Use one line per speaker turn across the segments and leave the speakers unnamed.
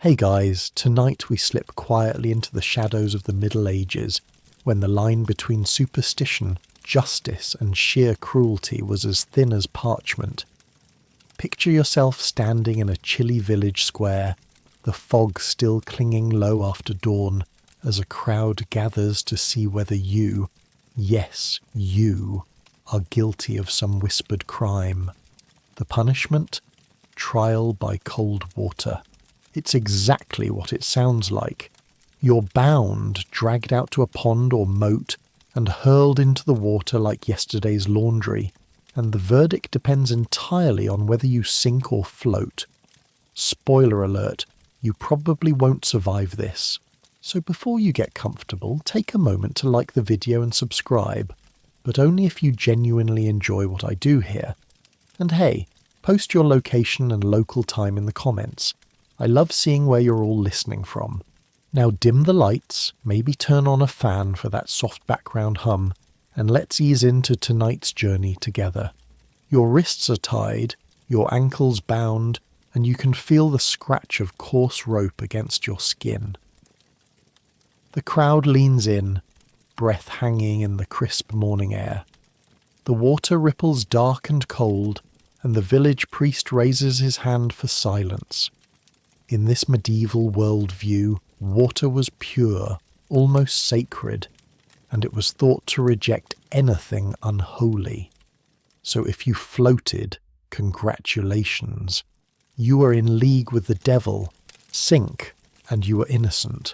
Hey guys, tonight we slip quietly into the shadows of the Middle Ages, when the line between superstition, justice and sheer cruelty was as thin as parchment. Picture yourself standing in a chilly village square, the fog still clinging low after dawn, as a crowd gathers to see whether you, yes, you, are guilty of some whispered crime. The punishment? Trial by cold water. It's exactly what it sounds like. You're bound, dragged out to a pond or moat, and hurled into the water like yesterday's laundry, and the verdict depends entirely on whether you sink or float. Spoiler alert, you probably won't survive this. So before you get comfortable, take a moment to like the video and subscribe, but only if you genuinely enjoy what I do here. And hey, post your location and local time in the comments. I love seeing where you're all listening from. Now dim the lights, maybe turn on a fan for that soft background hum, and let's ease into tonight's journey together. Your wrists are tied, your ankles bound, and you can feel the scratch of coarse rope against your skin. The crowd leans in, breath hanging in the crisp morning air. The water ripples dark and cold, and the village priest raises his hand for silence. In this medieval worldview, water was pure, almost sacred, and it was thought to reject anything unholy. So if you floated, congratulations. You were in league with the devil. Sink, and you were innocent,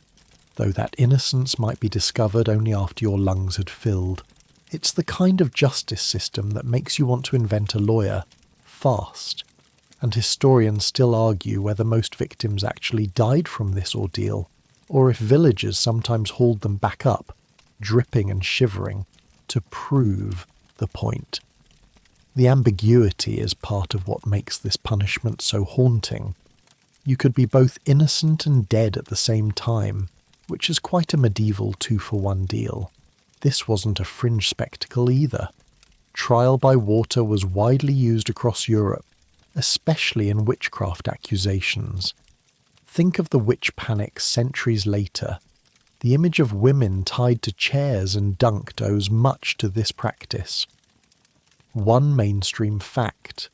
though that innocence might be discovered only after your lungs had filled. It's the kind of justice system that makes you want to invent a lawyer, fast. And historians still argue whether most victims actually died from this ordeal, or if villagers sometimes hauled them back up, dripping and shivering, to prove the point. The ambiguity is part of what makes this punishment so haunting. You could be both innocent and dead at the same time, which is quite a medieval two-for-one deal. This wasn't a fringe spectacle either. Trial by water was widely used across Europe, especially in witchcraft accusations. Think of the witch panic centuries later. The image of women tied to chairs and dunked owes much to this practice. One mainstream fact: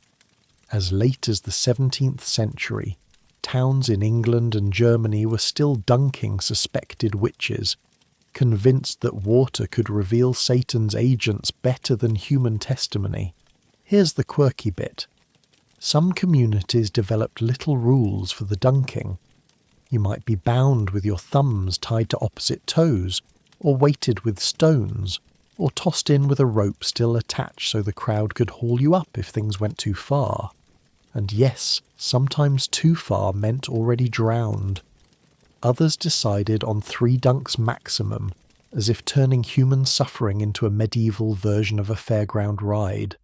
as late as the 17th century, towns in England and Germany were still dunking suspected witches, convinced that water could reveal Satan's agents better than human testimony. Here's the quirky bit. Some communities developed little rules for the dunking. You might be bound with your thumbs tied to opposite toes, or weighted with stones, or tossed in with a rope still attached so the crowd could haul you up if things went too far. And yes, sometimes too far meant already drowned. Others decided on 3 dunks maximum, as if turning human suffering into a medieval version of a fairground ride.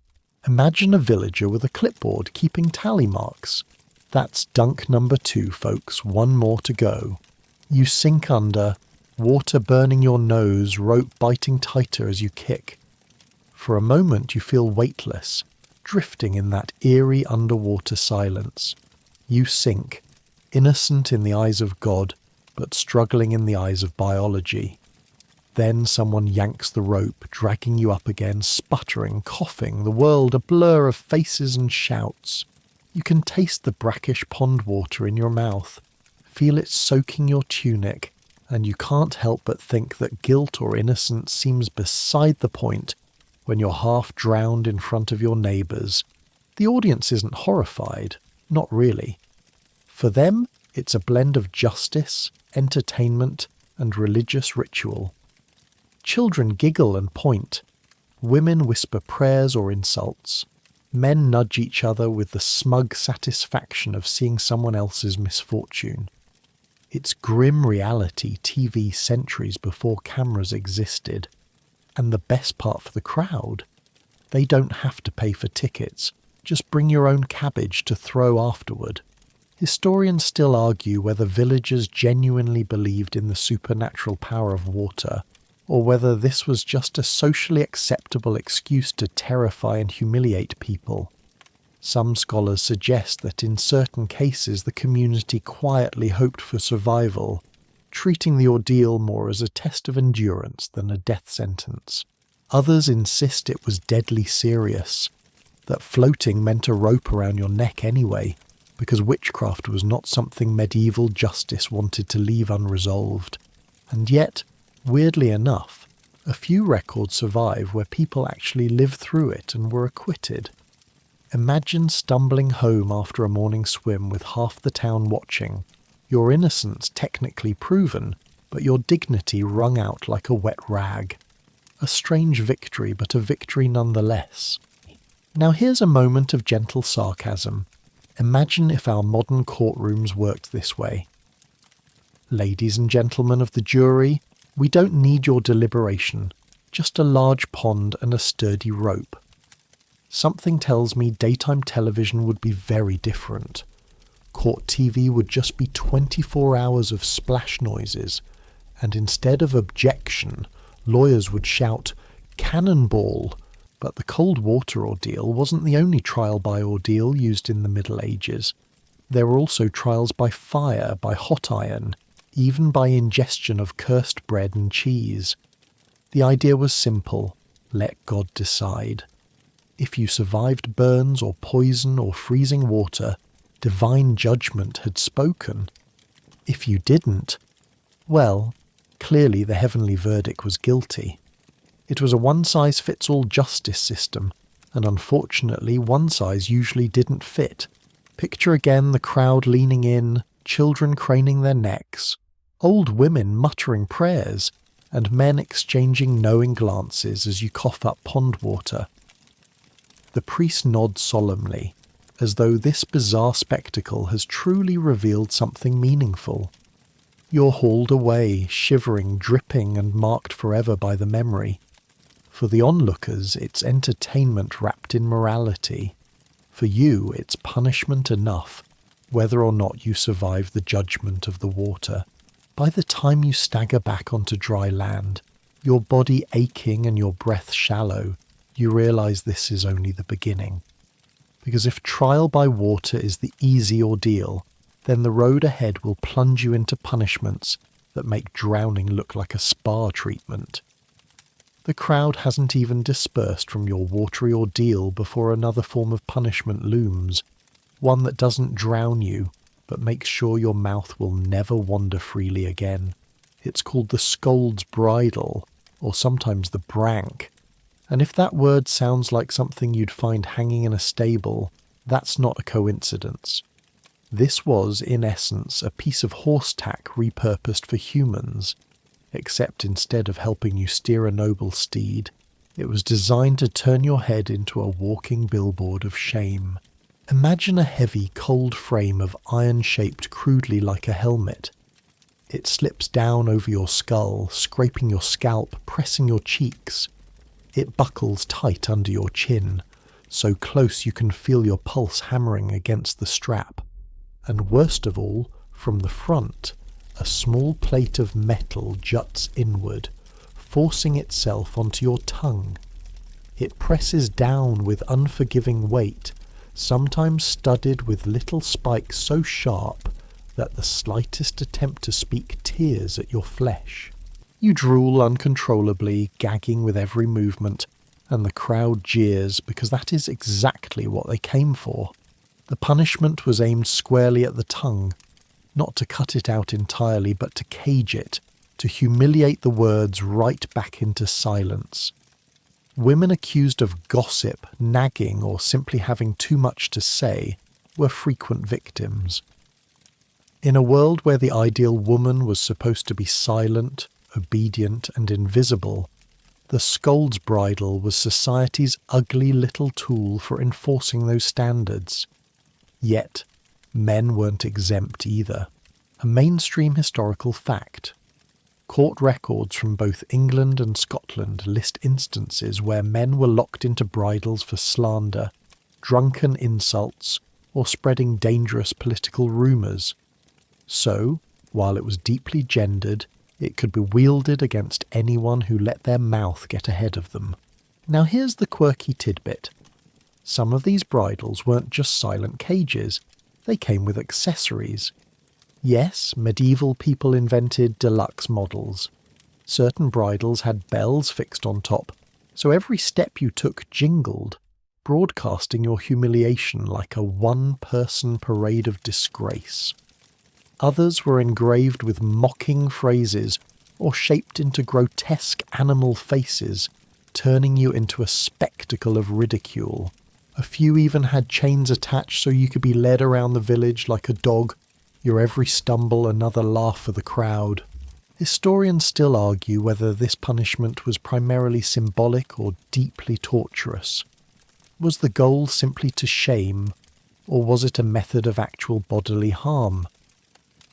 Imagine a villager with a clipboard keeping tally marks. That's dunk number 2, folks, one more to go. You sink under, water burning your nose, rope biting tighter as you kick. For a moment you feel weightless, drifting in that eerie underwater silence. You sink, innocent in the eyes of God, but struggling in the eyes of biology. Then someone yanks the rope, dragging you up again, sputtering, coughing, the world a blur of faces and shouts. You can taste the brackish pond water in your mouth, feel it soaking your tunic, and you can't help but think that guilt or innocence seems beside the point when you're half drowned in front of your neighbours. The audience isn't horrified, not really. For them, it's a blend of justice, entertainment, and religious ritual. Children giggle and point. Women whisper prayers or insults. Men nudge each other with the smug satisfaction of seeing someone else's misfortune. It's grim reality TV centuries before cameras existed. And the best part for the crowd? They don't have to pay for tickets. Just bring your own cabbage to throw afterward. Historians still argue whether villagers genuinely believed in the supernatural power of water, or whether this was just a socially acceptable excuse to terrify and humiliate people. Some scholars suggest that in certain cases the community quietly hoped for survival, treating the ordeal more as a test of endurance than a death sentence. Others insist it was deadly serious, that floating meant a rope around your neck anyway, because witchcraft was not something medieval justice wanted to leave unresolved. And yet, weirdly enough, a few records survive where people actually lived through it and were acquitted. Imagine stumbling home after a morning swim with half the town watching, your innocence technically proven, but your dignity wrung out like a wet rag. A strange victory, but a victory nonetheless. Now here's a moment of gentle sarcasm. Imagine if our modern courtrooms worked this way. Ladies and gentlemen of the jury, we don't need your deliberation, just a large pond and a sturdy rope. Something tells me daytime television would be very different. Court TV would just be 24 hours of splash noises, and instead of objection, lawyers would shout, "Cannonball!" But the cold water ordeal wasn't the only trial by ordeal used in the Middle Ages. There were also trials by fire, by hot iron, even by ingestion of cursed bread and cheese. The idea was simple: let God decide. If you survived burns or poison or freezing water, divine judgment had spoken. If you didn't, well, clearly the heavenly verdict was guilty. It was a one-size-fits-all justice system, and unfortunately one size usually didn't fit. Picture again the crowd leaning in, children craning their necks, old women muttering prayers, and men exchanging knowing glances as you cough up pond water. The priest nods solemnly, as though this bizarre spectacle has truly revealed something meaningful. You're hauled away, shivering, dripping, and marked forever by the memory. For the onlookers, it's entertainment wrapped in morality. For you, it's punishment enough, whether or not you survive the judgment of the water. By the time you stagger back onto dry land, your body aching and your breath shallow, you realise this is only the beginning. Because if trial by water is the easy ordeal, then the road ahead will plunge you into punishments that make drowning look like a spa treatment. The crowd hasn't even dispersed from your watery ordeal before another form of punishment looms, one that doesn't drown you, but makes sure your mouth will never wander freely again. It's called the scold's bridle, or sometimes the brank. And if that word sounds like something you'd find hanging in a stable, that's not a coincidence. This was, in essence, a piece of horse tack repurposed for humans, except instead of helping you steer a noble steed, it was designed to turn your head into a walking billboard of shame. Imagine a heavy, cold frame of iron shaped crudely like a helmet. It slips down over your skull, scraping your scalp, pressing your cheeks. It buckles tight under your chin, so close you can feel your pulse hammering against the strap. And worst of all, from the front, a small plate of metal juts inward, forcing itself onto your tongue. It presses down with unforgiving weight, sometimes studded with little spikes so sharp that the slightest attempt to speak tears at your flesh. You drool uncontrollably, gagging with every movement, and the crowd jeers because that is exactly what they came for. The punishment was aimed squarely at the tongue, not to cut it out entirely, but to cage it, to humiliate the words right back into silence. Women accused of gossip, nagging, or simply having too much to say were frequent victims. In a world where the ideal woman was supposed to be silent, obedient, and invisible, the scold's bridle was society's ugly little tool for enforcing those standards. Yet, men weren't exempt either. A mainstream historical fact. Court records from both England and Scotland list instances where men were locked into bridles for slander, drunken insults, or spreading dangerous political rumours. So, while it was deeply gendered, it could be wielded against anyone who let their mouth get ahead of them. Now here's the quirky tidbit. Some of these bridles weren't just silent cages, they came with accessories. Yes, medieval people invented deluxe models. Certain bridles had bells fixed on top, so every step you took jingled, broadcasting your humiliation like a one-person parade of disgrace. Others were engraved with mocking phrases or shaped into grotesque animal faces, turning you into a spectacle of ridicule. A few even had chains attached so you could be led around the village like a dog, your every stumble another laugh for the crowd. Historians still argue whether this punishment was primarily symbolic or deeply torturous. Was the goal simply to shame, or was it a method of actual bodily harm?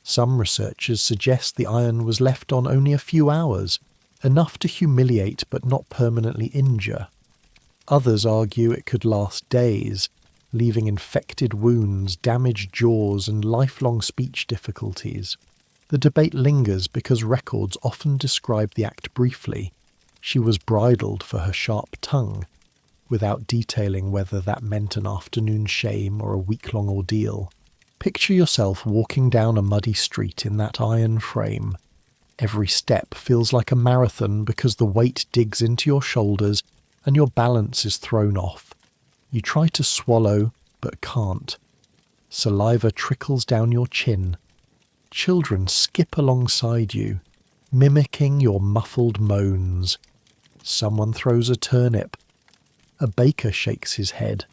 Some researchers suggest the iron was left on only a few hours, enough to humiliate but not permanently injure. Others argue it could last days, leaving infected wounds, damaged jaws, and lifelong speech difficulties. The debate lingers because records often describe the act briefly. She was bridled for her sharp tongue, without detailing whether that meant an afternoon shame or a week-long ordeal. Picture yourself walking down a muddy street in that iron frame. Every step feels like a marathon because the weight digs into your shoulders and your balance is thrown off. You try to swallow, but can't. Saliva trickles down your chin. Children skip alongside you, mimicking your muffled moans. Someone throws a turnip. A baker shakes his head,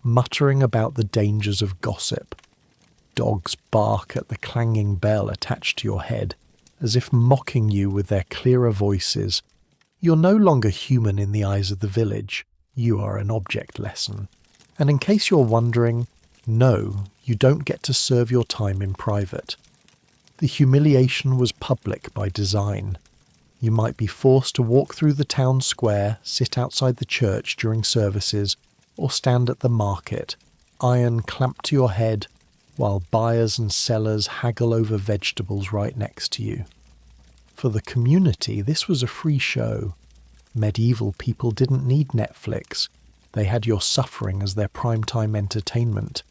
muttering about the dangers of gossip. Dogs bark at the clanging bell attached to your head, as if mocking you with their clearer voices. You're no longer human in the eyes of the village. You are an object lesson. And in case you're wondering, no, you don't get to serve your time in private. The humiliation was public by design. You might be forced to walk through the town square, sit outside the church during services, or stand at the market, iron clamped to your head, while buyers and sellers haggle over vegetables right next to you. For the community, this was a free show. Medieval people didn't need Netflix. They had your suffering as their primetime entertainment.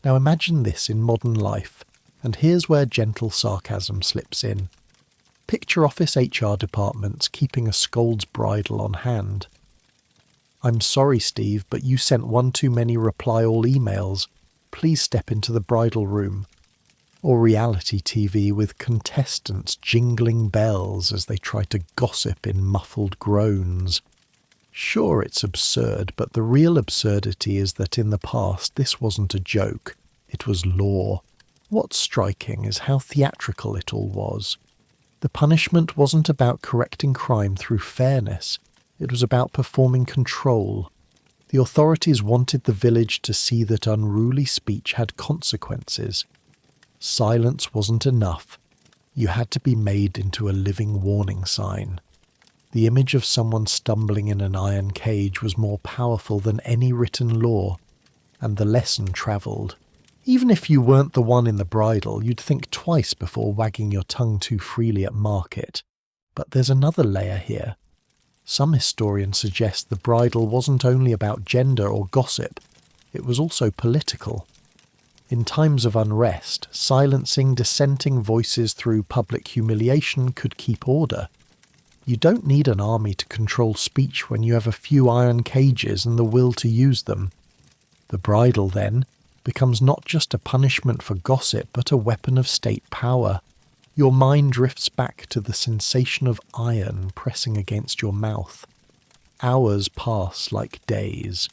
Now imagine this in modern life, and here's where gentle sarcasm slips in. Picture office HR departments keeping a scold's bridle on hand. "I'm sorry, Steve, but you sent one too many reply all emails. Please step into the bridal room." Or reality TV with contestants jingling bells as they try to gossip in muffled groans. Sure, it's absurd, but the real absurdity is that in the past this wasn't a joke. It was law. What's striking is how theatrical it all was. The punishment wasn't about correcting crime through fairness. It was about performing control. The authorities wanted the village to see that unruly speech had consequences. Silence wasn't enough. You had to be made into a living warning sign. The image of someone stumbling in an iron cage was more powerful than any written law, and the lesson travelled. Even if you weren't the one in the bridle, you'd think twice before wagging your tongue too freely at market. But there's another layer here. Some historians suggest the bridle wasn't only about gender or gossip, it was also political. In times of unrest, silencing dissenting voices through public humiliation could keep order. You don't need an army to control speech when you have a few iron cages and the will to use them. The bridle, then, becomes not just a punishment for gossip, but a weapon of state power. Your mind drifts back to the sensation of iron pressing against your mouth. Hours pass like days.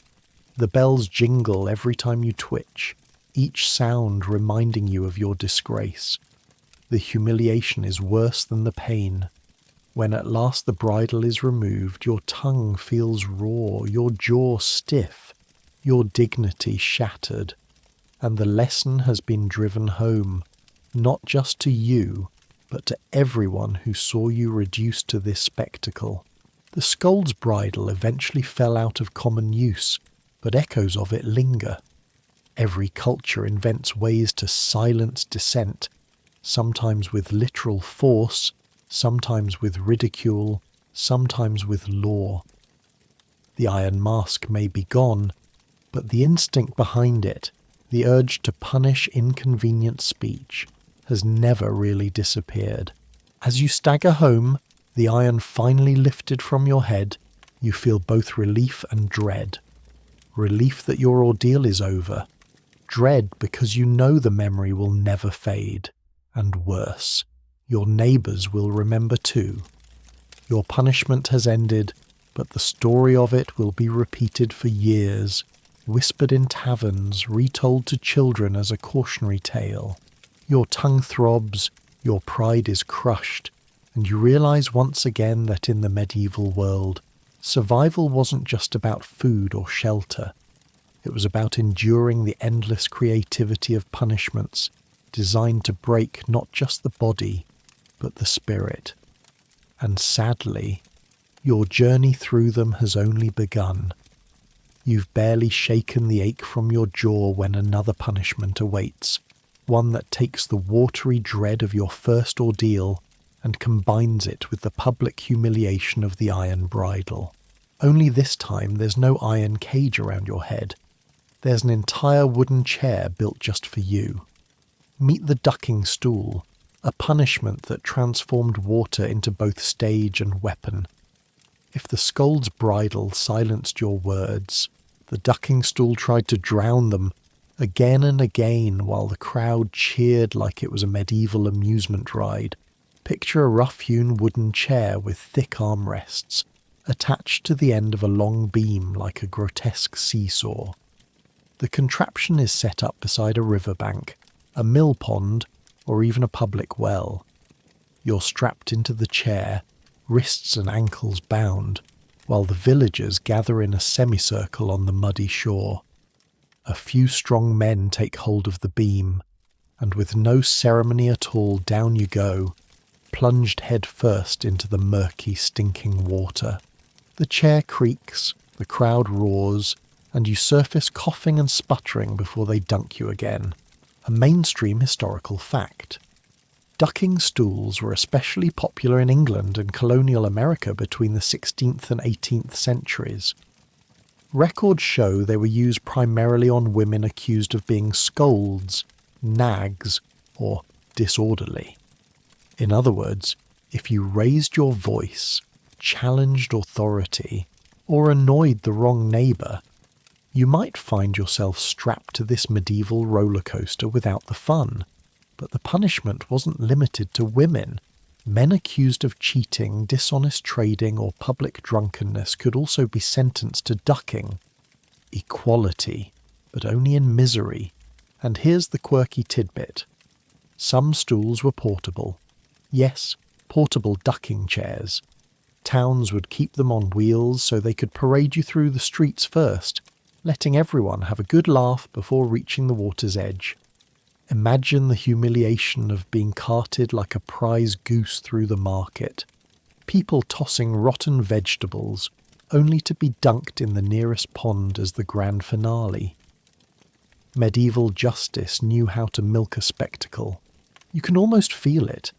The bells jingle every time you twitch, each sound reminding you of your disgrace. The humiliation is worse than the pain. When at last the bridle is removed, your tongue feels raw, your jaw stiff, your dignity shattered. And the lesson has been driven home, not just to you, but to everyone who saw you reduced to this spectacle. The scold's bridle eventually fell out of common use, but echoes of it linger. Every culture invents ways to silence dissent, sometimes with literal force, sometimes with ridicule, sometimes with law. The iron mask may be gone, But the instinct behind it, the urge to punish inconvenient speech, has never really disappeared. As you stagger home, the iron finally lifted from your head, you feel both relief and dread. Relief that your ordeal is over. Dread because you know the memory will never fade. And worse, your neighbours will remember too. Your punishment has ended, but the story of it will be repeated for years, whispered in taverns, retold to children as a cautionary tale. Your tongue throbs, your pride is crushed, and you realise once again that in the medieval world, survival wasn't just about food or shelter. It was about enduring the endless creativity of punishments designed to break not just the body, but the spirit. And sadly, your journey through them has only begun. You've barely shaken the ache from your jaw when another punishment awaits, one that takes the watery dread of your first ordeal and combines it with the public humiliation of the iron bridle. Only this time there's no iron cage around your head. There's an entire wooden chair built just for you. Meet the ducking stool, a punishment that transformed water into both stage and weapon. If the scold's bridle silenced your words, the ducking stool tried to drown them again and again while the crowd cheered like it was a medieval amusement ride. Picture a rough-hewn wooden chair with thick armrests, attached to the end of a long beam like a grotesque seesaw. The contraption is set up beside a riverbank, a mill pond, or even a public well. You're strapped into the chair, wrists and ankles bound, while the villagers gather in a semicircle on the muddy shore. A few strong men take hold of the beam, and with no ceremony at all down you go, plunged head first into the murky, stinking water. The chair creaks, the crowd roars, and you surface coughing and sputtering before they dunk you again. A mainstream historical fact. Ducking stools were especially popular in England and colonial America between the 16th and 18th centuries. Records show they were used primarily on women accused of being scolds, nags, or disorderly. In other words, if you raised your voice, challenged authority, or annoyed the wrong neighbour, you might find yourself strapped to this medieval roller coaster without the fun. But the punishment wasn't limited to women. Men accused of cheating, dishonest trading, or public drunkenness could also be sentenced to ducking. Equality, but only in misery. And here's the quirky tidbit. Some stools were portable. Yes, portable ducking chairs. Towns would keep them on wheels so they could parade you through the streets first, letting everyone have a good laugh before reaching the water's edge. Imagine the humiliation of being carted like a prize goose through the market. People tossing rotten vegetables, only to be dunked in the nearest pond as the grand finale. Medieval justice knew how to milk a spectacle. You can almost feel it.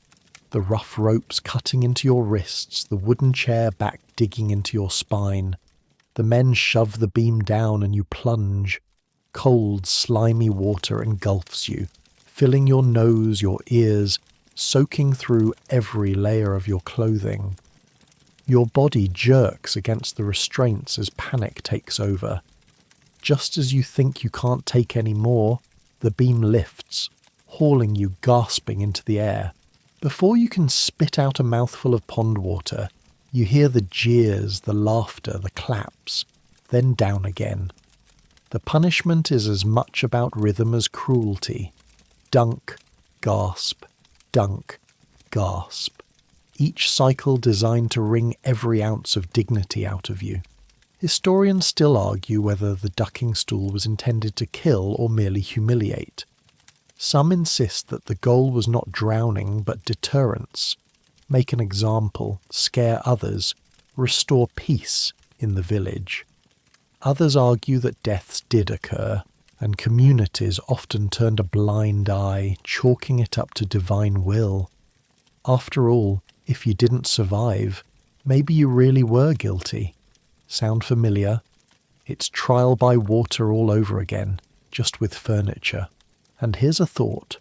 The rough ropes cutting into your wrists, the wooden chair back digging into your spine. The men shove the beam down and you plunge. Cold, slimy water engulfs you, filling your nose, your ears, soaking through every layer of your clothing. Your body jerks against the restraints as panic takes over. Just as you think you can't take any more, the beam lifts, hauling you gasping into the air. Before you can spit out a mouthful of pond water, you hear the jeers, the laughter, the claps, then down again. The punishment is as much about rhythm as cruelty. Dunk, gasp, dunk, gasp. Each cycle designed to wring every ounce of dignity out of you. Historians still argue whether the ducking stool was intended to kill or merely humiliate. Some insist that the goal was not drowning but deterrence. Make an example, scare others, restore peace in the village. Others argue that deaths did occur, and communities often turned a blind eye, chalking it up to divine will. After all, if you didn't survive, maybe you really were guilty. Sound familiar? It's trial by water all over again, just with furniture. And here's a thought.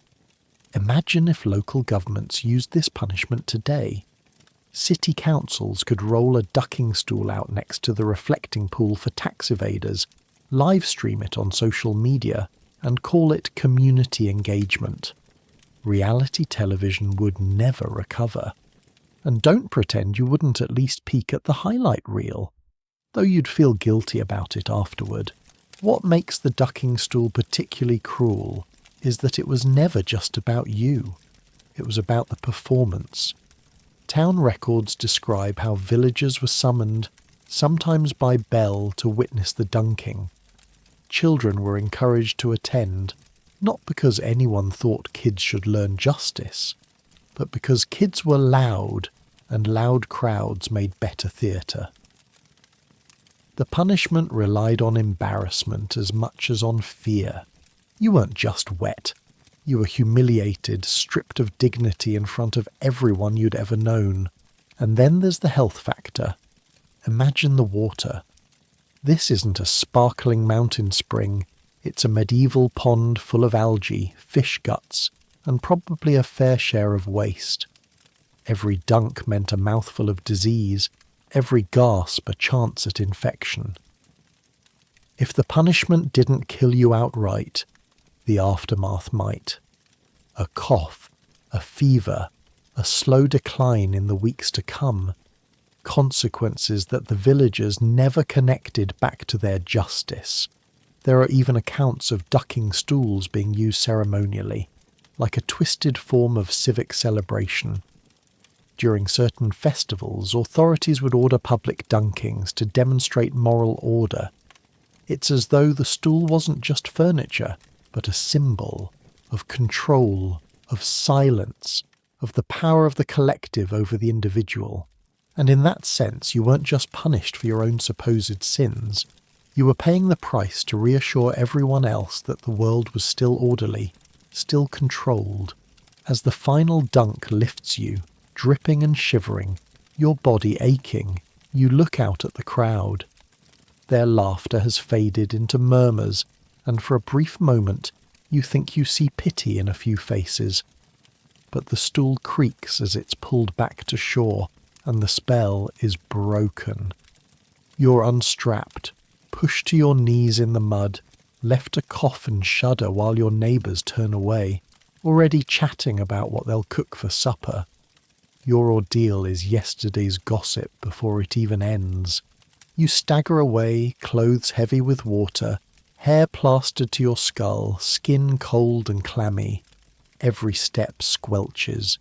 Imagine if local governments used this punishment today. City councils could roll a ducking stool out next to the reflecting pool for tax evaders, live stream it on social media, and call it community engagement. Reality television would never recover. And don't pretend you wouldn't at least peek at the highlight reel, though you'd feel guilty about it afterward. What makes the ducking stool particularly cruel is that it was never just about you. It was about the performance. Town records describe how villagers were summoned, sometimes by bell, to witness the dunking. Children were encouraged to attend, not because anyone thought kids should learn justice, but because kids were loud, and loud crowds made better theatre. The punishment relied on embarrassment as much as on fear. You weren't just wet. You were humiliated, stripped of dignity in front of everyone you'd ever known. And then there's the health factor. Imagine the water. This isn't a sparkling mountain spring. It's a medieval pond full of algae, fish guts, and probably a fair share of waste. Every dunk meant a mouthful of disease, every gasp a chance at infection. If the punishment didn't kill you outright, the aftermath might. A cough, a fever, a slow decline in the weeks to come. Consequences that the villagers never connected back to their justice. There are even accounts of ducking stools being used ceremonially, like a twisted form of civic celebration. During certain festivals, authorities would order public dunkings to demonstrate moral order. It's as though the stool wasn't just furniture, but a symbol of control, of silence, of the power of the collective over the individual. And in that sense, you weren't just punished for your own supposed sins. You were paying the price to reassure everyone else that the world was still orderly, still controlled. As the final dunk lifts you, dripping and shivering, your body aching, you look out at the crowd. Their laughter has faded into murmurs, and for a brief moment you think you see pity in a few faces. But the stool creaks as it's pulled back to shore, and the spell is broken. You're unstrapped, pushed to your knees in the mud, left to cough and shudder while your neighbours turn away, already chatting about what they'll cook for supper. Your ordeal is yesterday's gossip before it even ends. You stagger away, clothes heavy with water, hair plastered to your skull, skin cold and clammy. Every step squelches.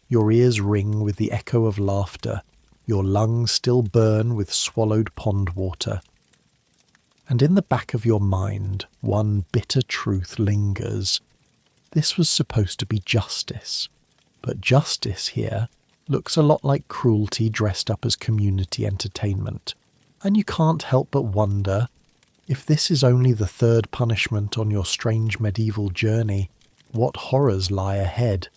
Your ears ring with the echo of laughter. Your lungs still burn with swallowed pond water. And in the back of your mind, one bitter truth lingers. This was supposed to be justice. But justice here looks a lot like cruelty dressed up as community entertainment. And you can't help but wonder, if this is only the third punishment on your strange medieval journey, what horrors lie ahead?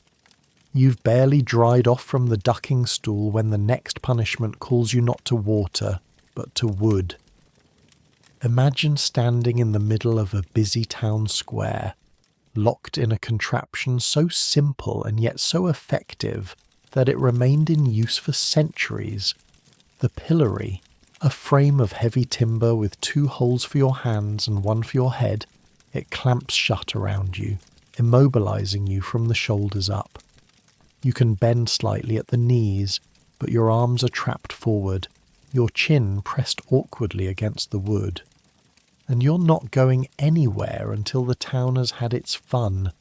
You've barely dried off from the ducking stool when the next punishment calls you not to water, but to wood. Imagine standing in the middle of a busy town square, locked in a contraption so simple and yet so effective that it remained in use for centuries. The pillory, a frame of heavy timber with 2 holes for your hands and 1 for your head, it clamps shut around you, immobilizing you from the shoulders up. You can bend slightly at the knees, but your arms are trapped forward, your chin pressed awkwardly against the wood. And you're not going anywhere until the town has had its fun.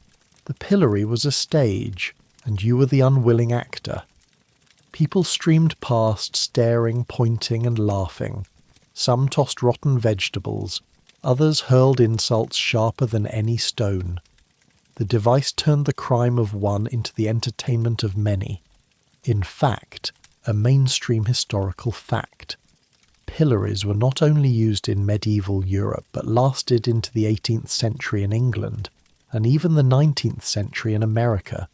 The pillory was a stage, and you were the unwilling actor. People streamed past, staring, pointing and laughing. Some tossed rotten vegetables, others hurled insults sharper than any stone. The device turned the crime of one into the entertainment of many. In fact, a mainstream historical fact. Pillories were not only used in medieval Europe, but lasted into the 18th century in England, and even the 19th century in America.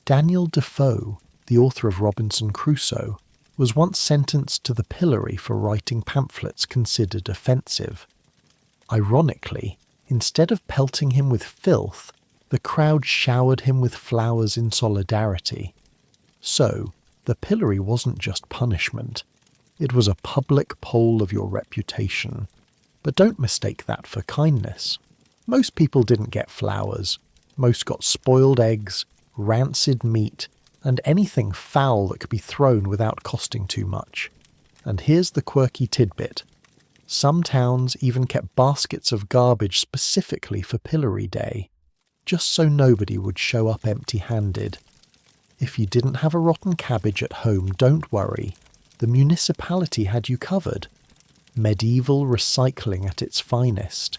Daniel Defoe, the author of Robinson Crusoe, was once sentenced to the pillory for writing pamphlets considered offensive. Ironically, instead of pelting him with filth, the crowd showered him with flowers in solidarity. So, the pillory wasn't just punishment. It was a public poll of your reputation. But don't mistake that for kindness. Most people didn't get flowers. Most got spoiled eggs, rancid meat, and anything foul that could be thrown without costing too much. And here's the quirky tidbit. Some towns even kept baskets of garbage specifically for Pillory Day, just so nobody would show up empty-handed. If you didn't have a rotten cabbage at home, don't worry. The municipality had you covered. Medieval recycling at its finest.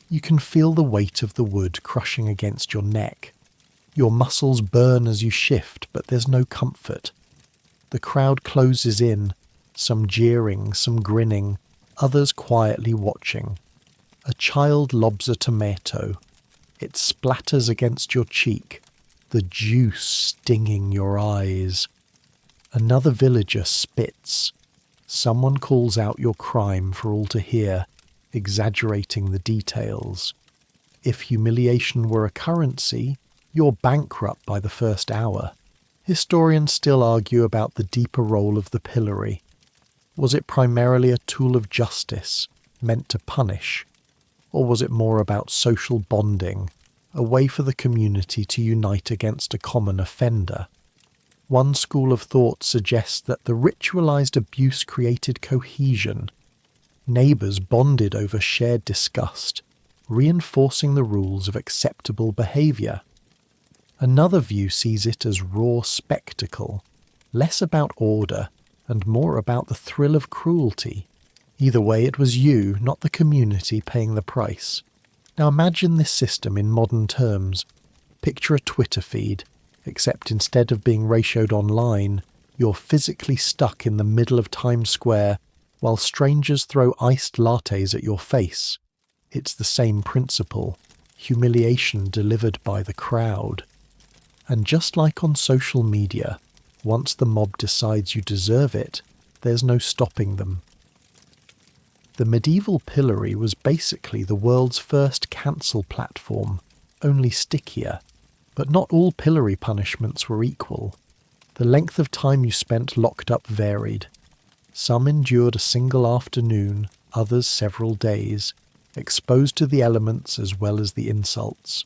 You can feel the weight of the wood crushing against your neck. Your muscles burn as you shift, but there's no comfort. The crowd closes in, some jeering, some grinning, others quietly watching. A child lobs a tomato. It splatters against your cheek, the juice stinging your eyes. Another villager spits. Someone calls out your crime for all to hear, exaggerating the details. If humiliation were a currency, you're bankrupt by the first hour. Historians still argue about the deeper role of the pillory. Was it primarily a tool of justice, meant to punish? Or was it more about social bonding, a way for the community to unite against a common offender? One school of thought suggests that the ritualized abuse created cohesion. Neighbours bonded over shared disgust, reinforcing the rules of acceptable behaviour. Another view sees it as raw spectacle, less about order and more about the thrill of cruelty. Either way, it was you, not the community, paying the price. Now imagine this system in modern terms. Picture a Twitter feed, except instead of being ratioed online, you're physically stuck in the middle of Times Square while strangers throw iced lattes at your face. It's the same principle, humiliation delivered by the crowd. And just like on social media, once the mob decides you deserve it, there's no stopping them. The medieval pillory was basically the world's first cancel platform, only stickier. But not all pillory punishments were equal. The length of time you spent locked up varied. Some endured a single afternoon, others several days, exposed to the elements as well as the insults.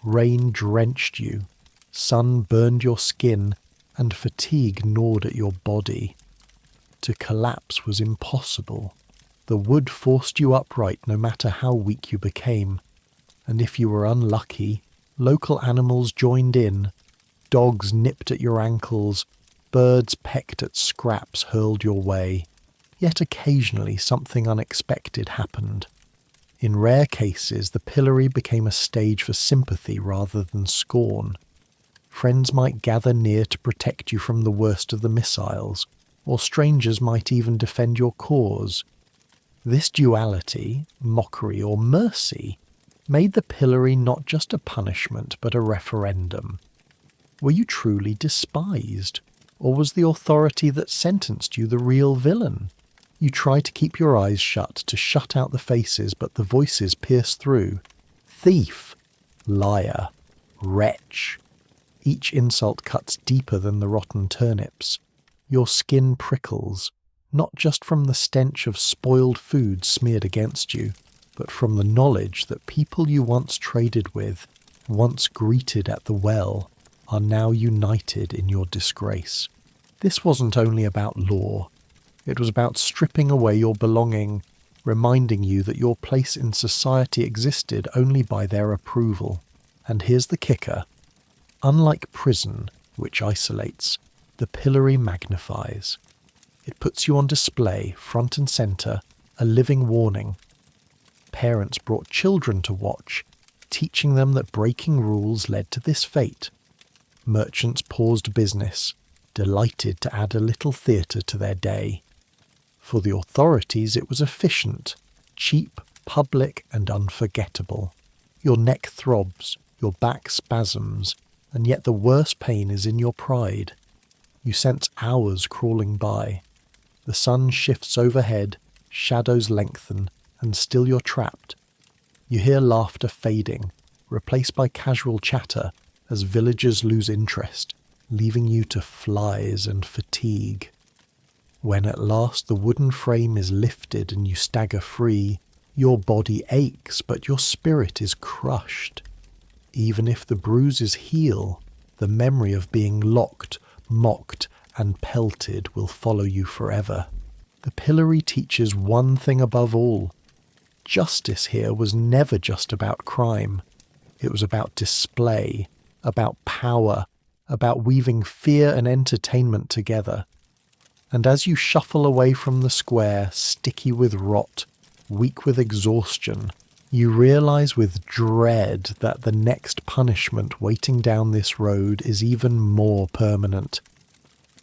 Rain drenched you, sun burned your skin, and fatigue gnawed at your body. To collapse was impossible. The wood forced you upright no matter how weak you became, and if you were unlucky, local animals joined in. Dogs nipped at your ankles, birds pecked at scraps hurled your way. Yet occasionally something unexpected happened. In rare cases, the pillory became a stage for sympathy rather than scorn. Friends might gather near to protect you from the worst of the missiles, or strangers might even defend your cause. This duality, mockery or mercy, made the pillory not just a punishment but a referendum. Were you truly despised, or was the authority that sentenced you the real villain? You try to keep your eyes shut to shut out the faces, but the voices pierce through. Thief, liar, wretch. Each insult cuts deeper than the rotten turnips. Your skin prickles, not just from the stench of spoiled food smeared against you, but from the knowledge that people you once traded with, once greeted at the well, are now united in your disgrace. This wasn't only about law. It was about stripping away your belonging, reminding you that your place in society existed only by their approval. And here's the kicker. Unlike prison, which isolates, the pillory magnifies. It puts you on display, front and centre, a living warning. Parents brought children to watch, teaching them that breaking rules led to this fate. Merchants paused business, delighted to add a little theatre to their day. For the authorities it was efficient, cheap, public and unforgettable. Your neck throbs, your back spasms, and yet the worst pain is in your pride. You sense hours crawling by. The sun shifts overhead, shadows lengthen, and still you're trapped, You hear laughter fading, replaced by casual chatter as villagers lose interest, leaving you to flies and fatigue. When at last the wooden frame is lifted and you stagger free, your body aches, but your spirit is crushed. Even if the bruises heal, the memory of being locked, mocked, and pelted will follow you forever. The pillory teaches one thing above all. Justice here was never just about crime. It was about display, about power, about weaving fear and entertainment together. And as you shuffle away from the square, sticky with rot, weak with exhaustion, you realize with dread that the next punishment waiting down this road is even more permanent.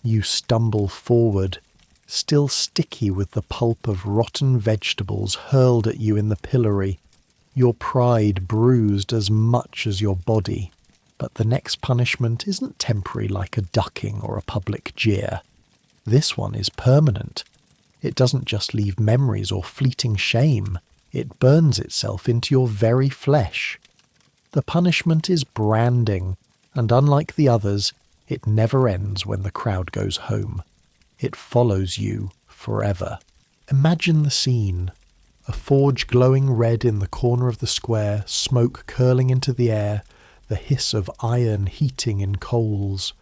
You stumble forward, still sticky with the pulp of rotten vegetables hurled at you in the pillory, your pride bruised as much as your body. But the next punishment isn't temporary like a ducking or a public jeer. This one is permanent. It doesn't just leave memories or fleeting shame. It burns itself into your very flesh. The punishment is branding, and unlike the others, it never ends when the crowd goes home. It follows you forever. Imagine the scene. A forge glowing red in the corner of the square, smoke curling into the air, the hiss of iron heating in coals.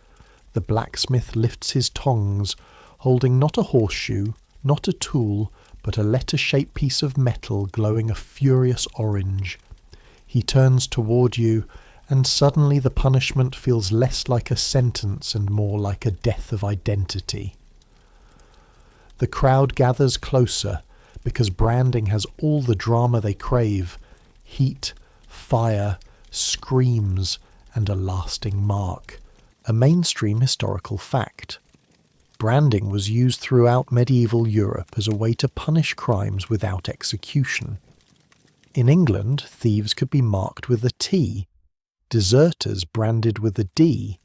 The blacksmith lifts his tongs, holding not a horseshoe, not a tool, but a letter-shaped piece of metal glowing a furious orange. He turns toward you, and suddenly the punishment feels less like a sentence and more like a death of identity. The crowd gathers closer, because branding has all the drama they crave: heat, fire, screams, and a lasting mark. A mainstream historical fact. Branding was used throughout medieval Europe as a way to punish crimes without execution. In England, thieves could be marked with a T, deserters branded with a D,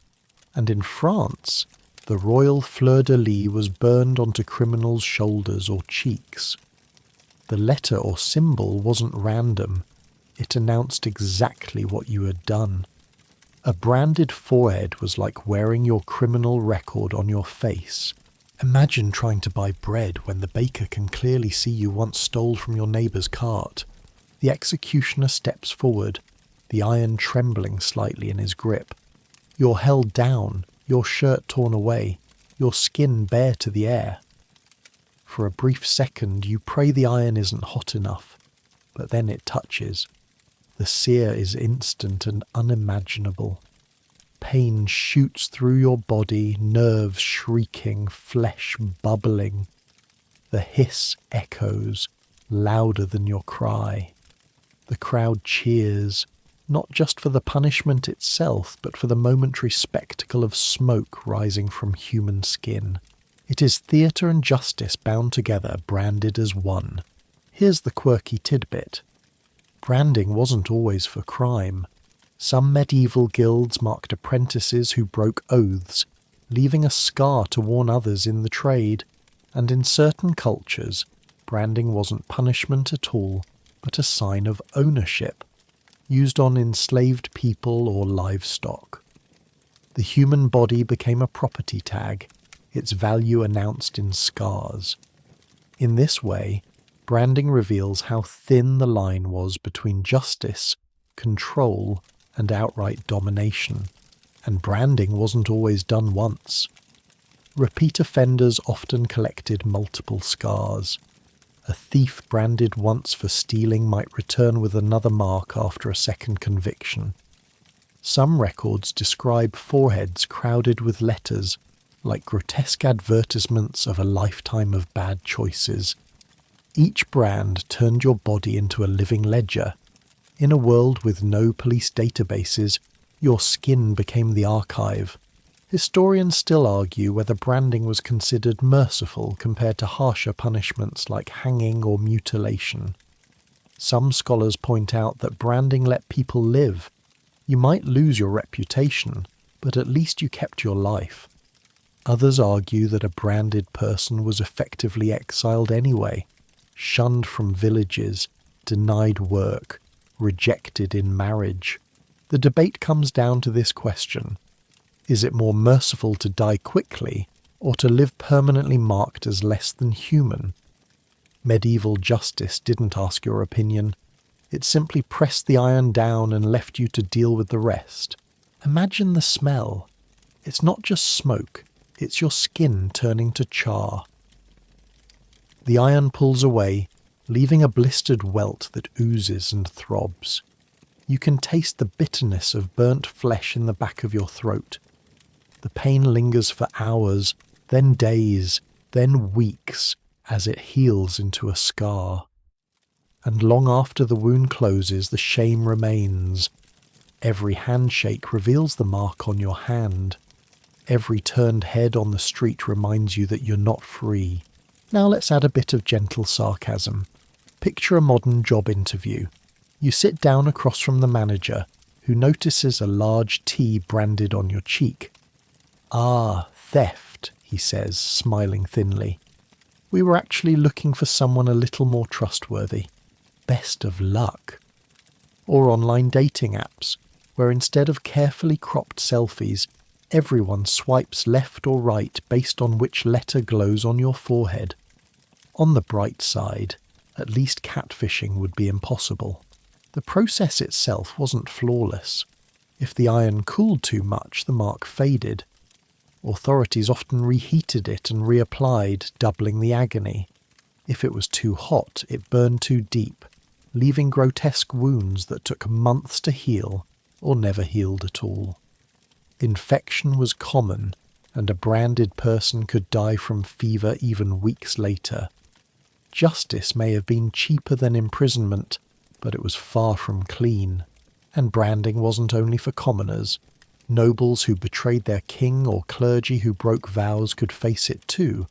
and in France, the royal fleur-de-lis was burned onto criminals' shoulders or cheeks. The letter or symbol wasn't random. It announced exactly what you had done. A branded forehead was like wearing your criminal record on your face. Imagine trying to buy bread when the baker can clearly see you once stole from your neighbour's cart. The executioner steps forward, the iron trembling slightly in his grip. You're held down, your shirt torn away, your skin bare to the air. For a brief second you pray the iron isn't hot enough, but then it touches. The sear is instant and unimaginable. Pain shoots through your body, nerves shrieking, flesh bubbling. The hiss echoes, louder than your cry. The crowd cheers, not just for the punishment itself, but for the momentary spectacle of smoke rising from human skin. It is theatre and justice bound together, branded as one. Here's the quirky tidbit. Branding wasn't always for crime. Some medieval guilds marked apprentices who broke oaths, leaving a scar to warn others in the trade, and in certain cultures, branding wasn't punishment at all, but a sign of ownership, used on enslaved people or livestock. The human body became a property tag, its value announced in scars. In this way, branding reveals how thin the line was between justice, control, and outright domination, and branding wasn't always done once. Repeat offenders often collected multiple scars. A thief branded once for stealing might return with another mark after a second conviction. Some records describe foreheads crowded with letters, like grotesque advertisements of a lifetime of bad choices. Each brand turned your body into a living ledger. In a world with no police databases, your skin became the archive. Historians still argue whether branding was considered merciful compared to harsher punishments like hanging or mutilation. Some scholars point out that branding let people live. You might lose your reputation, but at least you kept your life. Others argue that a branded person was effectively exiled anyway, shunned from villages, denied work, rejected in marriage. The debate comes down to this question: is it more merciful to die quickly or to live permanently marked as less than human? Medieval justice didn't ask your opinion. It simply pressed the iron down and left you to deal with the rest. Imagine the smell. It's not just smoke, it's your skin turning to char. The iron pulls away, leaving a blistered welt that oozes and throbs. You can taste the bitterness of burnt flesh in the back of your throat. The pain lingers for hours, then days, then weeks, as it heals into a scar. And long after the wound closes, the shame remains. Every handshake reveals the mark on your hand. Every turned head on the street reminds you that you're not free. Now let's add a bit of gentle sarcasm. Picture a modern job interview. You sit down across from the manager, who notices a large T branded on your cheek. "Ah, theft," he says, smiling thinly. "We were actually looking for someone a little more trustworthy. Best of luck." Or online dating apps, where instead of carefully cropped selfies, everyone swipes left or right based on which letter glows on your forehead. On the bright side, at least catfishing would be impossible. The process itself wasn't flawless. If the iron cooled too much, the mark faded. Authorities often reheated it and reapplied, doubling the agony. If it was too hot, it burned too deep, leaving grotesque wounds that took months to heal or never healed at all. Infection was common, and a branded person could die from fever even weeks later. Justice may have been cheaper than imprisonment, but it was far from clean. And branding wasn't only for commoners. Nobles who betrayed their king or clergy who broke vows could face it too,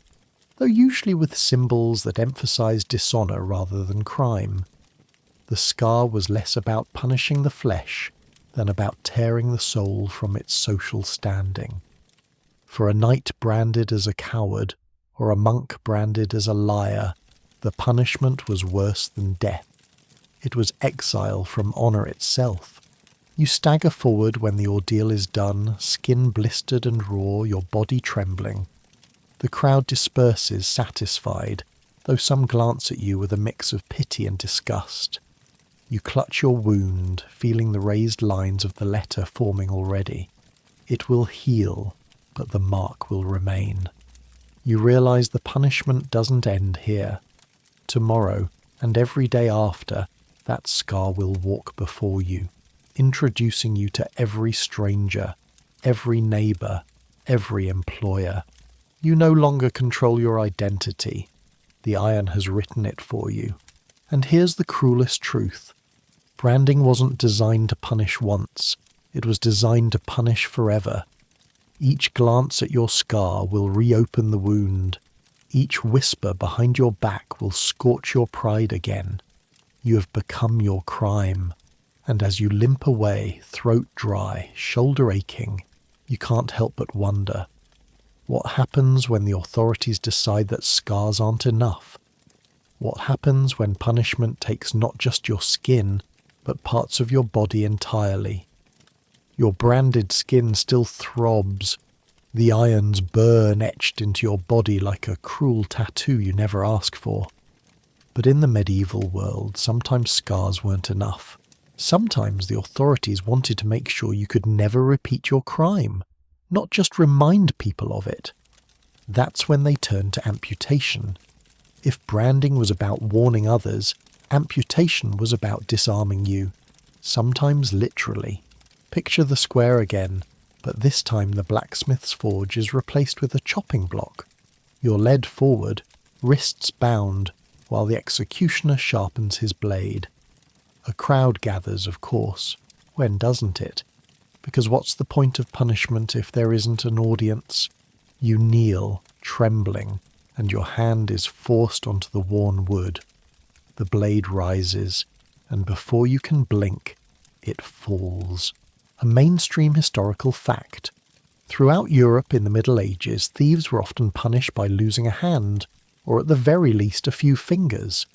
though usually with symbols that emphasized dishonor rather than crime. The scar was less about punishing the flesh than about tearing the soul from its social standing. For a knight branded as a coward, or a monk branded as a liar, the punishment was worse than death. It was exile from honor itself. You stagger forward when the ordeal is done, skin blistered and raw, your body trembling. The crowd disperses, satisfied, though some glance at you with a mix of pity and disgust. You clutch your wound, feeling the raised lines of the letter forming already. It will heal, but the mark will remain. You realize the punishment doesn't end here. Tomorrow, and every day after, that scar will walk before you, introducing you to every stranger, every neighbor, every employer. You no longer control your identity. The iron has written it for you. And here's the cruelest truth. Branding wasn't designed to punish once. It was designed to punish forever. Each glance at your scar will reopen the wound. Each whisper behind your back will scorch your pride again. You have become your crime. And as you limp away, throat dry, shoulder aching, you can't help but wonder, what happens when the authorities decide that scars aren't enough? What happens when punishment takes not just your skin, but parts of your body entirely? Your branded skin still throbs. The irons burn etched into your body like a cruel tattoo you never asked for. But in the medieval world, sometimes scars weren't enough. Sometimes the authorities wanted to make sure you could never repeat your crime, not just remind people of it. That's when they turned to amputation. If branding was about warning others, amputation was about disarming you, sometimes literally. Picture the square again, but this time the blacksmith's forge is replaced with a chopping block. You're led forward, wrists bound, while the executioner sharpens his blade. A crowd gathers, of course. When doesn't it? Because what's the point of punishment if there isn't an audience? You kneel, trembling, and your hand is forced onto the worn wood. The blade rises, and before you can blink, it falls. A mainstream historical fact. Throughout Europe in the Middle Ages, thieves were often punished by losing a hand, or at the very least a few fingers.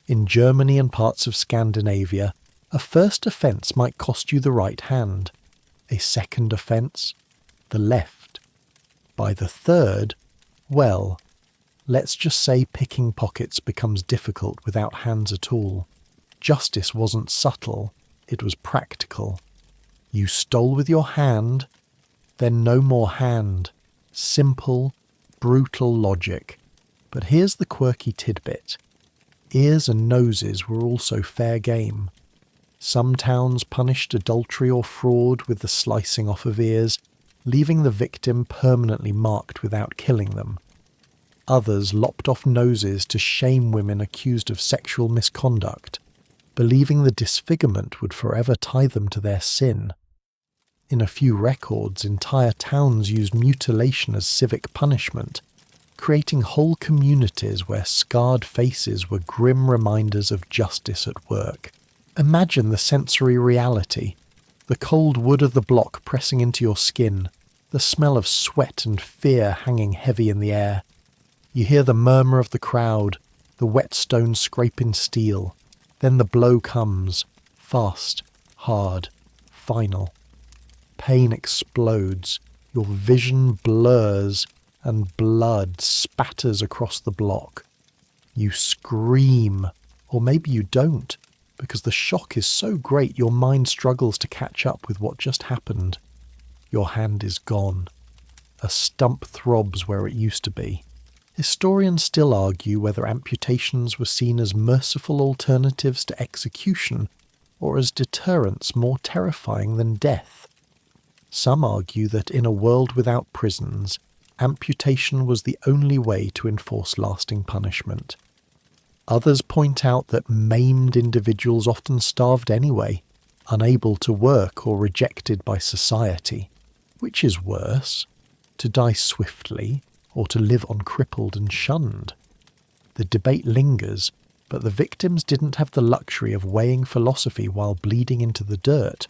In Germany and parts of Scandinavia, A first offence might cost you the right hand, a second offence, the left. By the third, well, let's just say picking pockets becomes difficult without hands at all. Justice wasn't subtle, it was practical. You stole with your hand, then no more hand. Simple, brutal logic. But here's the quirky tidbit. Ears and noses were also fair game. Some towns punished adultery or fraud with the slicing off of ears, leaving the victim permanently marked without killing them. Others lopped off noses to shame women accused of sexual misconduct, believing the disfigurement would forever tie them to their sin. In a few records, entire towns used mutilation as civic punishment, creating whole communities where scarred faces were grim reminders of justice at work. Imagine the sensory reality, the cold wood of the block pressing into your skin, the smell of sweat and fear hanging heavy in the air. You hear the murmur of the crowd, the whetstone scraping steel. Then the blow comes, fast, hard, final. Pain explodes, your vision blurs, and blood spatters across the block. You scream, or maybe you don't, because the shock is so great your mind struggles to catch up with what just happened. Your hand is gone. A stump throbs where it used to be. Historians still argue whether amputations were seen as merciful alternatives to execution, or as deterrents more terrifying than death. Some argue that in a world without prisons, amputation was the only way to enforce lasting punishment. Others point out that maimed individuals often starved anyway, unable to work or rejected by society. Which is worse, to die swiftly or to live uncrippled and shunned? The debate lingers, but the victims didn't have the luxury of weighing philosophy while bleeding into the dirt,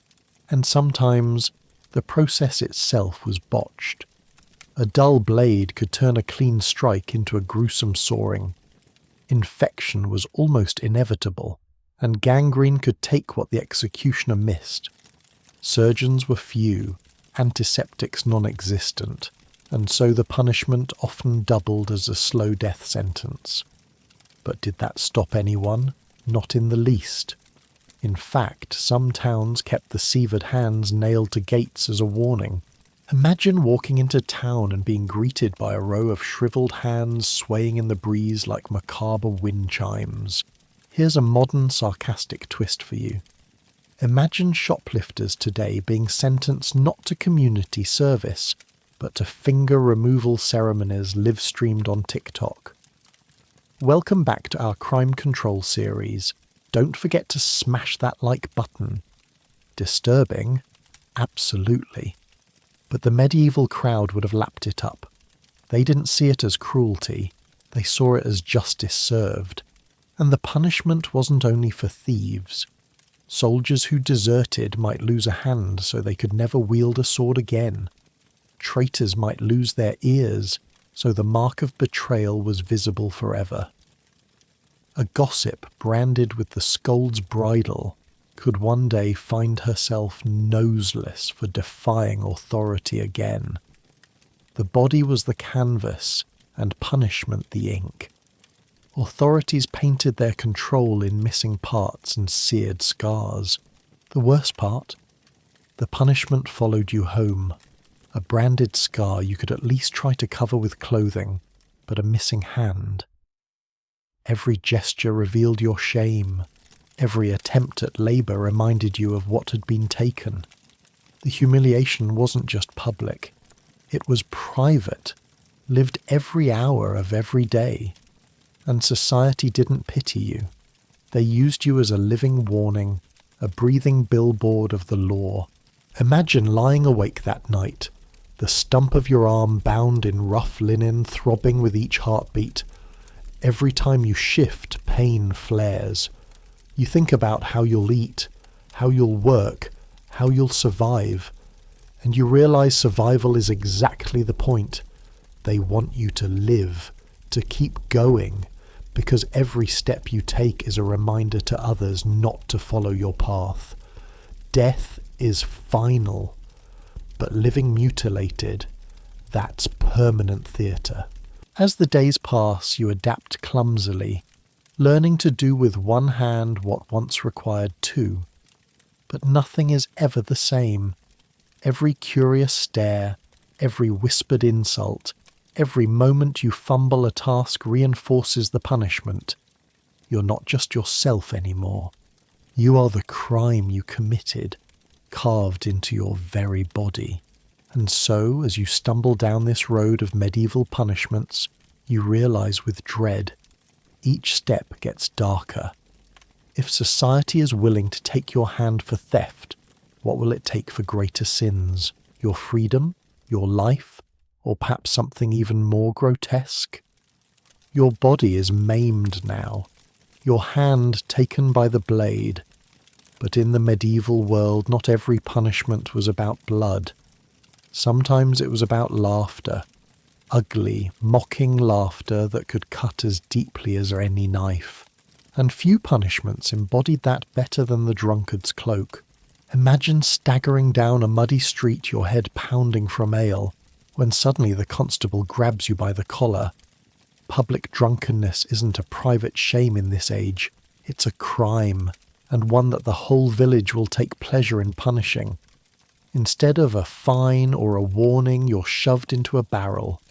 and sometimes the process itself was botched. A dull blade could turn a clean strike into a gruesome sawing. Infection was almost inevitable, and gangrene could take what the executioner missed. Surgeons were few, antiseptics non-existent, and so the punishment often doubled as a slow death sentence. But did that stop anyone? Not in the least. In fact, some towns kept the severed hands nailed to gates as a warning. Imagine walking into town and being greeted by a row of shriveled hands swaying in the breeze like macabre wind chimes. Here's a modern sarcastic twist for you. Imagine shoplifters today being sentenced not to community service, but to finger removal ceremonies live-streamed on TikTok. Welcome back to our crime control series. Don't forget to smash that like button. Disturbing? Absolutely. But the medieval crowd would have lapped it up. They didn't see it as cruelty, they saw it as justice served. And the punishment wasn't only for thieves. Soldiers who deserted might lose a hand so they could never wield a sword again. Traitors might lose their ears so the mark of betrayal was visible forever. A gossip branded with the scold's bridle could one day find herself noseless for defying authority again. The body was the canvas and punishment the ink. Authorities painted their control in missing parts and seared scars. The worst part? The punishment followed you home. A branded scar you could at least try to cover with clothing, but a missing hand. Every gesture revealed your shame. Every attempt at labour reminded you of what had been taken. The humiliation wasn't just public. It was private, lived every hour of every day. And society didn't pity you. They used you as a living warning, a breathing billboard of the law. Imagine lying awake that night, the stump of your arm bound in rough linen throbbing with each heartbeat. Every time you shift, pain flares. You think about how you'll eat, how you'll work, how you'll survive. And you realize survival is exactly the point. They want you to live, to keep going, because every step you take is a reminder to others not to follow your path. Death is final, but living mutilated, that's permanent theatre. As the days pass, you adapt clumsily, learning to do with one hand what once required two. But nothing is ever the same. Every curious stare, every whispered insult, every moment you fumble a task reinforces the punishment. You're not just yourself anymore. You are the crime you committed, carved into your very body. And so, as you stumble down this road of medieval punishments, you realise with dread, each step gets darker. If society is willing to take your hand for theft, what will it take for greater sins? Your freedom? Your life? Or perhaps something even more grotesque? Your body is maimed now, your hand taken by the blade. But in the medieval world, not every punishment was about blood. Sometimes it was about laughter, ugly, mocking laughter that could cut as deeply as any knife. And few punishments embodied that better than the drunkard's cloak. Imagine staggering down a muddy street, your head pounding from ale, when suddenly the constable grabs you by the collar. Public drunkenness isn't a private shame in this age, it's a crime, and one that the whole village will take pleasure in punishing. Instead of a fine or a warning, you're shoved into a barrel.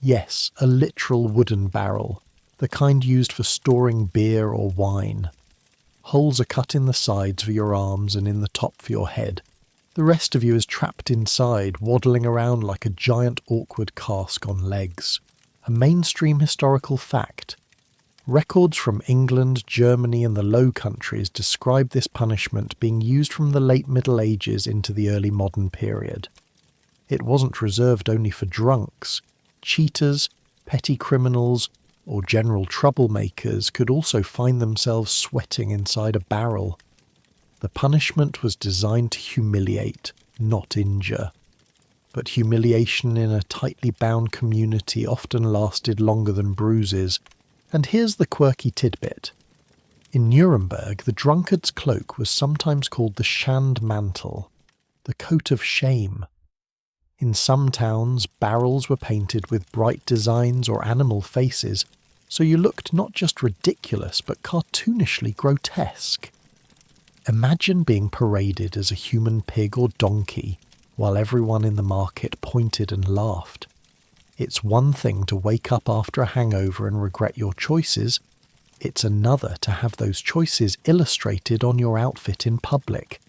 Yes, a literal wooden barrel, the kind used for storing beer or wine. Holes are cut in the sides for your arms and in the top for your head. The rest of you is trapped inside, waddling around like a giant awkward cask on legs. A mainstream historical fact. Records from England, Germany and the Low Countries describe this punishment being used from the late Middle Ages into the early modern period. It wasn't reserved only for drunks. Cheaters, petty criminals, or general troublemakers could also find themselves sweating inside a barrel. The punishment was designed to humiliate, not injure. But humiliation in a tightly bound community often lasted longer than bruises. And here's the quirky tidbit. In Nuremberg, the drunkard's cloak was sometimes called the Schandmantel, the coat of shame. In some towns, barrels were painted with bright designs or animal faces, so you looked not just ridiculous but cartoonishly grotesque. Imagine being paraded as a human pig or donkey, while everyone in the market pointed and laughed. It's one thing to wake up after a hangover and regret your choices. It's another to have those choices illustrated on your outfit in public.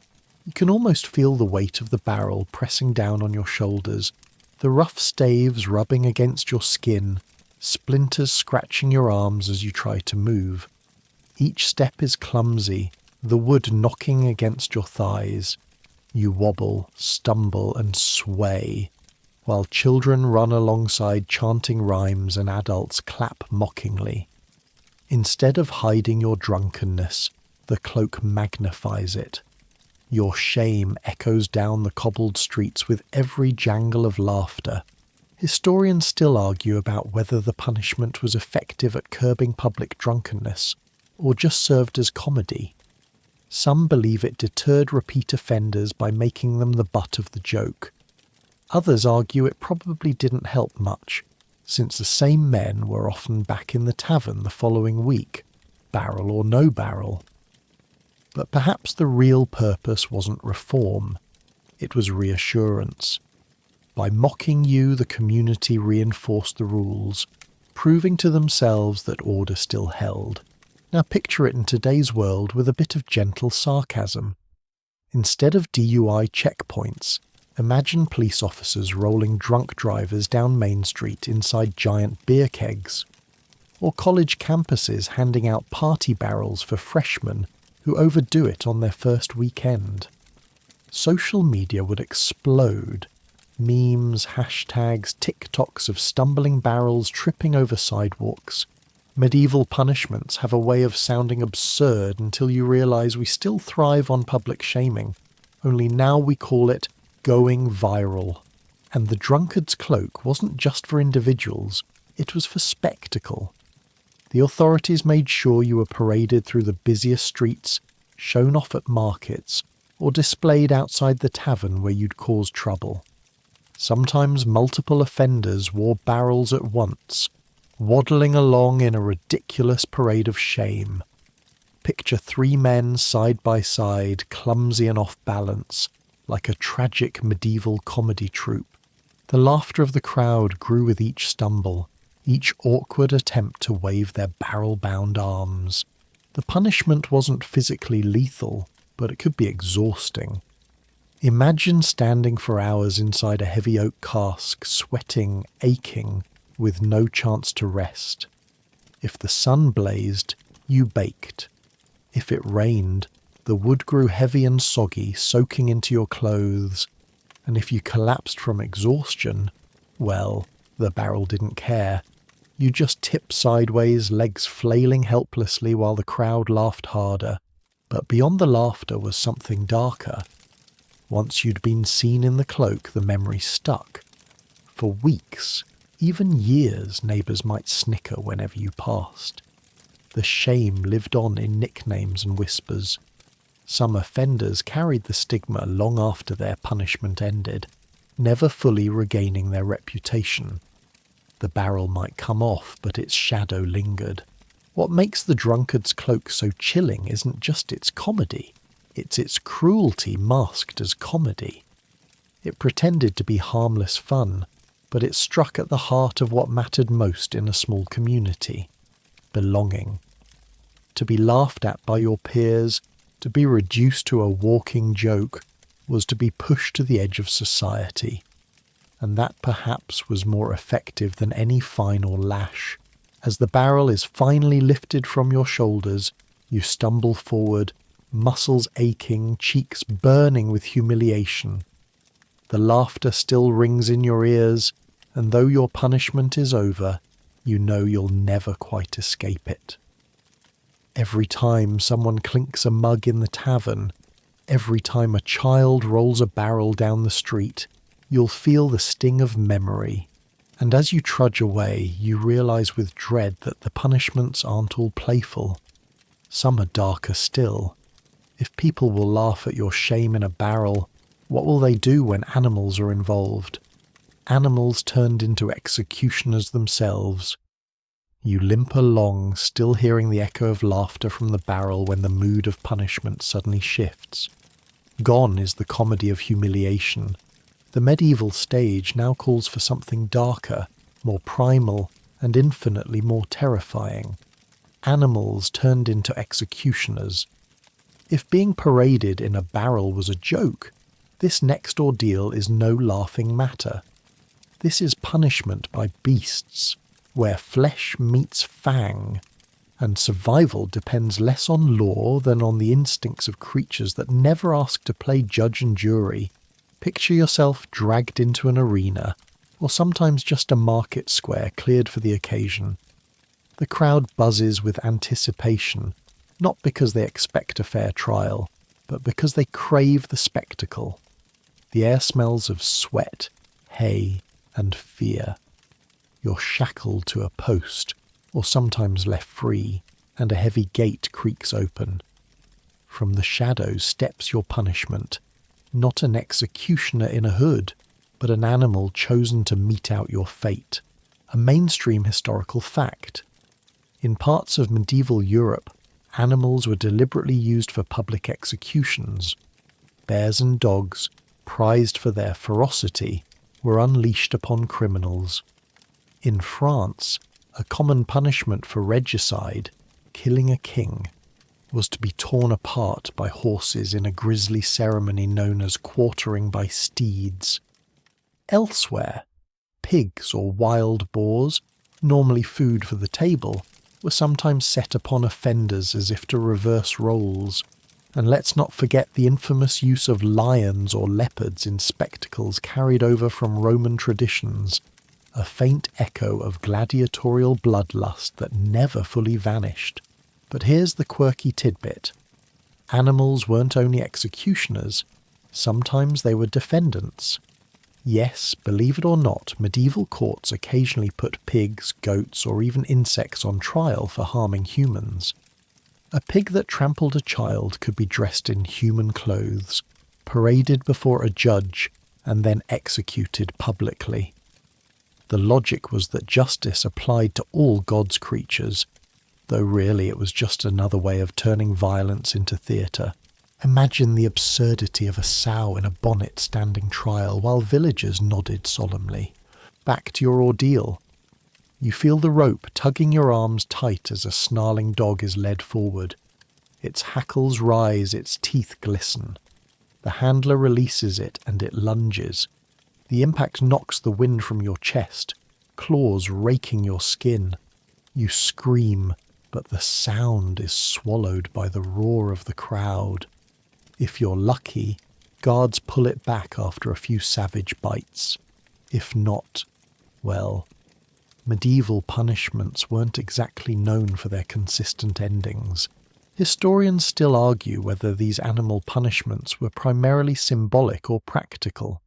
You can almost feel the weight of the barrel pressing down on your shoulders, the rough staves rubbing against your skin, splinters scratching your arms as you try to move. Each step is clumsy, the wood knocking against your thighs. You wobble, stumble and sway, while children run alongside chanting rhymes and adults clap mockingly. Instead of hiding your drunkenness, the cloak magnifies it. Your shame echoes down the cobbled streets with every jangle of laughter. Historians still argue about whether the punishment was effective at curbing public drunkenness, or just served as comedy. Some believe it deterred repeat offenders by making them the butt of the joke. Others argue it probably didn't help much, since the same men were often back in the tavern the following week, barrel or no barrel. But perhaps the real purpose wasn't reform, it was reassurance. By mocking you, the community reinforced the rules, proving to themselves that order still held. Now picture it in today's world with a bit of gentle sarcasm. Instead of DUI checkpoints, imagine police officers rolling drunk drivers down Main Street inside giant beer kegs, or college campuses handing out party barrels for freshmen who overdo it on their first weekend. Social media would explode. Memes, hashtags, TikToks of stumbling barrels tripping over sidewalks. Medieval punishments have a way of sounding absurd until you realise we still thrive on public shaming, only now we call it going viral. And the drunkard's cloak wasn't just for individuals, it was for spectacle. The authorities made sure you were paraded through the busiest streets, shown off at markets, or displayed outside the tavern where you'd caused trouble. Sometimes multiple offenders wore barrels at once, waddling along in a ridiculous parade of shame. Picture 3 men side by side, clumsy and off balance, like a tragic medieval comedy troupe. The laughter of the crowd grew with each stumble, each awkward attempt to wave their barrel-bound arms. The punishment wasn't physically lethal, but it could be exhausting. Imagine standing for hours inside a heavy oak cask, sweating, aching, with no chance to rest. If the sun blazed, you baked. If it rained, the wood grew heavy and soggy, soaking into your clothes, and if you collapsed from exhaustion, well, the barrel didn't care. You just tipped sideways, legs flailing helplessly while the crowd laughed harder. But beyond the laughter was something darker. Once you'd been seen in the cloak, the memory stuck. For weeks, even years, neighbours might snicker whenever you passed. The shame lived on in nicknames and whispers. Some offenders carried the stigma long after their punishment ended, never fully regaining their reputation. The barrel might come off, but its shadow lingered. What makes the drunkard's cloak so chilling isn't just its comedy, it's its cruelty masked as comedy. It pretended to be harmless fun, but it struck at the heart of what mattered most in a small community: belonging. To be laughed at by your peers, to be reduced to a walking joke, was to be pushed to the edge of society. And that perhaps was more effective than any fine or lash. As the barrel is finally lifted from your shoulders, you stumble forward, muscles aching, cheeks burning with humiliation. The laughter still rings in your ears, and though your punishment is over, you know you'll never quite escape it. Every time someone clinks a mug in the tavern, every time a child rolls a barrel down the street, you'll feel the sting of memory. And as you trudge away, you realise with dread that the punishments aren't all playful. Some are darker still. If people will laugh at your shame in a barrel, what will they do when animals are involved? Animals turned into executioners themselves. You limp along, still hearing the echo of laughter from the barrel when the mood of punishment suddenly shifts. Gone is the comedy of humiliation. The medieval stage now calls for something darker, more primal, and infinitely more terrifying. Animals turned into executioners. If being paraded in a barrel was a joke, this next ordeal is no laughing matter. This is punishment by beasts, where flesh meets fang, and survival depends less on law than on the instincts of creatures that never ask to play judge and jury. Picture yourself dragged into an arena, or sometimes just a market square cleared for the occasion. The crowd buzzes with anticipation, not because they expect a fair trial, but because they crave the spectacle. The air smells of sweat, hay, and fear. You're shackled to a post, or sometimes left free, and a heavy gate creaks open. From the shadows steps your punishment, not an executioner in a hood, but an animal chosen to mete out your fate. A mainstream historical fact. In parts of medieval Europe, animals were deliberately used for public executions. Bears and dogs, prized for their ferocity, were unleashed upon criminals. In France, a common punishment for regicide, killing a king, was to be torn apart by horses in a grisly ceremony known as quartering by steeds. Elsewhere, pigs or wild boars, normally food for the table, were sometimes set upon offenders as if to reverse roles. And let's not forget the infamous use of lions or leopards in spectacles carried over from Roman traditions, a faint echo of gladiatorial bloodlust that never fully vanished. But here's the quirky tidbit. Animals weren't only executioners, sometimes they were defendants. Yes, believe it or not, medieval courts occasionally put pigs, goats, or even insects on trial for harming humans. A pig that trampled a child could be dressed in human clothes, paraded before a judge, and then executed publicly. The logic was that justice applied to all God's creatures, though really it was just another way of turning violence into theatre. Imagine the absurdity of a sow in a bonnet standing trial while villagers nodded solemnly. Back to your ordeal. You feel the rope tugging your arms tight as a snarling dog is led forward. Its hackles rise, its teeth glisten. The handler releases it and it lunges. The impact knocks the wind from your chest, claws raking your skin. You scream, but the sound is swallowed by the roar of the crowd. If you're lucky, guards pull it back after a few savage bites. If not, well, medieval punishments weren't exactly known for their consistent endings. Historians still argue whether these animal punishments were primarily symbolic or practical.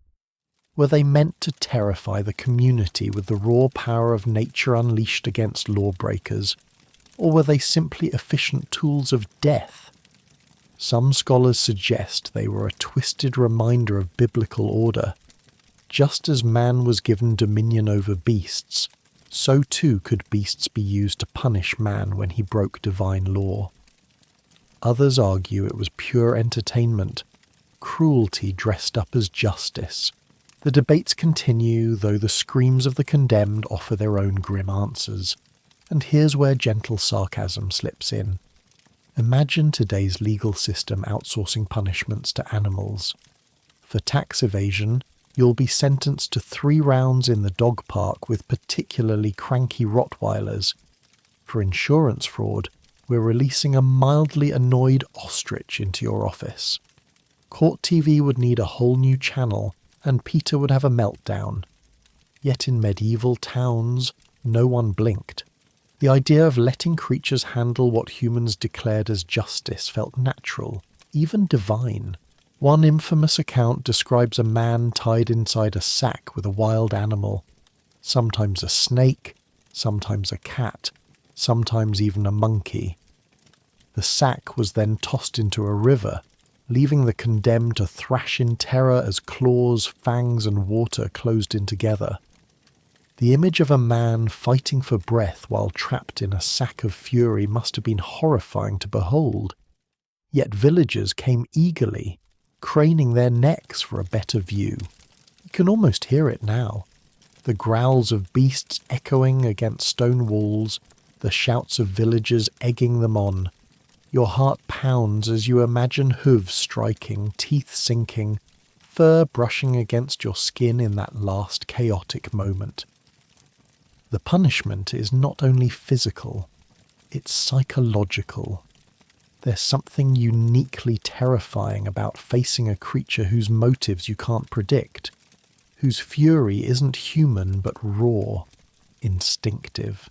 Were they meant to terrify the community with the raw power of nature unleashed against lawbreakers, or were they simply efficient tools of death? Some scholars suggest they were a twisted reminder of biblical order. Just as man was given dominion over beasts, so too could beasts be used to punish man when he broke divine law. Others argue it was pure entertainment, cruelty dressed up as justice. The debates continue, though the screams of the condemned offer their own grim answers. And here's where gentle sarcasm slips in. Imagine today's legal system outsourcing punishments to animals. For tax evasion, you'll be sentenced to 3 rounds in the dog park with particularly cranky Rottweilers. For insurance fraud, we're releasing a mildly annoyed ostrich into your office. Court TV would need a whole new channel, and Peter would have a meltdown. Yet in medieval towns, no one blinked. The idea of letting creatures handle what humans declared as justice felt natural, even divine. One infamous account describes a man tied inside a sack with a wild animal, sometimes a snake, sometimes a cat, sometimes even a monkey. The sack was then tossed into a river, leaving the condemned to thrash in terror as claws, fangs, and water closed in together. The image of a man fighting for breath while trapped in a sack of fury must have been horrifying to behold. Yet villagers came eagerly, craning their necks for a better view. You can almost hear it now. The growls of beasts echoing against stone walls, the shouts of villagers egging them on. Your heart pounds as you imagine hooves striking, teeth sinking, fur brushing against your skin in that last chaotic moment. The punishment is not only physical, it's psychological. There's something uniquely terrifying about facing a creature whose motives you can't predict, whose fury isn't human but raw, instinctive.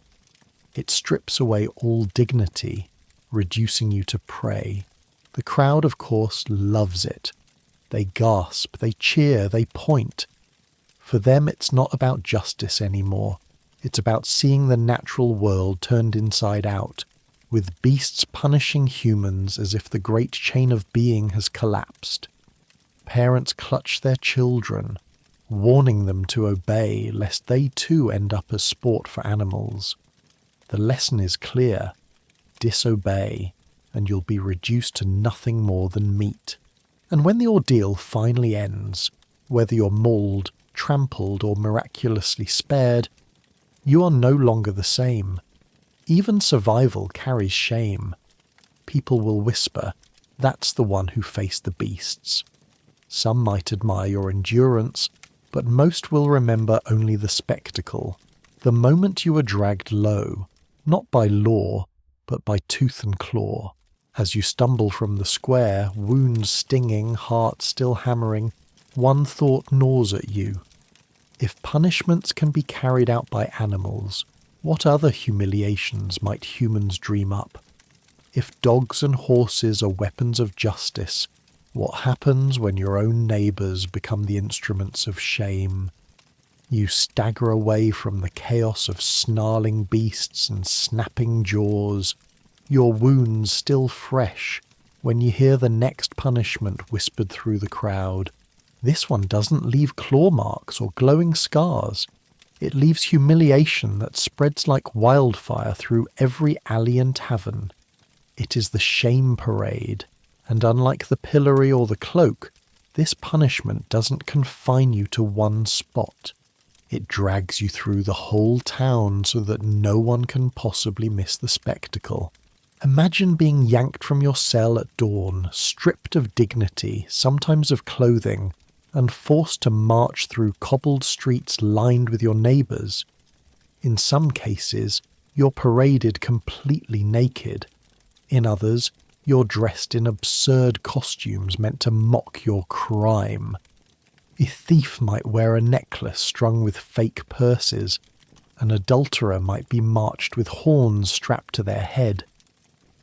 It strips away all dignity, reducing you to prey. The crowd, of course, loves it. They gasp, they cheer, they point. For them, it's not about justice anymore. It's about seeing the natural world turned inside out, with beasts punishing humans as if the great chain of being has collapsed. Parents clutch their children, warning them to obey lest they too end up as sport for animals. The lesson is clear. Disobey, and you'll be reduced to nothing more than meat. And when the ordeal finally ends, whether you're mauled, trampled, or miraculously spared, you are no longer the same. Even survival carries shame. People will whisper, "That's the one who faced the beasts." Some might admire your endurance, but most will remember only the spectacle, the moment you were dragged low, not by law, but by tooth and claw. As you stumble from the square, wounds stinging, heart still hammering, one thought gnaws at you. If punishments can be carried out by animals, what other humiliations might humans dream up? If dogs and horses are weapons of justice, What happens when your own neighbours become the instruments of shame? You stagger away from the chaos of snarling beasts and snapping jaws, your wounds still fresh, when you hear the next punishment whispered through the crowd. This one doesn't leave claw marks or glowing scars. It leaves humiliation that spreads like wildfire through every alley and tavern. It is the shame parade, and unlike the pillory or the cloak, this punishment doesn't confine you to one spot. It drags you through the whole town so that no one can possibly miss the spectacle. Imagine being yanked from your cell at dawn, stripped of dignity, sometimes of clothing, and forced to march through cobbled streets lined with your neighbours. In some cases, you're paraded completely naked. In others, you're dressed in absurd costumes meant to mock your crime. A thief might wear a necklace strung with fake purses. An adulterer might be marched with horns strapped to their head.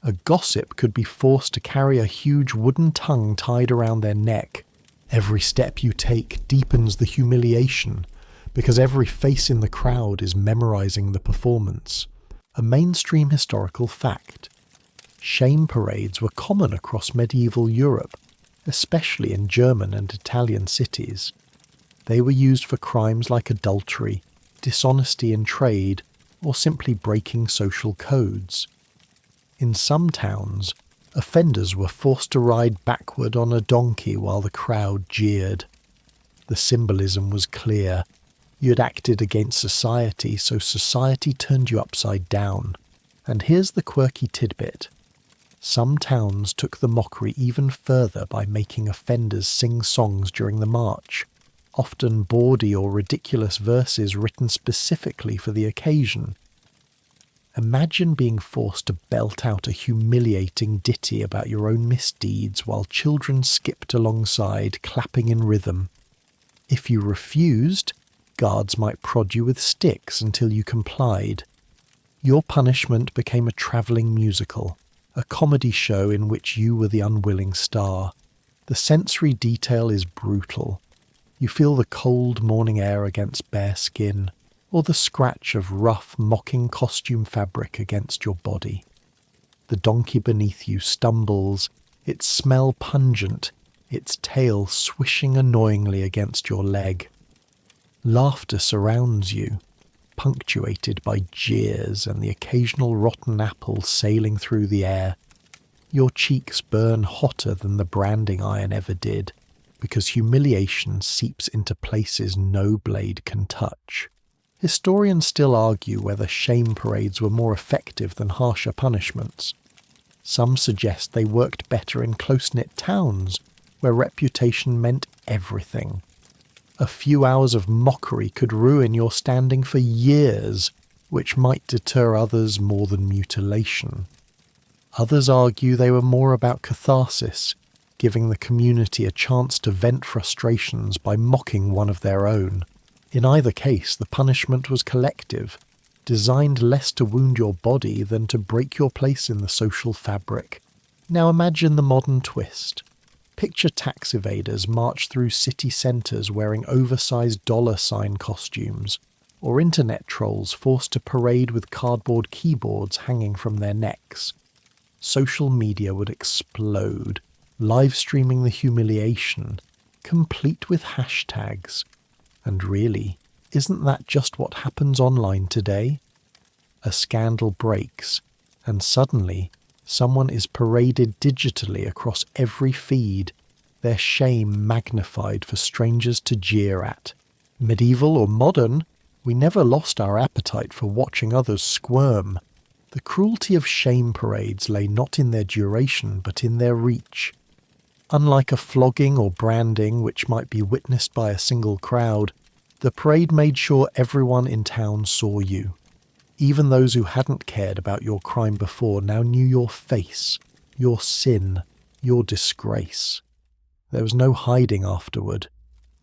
A gossip could be forced to carry a huge wooden tongue tied around their neck. Every step you take deepens the humiliation, because every face in the crowd is memorizing the performance. A mainstream historical fact. Shame parades were common across medieval Europe, especially in German and Italian cities. They were used for crimes like adultery, dishonesty in trade, or simply breaking social codes. In some towns, offenders were forced to ride backward on a donkey while the crowd jeered. The symbolism was clear. You had acted against society, so society turned you upside down. And here's the quirky tidbit. Some towns took the mockery even further by making offenders sing songs during the march, often bawdy or ridiculous verses written specifically for the occasion. Imagine being forced to belt out a humiliating ditty about your own misdeeds while children skipped alongside, clapping in rhythm. If you refused, guards might prod you with sticks until you complied. Your punishment became a travelling musical, a comedy show in which you were the unwilling star. The sensory detail is brutal. You feel the cold morning air against bare skin, or the scratch of rough, mocking costume fabric against your body. The donkey beneath you stumbles, its smell pungent, its tail swishing annoyingly against your leg. Laughter surrounds you, punctuated by jeers and the occasional rotten apple sailing through the air. Your cheeks burn hotter than the branding iron ever did, because humiliation seeps into places no blade can touch. Historians still argue whether shame parades were more effective than harsher punishments. Some suggest they worked better in close-knit towns, where reputation meant everything. A few hours of mockery could ruin your standing for years, which might deter others more than mutilation. Others argue they were more about catharsis, giving the community a chance to vent frustrations by mocking one of their own. In either case, the punishment was collective, designed less to wound your body than to break your place in the social fabric. Now imagine the modern twist. Picture tax evaders march through city centres wearing oversized dollar sign costumes, or internet trolls forced to parade with cardboard keyboards hanging from their necks. Social media would explode, live streaming the humiliation, complete with hashtags. And really, isn't that just what happens online today? A scandal breaks, and suddenly someone is paraded digitally across every feed, their shame magnified for strangers to jeer at. Medieval or modern, we never lost our appetite for watching others squirm. The cruelty of shame parades lay not in their duration but in their reach. Unlike a flogging or branding which might be witnessed by a single crowd, the parade made sure everyone in town saw you. Even those who hadn't cared about your crime before now knew your face, your sin, your disgrace. There was no hiding afterward.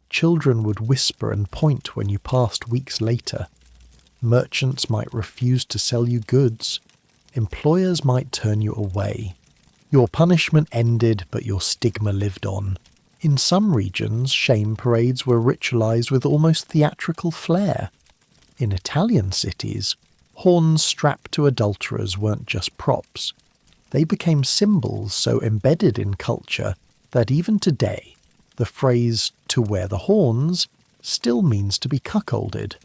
Children would whisper and point when you passed weeks later. Merchants might refuse to sell you goods. Employers might turn you away. Your punishment ended, but your stigma lived on. In some regions, shame parades were ritualized with almost theatrical flair. In Italian cities, horns strapped to adulterers weren't just props. They became symbols so embedded in culture that even today, the phrase "to wear the horns" still means to be cuckolded.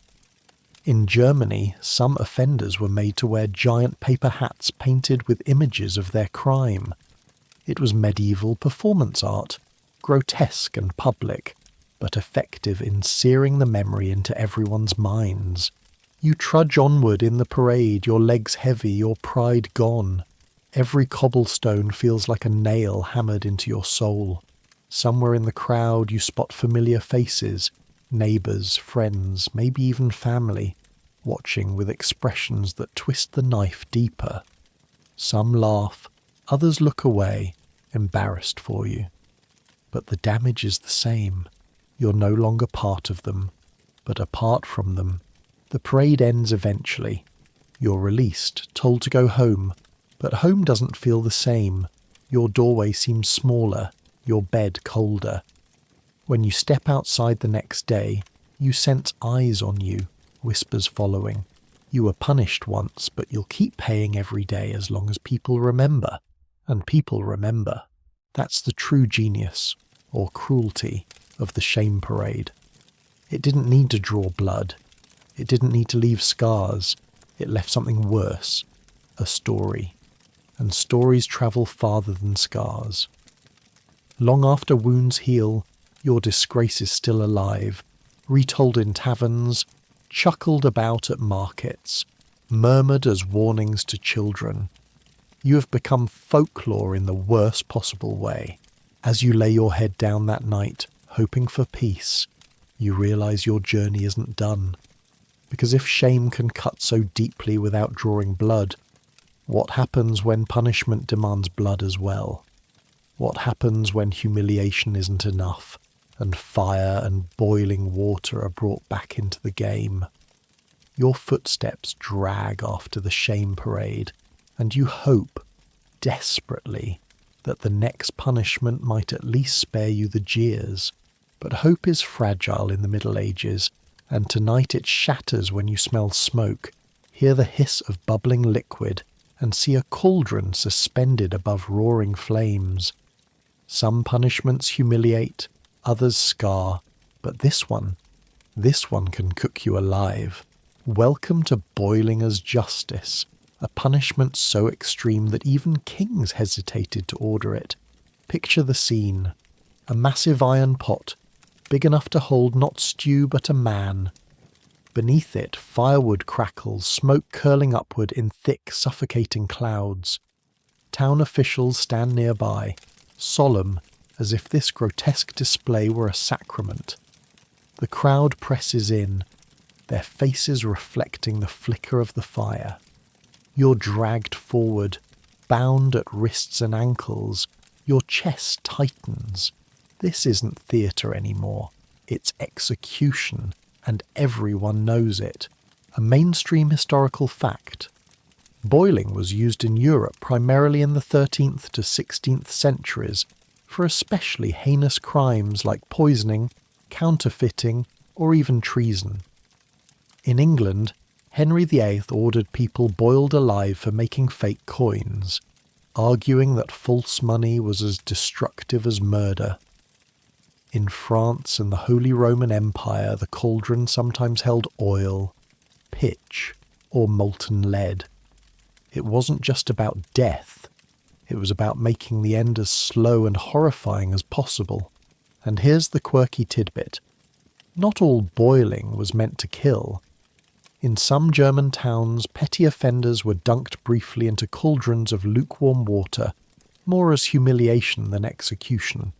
In Germany, some offenders were made to wear giant paper hats painted with images of their crime. It was medieval performance art, grotesque and public, but effective in searing the memory into everyone's minds. You trudge onward in the parade, your legs heavy, your pride gone. Every cobblestone feels like a nail hammered into your soul. Somewhere in the crowd you spot familiar faces, neighbours, friends, maybe even family, watching with expressions that twist the knife deeper. Some laugh, others look away, embarrassed for you. But the damage is the same. You're no longer part of them, but apart from them. The parade ends eventually. You're released, told to go home, but home doesn't feel the same. Your doorway seems smaller, your bed colder. When you step outside the next day, you sense eyes on you, whispers following. You were punished once, but you'll keep paying every day as long as people remember. And people remember. That's the true genius, or cruelty, of the shame parade. It didn't need to draw blood. It didn't need to leave scars. It left something worse, a story. And stories travel farther than scars. Long after wounds heal, your disgrace is still alive, retold in taverns, chuckled about at markets, murmured as warnings to children. You have become folklore in the worst possible way. As you lay your head down that night, hoping for peace, you realise your journey isn't done. Because if shame can cut so deeply without drawing blood, what happens when punishment demands blood as well? What happens when humiliation isn't enough, and fire and boiling water are brought back into the game? Your footsteps drag after the shame parade, and you hope, desperately, that the next punishment might at least spare you the jeers. But hope is fragile in the Middle Ages, and tonight it shatters when you smell smoke, hear the hiss of bubbling liquid, and see a cauldron suspended above roaring flames. Some punishments humiliate, others scar, but this one can cook you alive. Welcome to boiling as justice, a punishment so extreme that even kings hesitated to order it. Picture the scene. A massive iron pot, big enough to hold not stew but a man. Beneath it, firewood crackles, smoke curling upward in thick, suffocating clouds. Town officials stand nearby, solemn, as if this grotesque display were a sacrament. The crowd presses in, their faces reflecting the flicker of the fire. You're dragged forward, bound at wrists and ankles. Your chest tightens. This isn't theatre anymore. It's execution, and everyone knows it. A mainstream historical fact. Boiling was used in Europe primarily in the 13th to 16th centuries for especially heinous crimes like poisoning, counterfeiting, or even treason. In England, Henry VIII ordered people boiled alive for making fake coins, arguing that false money was as destructive as murder. In France and the Holy Roman Empire, the cauldron sometimes held oil, pitch, or molten lead. It wasn't just about death. It was about making the end as slow and horrifying as possible. And here's the quirky tidbit. Not all boiling was meant to kill. In some German towns, petty offenders were dunked briefly into cauldrons of lukewarm water, more as humiliation than execution.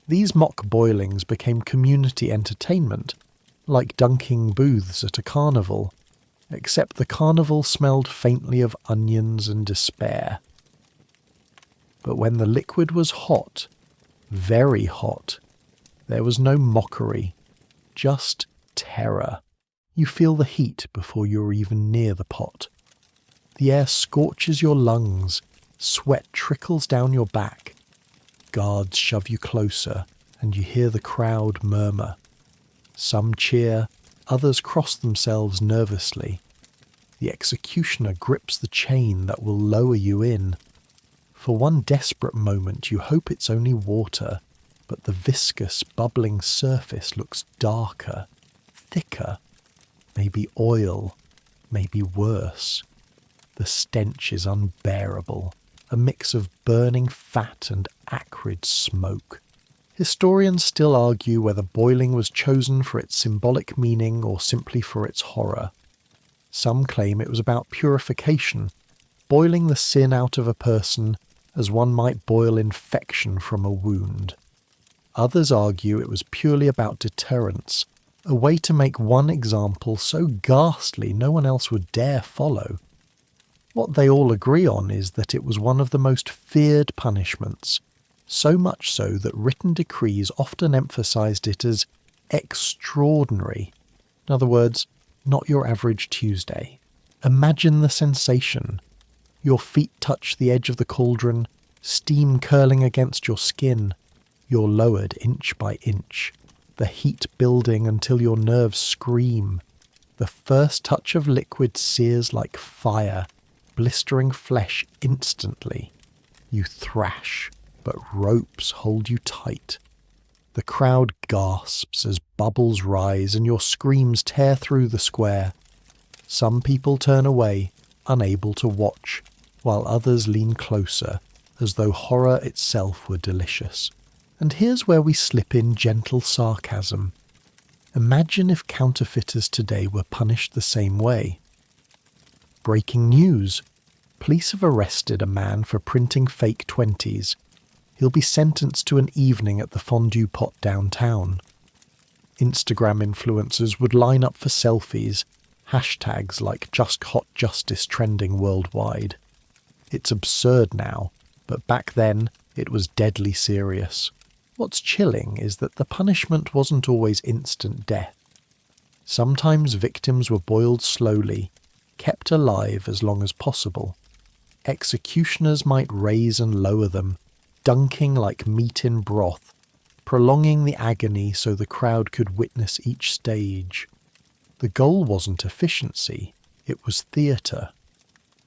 These mock boilings became community entertainment, like dunking booths at a carnival, except the carnival smelled faintly of onions and despair. But when the liquid was hot, very hot, there was no mockery, just terror. You feel the heat before you're even near the pot. The air scorches your lungs, Sweat trickles down your back. Guards shove you closer, and you hear the crowd murmur. Some cheer, others cross themselves nervously. The executioner grips the chain that will lower you in. For one desperate moment you hope it's only water, but the viscous, bubbling surface looks darker, thicker, maybe oil, maybe worse. The stench is unbearable, a mix of burning fat and acrid smoke. Historians still argue whether boiling was chosen for its symbolic meaning or simply for its horror. Some claim it was about purification, boiling the sin out of a person as one might boil infection from a wound. Others argue it was purely about deterrence, a way to make one example so ghastly no one else would dare follow. What they all agree on is that it was one of the most feared punishments, so much so that written decrees often emphasized it as extraordinary. In other words, not your average Tuesday. Imagine the sensation. Your feet touch the edge of the cauldron, steam curling against your skin. You're lowered inch by inch, the heat building until your nerves scream. The first touch of liquid sears like fire, blistering flesh instantly. You thrash, but ropes hold you tight. The crowd gasps as bubbles rise and your screams tear through the square. Some people turn away, unable to watch, while others lean closer, as though horror itself were delicious. And here's where we slip in gentle sarcasm. Imagine if counterfeiters today were punished the same way. Breaking news. Police have arrested a man for printing fake 20s. He'll be sentenced to an evening at the fondue pot downtown. Instagram influencers would line up for selfies, hashtags like Just Hot Justice trending worldwide. It's absurd now, but back then it was deadly serious. What's chilling is that the punishment wasn't always instant death. Sometimes victims were boiled slowly, kept alive as long as possible. Executioners might raise and lower them, dunking like meat in broth, prolonging the agony so the crowd could witness each stage. The goal wasn't efficiency, it was theatre.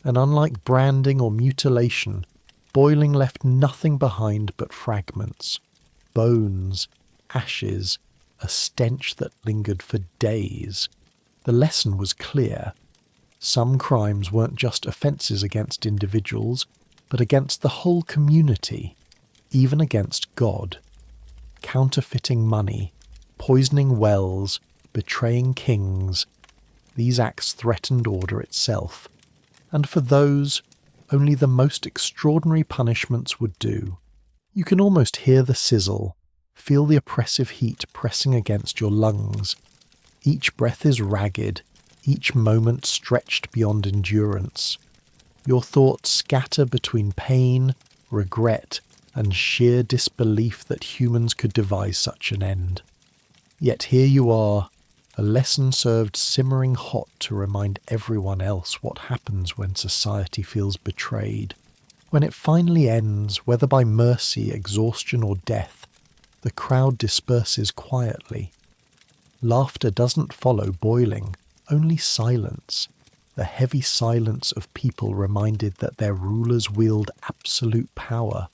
And unlike branding or mutilation, boiling left nothing behind but fragments, bones, ashes, a stench that lingered for days. The lesson was clear. Some crimes weren't just offences against individuals, but against the whole community, even against God. Counterfeiting money, poisoning wells, betraying kings, these acts threatened order itself. And for those, only the most extraordinary punishments would do. You can almost hear the sizzle, feel the oppressive heat pressing against your lungs. Each breath is ragged, each moment stretched beyond endurance. Your thoughts scatter between pain, regret, and sheer disbelief that humans could devise such an end. Yet here you are, a lesson served simmering hot to remind everyone else what happens when society feels betrayed. When it finally ends, whether by mercy, exhaustion, or death, the crowd disperses quietly. Laughter doesn't follow boiling, only silence, the heavy silence of people reminded that their rulers wield absolute power.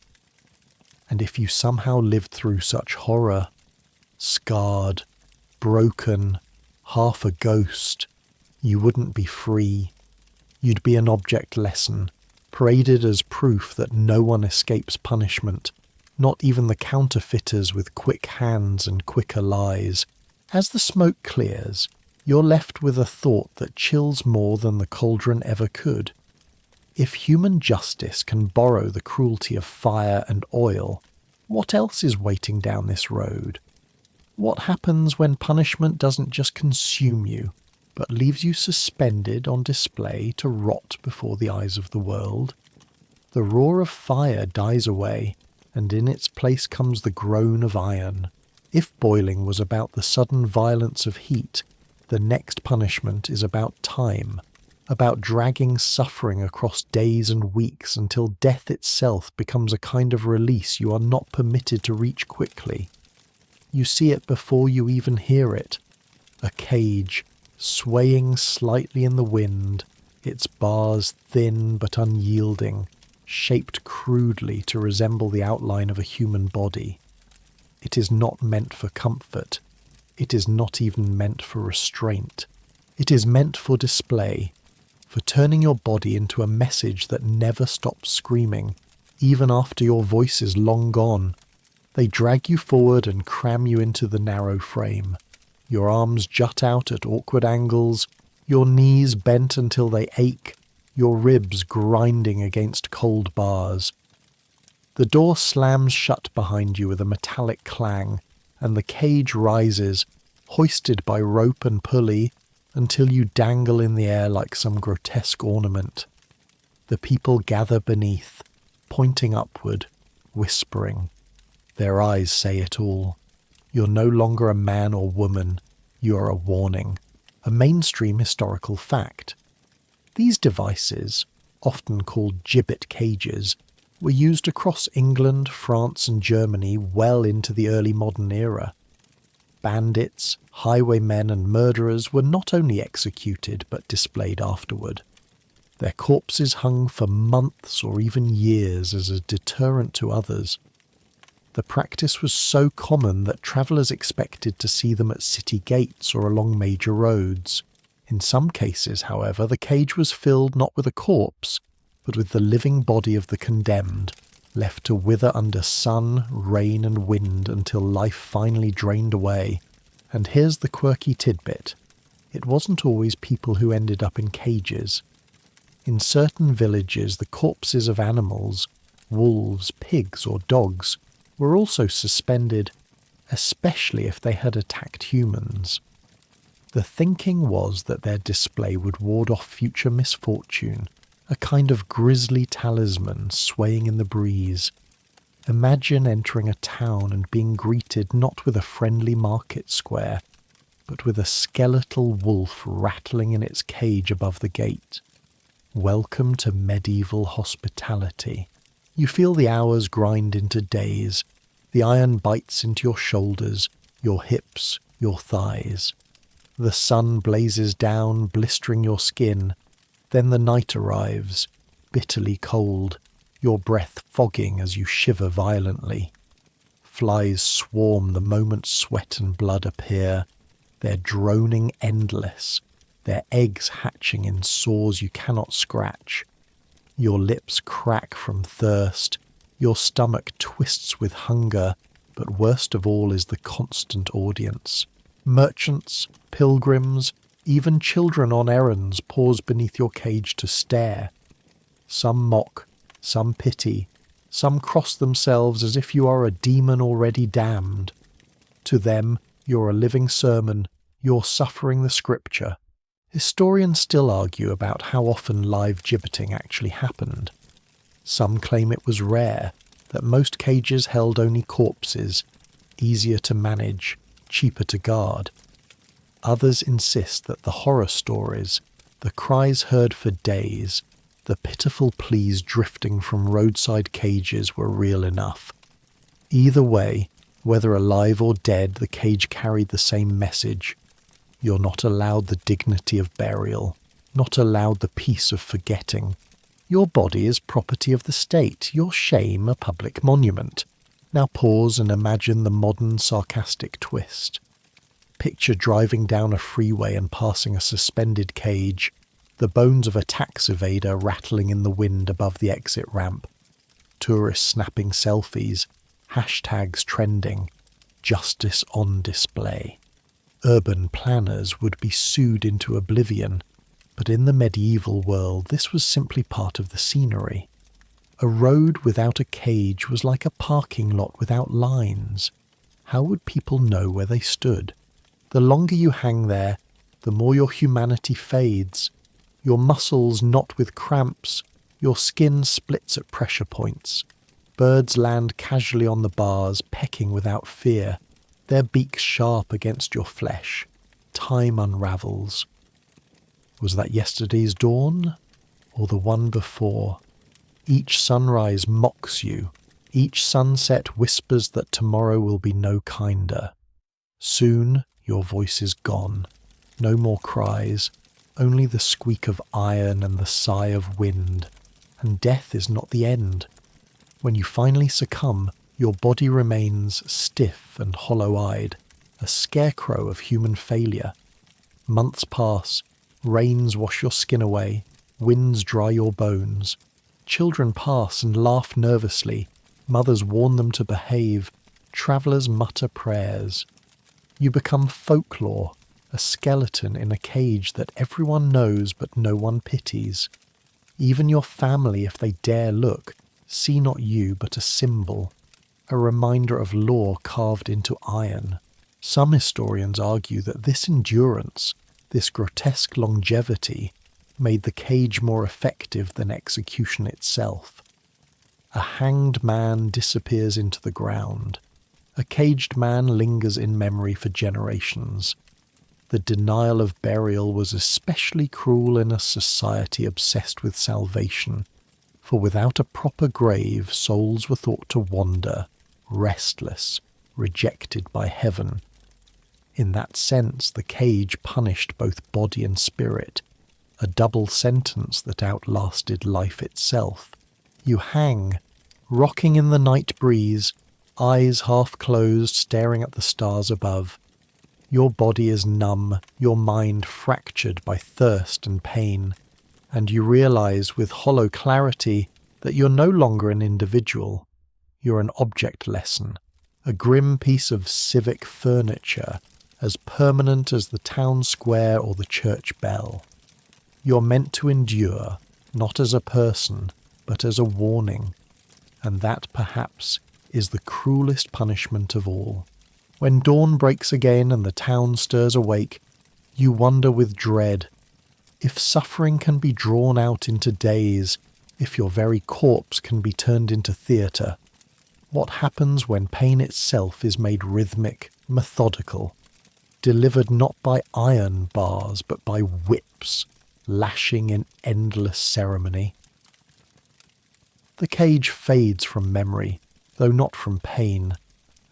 And if you somehow lived through such horror, scarred, broken, half a ghost, you wouldn't be free. You'd be an object lesson, paraded as proof that no one escapes punishment, not even the counterfeiters with quick hands and quicker lies. As the smoke clears, you're left with a thought that chills more than the cauldron ever could. If human justice can borrow the cruelty of fire and oil, what else is waiting down this road? What happens when punishment doesn't just consume you, but leaves you suspended on display to rot before the eyes of the world? The roar of fire dies away, and in its place comes the groan of iron. If boiling was about the sudden violence of heat, the next punishment is about time, about dragging suffering across days and weeks until death itself becomes a kind of release you are not permitted to reach quickly. You see it before you even hear it. A cage, swaying slightly in the wind, its bars thin but unyielding, shaped crudely to resemble the outline of a human body. It is not meant for comfort. It is not even meant for restraint. It is meant for display, for turning your body into a message that never stops screaming, even after your voice is long gone. They drag you forward and cram you into the narrow frame. Your arms jut out at awkward angles, your knees bent until they ache, your ribs grinding against cold bars. The door slams shut behind you with a metallic clang, and the cage rises, hoisted by rope and pulley, until you dangle in the air like some grotesque ornament. The people gather beneath, pointing upward, whispering. Their eyes say it all. You're no longer a man or woman, you're a warning, a mainstream historical fact. These devices, often called gibbet cages, were used across England, France and Germany well into the early modern era. Bandits, highwaymen and murderers were not only executed but displayed afterward. Their corpses hung for months or even years as a deterrent to others. The practice was so common that travellers expected to see them at city gates or along major roads. In some cases, however, the cage was filled not with a corpse, but with the living body of the condemned, left to wither under sun, rain and wind until life finally drained away. And here's the quirky tidbit. It wasn't always people who ended up in cages. In certain villages, the corpses of animals, wolves, pigs or dogs, were also suspended, especially if they had attacked humans. The thinking was that their display would ward off future misfortune, a kind of grisly talisman swaying in the breeze. Imagine entering a town and being greeted not with a friendly market square, but with a skeletal wolf rattling in its cage above the gate. Welcome to medieval hospitality. You feel the hours grind into days. The iron bites into your shoulders, your hips, your thighs. The sun blazes down, blistering your skin. Then the night arrives, bitterly cold, your breath fogging as you shiver violently. Flies swarm the moment sweat and blood appear, their droning endless, their eggs hatching in sores you cannot scratch. Your lips crack from thirst, your stomach twists with hunger, but worst of all is the constant audience. Merchants, pilgrims, even children on errands pause beneath your cage to stare. Some mock, some pity, some cross themselves as if you are a demon already damned. To them, you're a living sermon, you're suffering the scripture. Historians still argue about how often live gibbeting actually happened. Some claim it was rare, that most cages held only corpses, easier to manage, cheaper to guard. Others insist that the horror stories, the cries heard for days, the pitiful pleas drifting from roadside cages were real enough. Either way, whether alive or dead, the cage carried the same message. You're not allowed the dignity of burial, not allowed the peace of forgetting. Your body is property of the state, your shame a public monument. Now pause and imagine the modern sarcastic twist. Picture driving down a freeway and passing a suspended cage, the bones of a tax evader rattling in the wind above the exit ramp. Tourists snapping selfies, hashtags trending, justice on display. Urban planners would be sued into oblivion, but in the medieval world this was simply part of the scenery. A road without a cage was like a parking lot without lines. How would people know where they stood? The longer you hang there, the more your humanity fades. Your muscles knot with cramps, your skin splits at pressure points. Birds land casually on the bars, pecking without fear, their beaks sharp against your flesh. Time unravels. Was that yesterday's dawn, or the one before? Each sunrise mocks you. Each sunset whispers that tomorrow will be no kinder. Soon your voice is gone. No more cries, only the squeak of iron and the sigh of wind. And death is not the end. When you finally succumb, your body remains stiff and hollow-eyed, a scarecrow of human failure. Months pass, rains wash your skin away, winds dry your bones. Children pass and laugh nervously, mothers warn them to behave, travellers mutter prayers. You become folklore, a skeleton in a cage that everyone knows but no one pities. Even your family, if they dare look, see not you but a symbol, a reminder of law carved into iron. Some historians argue that this endurance, this grotesque longevity, made the cage more effective than execution itself. A hanged man disappears into the ground. A caged man lingers in memory for generations. The denial of burial was especially cruel in a society obsessed with salvation, for without a proper grave, souls were thought to wander, restless, rejected by heaven. In that sense, the cage punished both body and spirit, a double sentence that outlasted life itself. You hang, rocking in the night breeze, eyes half closed, staring at the stars above. Your body is numb, your mind fractured by thirst and pain, and you realize with hollow clarity that you're no longer an individual. You're an object lesson, a grim piece of civic furniture, as permanent as the town square or the church bell. You're meant to endure, not as a person, but as a warning, and that, perhaps, is the cruelest punishment of all. When dawn breaks again and the town stirs awake, you wonder with dread, if suffering can be drawn out into days, if your very corpse can be turned into theatre, what happens when pain itself is made rhythmic, methodical, delivered not by iron bars but by whips, lashing in endless ceremony? The cage fades from memory, though not from pain,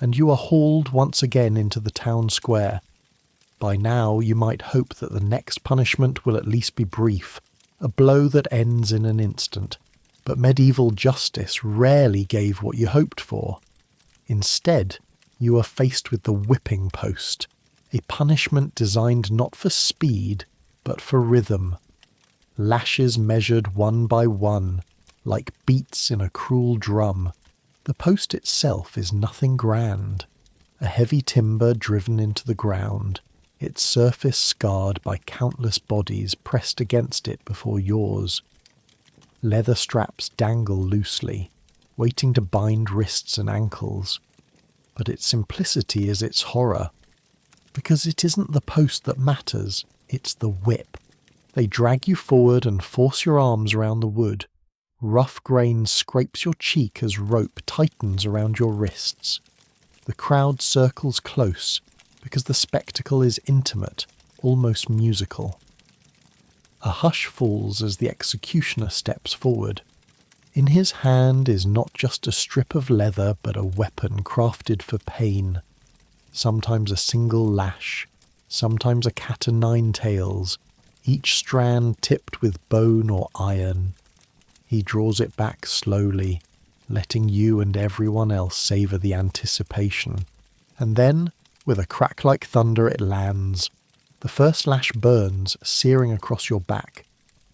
and you are hauled once again into the town square. By now you might hope that the next punishment will at least be brief, a blow that ends in an instant, but medieval justice rarely gave what you hoped for. Instead, you are faced with the whipping post, a punishment designed not for speed, but for rhythm. Lashes measured one by one, like beats in a cruel drum. The post itself is nothing grand, a heavy timber driven into the ground, its surface scarred by countless bodies pressed against it before yours. Leather straps dangle loosely, waiting to bind wrists and ankles. But its simplicity is its horror, because it isn't the post that matters, it's the whip. They drag you forward and force your arms around the wood. Rough grain scrapes your cheek as rope tightens around your wrists. The crowd circles close, because the spectacle is intimate, almost musical. A hush falls as the executioner steps forward. In his hand is not just a strip of leather, but a weapon crafted for pain. Sometimes a single lash, sometimes a cat o' nine tails, each strand tipped with bone or iron. He draws it back slowly, letting you and everyone else savour the anticipation. And then, with a crack like thunder, it lands. The first lash burns, searing across your back.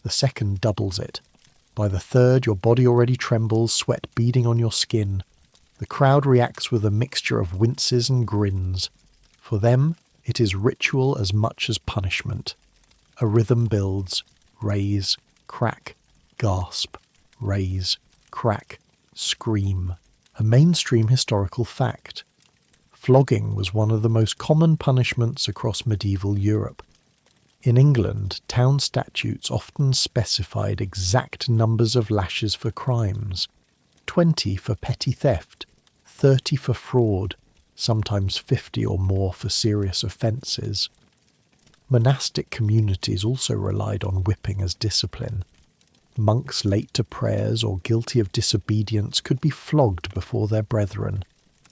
The second doubles it. By the third, your body already trembles, sweat beading on your skin. The crowd reacts with a mixture of winces and grins. For them, it is ritual as much as punishment. A rhythm builds, raise, crack, gasp, raise, crack, scream. A mainstream historical fact. Flogging was one of the most common punishments across medieval Europe. In England, town statutes often specified exact numbers of lashes for crimes. 20 for petty theft, 30 for fraud, sometimes 50 or more for serious offences. Monastic communities also relied on whipping as discipline. Monks late to prayers or guilty of disobedience could be flogged before their brethren,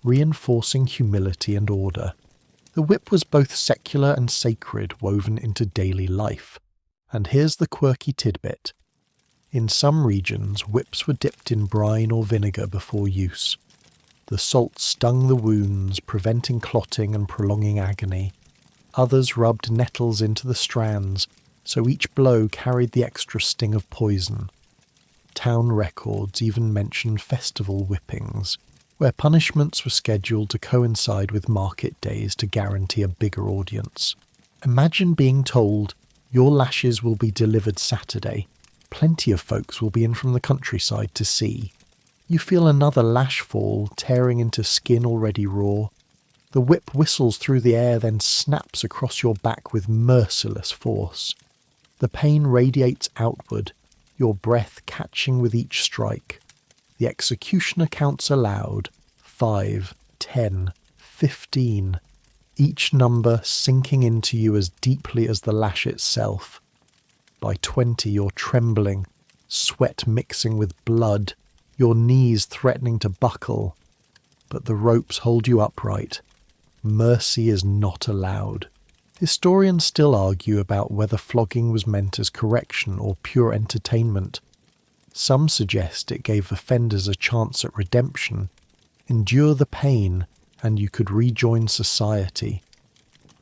reinforcing humility and order. The whip was both secular and sacred, woven into daily life. And here's the quirky tidbit. In some regions, whips were dipped in brine or vinegar before use. The salt stung the wounds, preventing clotting and prolonging agony. Others rubbed nettles into the strands, so each blow carried the extra sting of poison. Town records even mention festival whippings, where punishments were scheduled to coincide with market days to guarantee a bigger audience. Imagine being told, your lashes will be delivered Saturday. Plenty of folks will be in from the countryside to see. You feel another lash fall, tearing into skin already raw. The whip whistles through the air, then snaps across your back with merciless force. The pain radiates outward, your breath catching with each strike. The executioner counts aloud, 5, 10, 15, each number sinking into you as deeply as the lash itself. By 20 you're trembling, sweat mixing with blood, your knees threatening to buckle. But the ropes hold you upright. Mercy is not allowed. Historians still argue about whether flogging was meant as correction or pure entertainment. Some suggest it gave offenders a chance at redemption. Endure the pain, and you could rejoin society.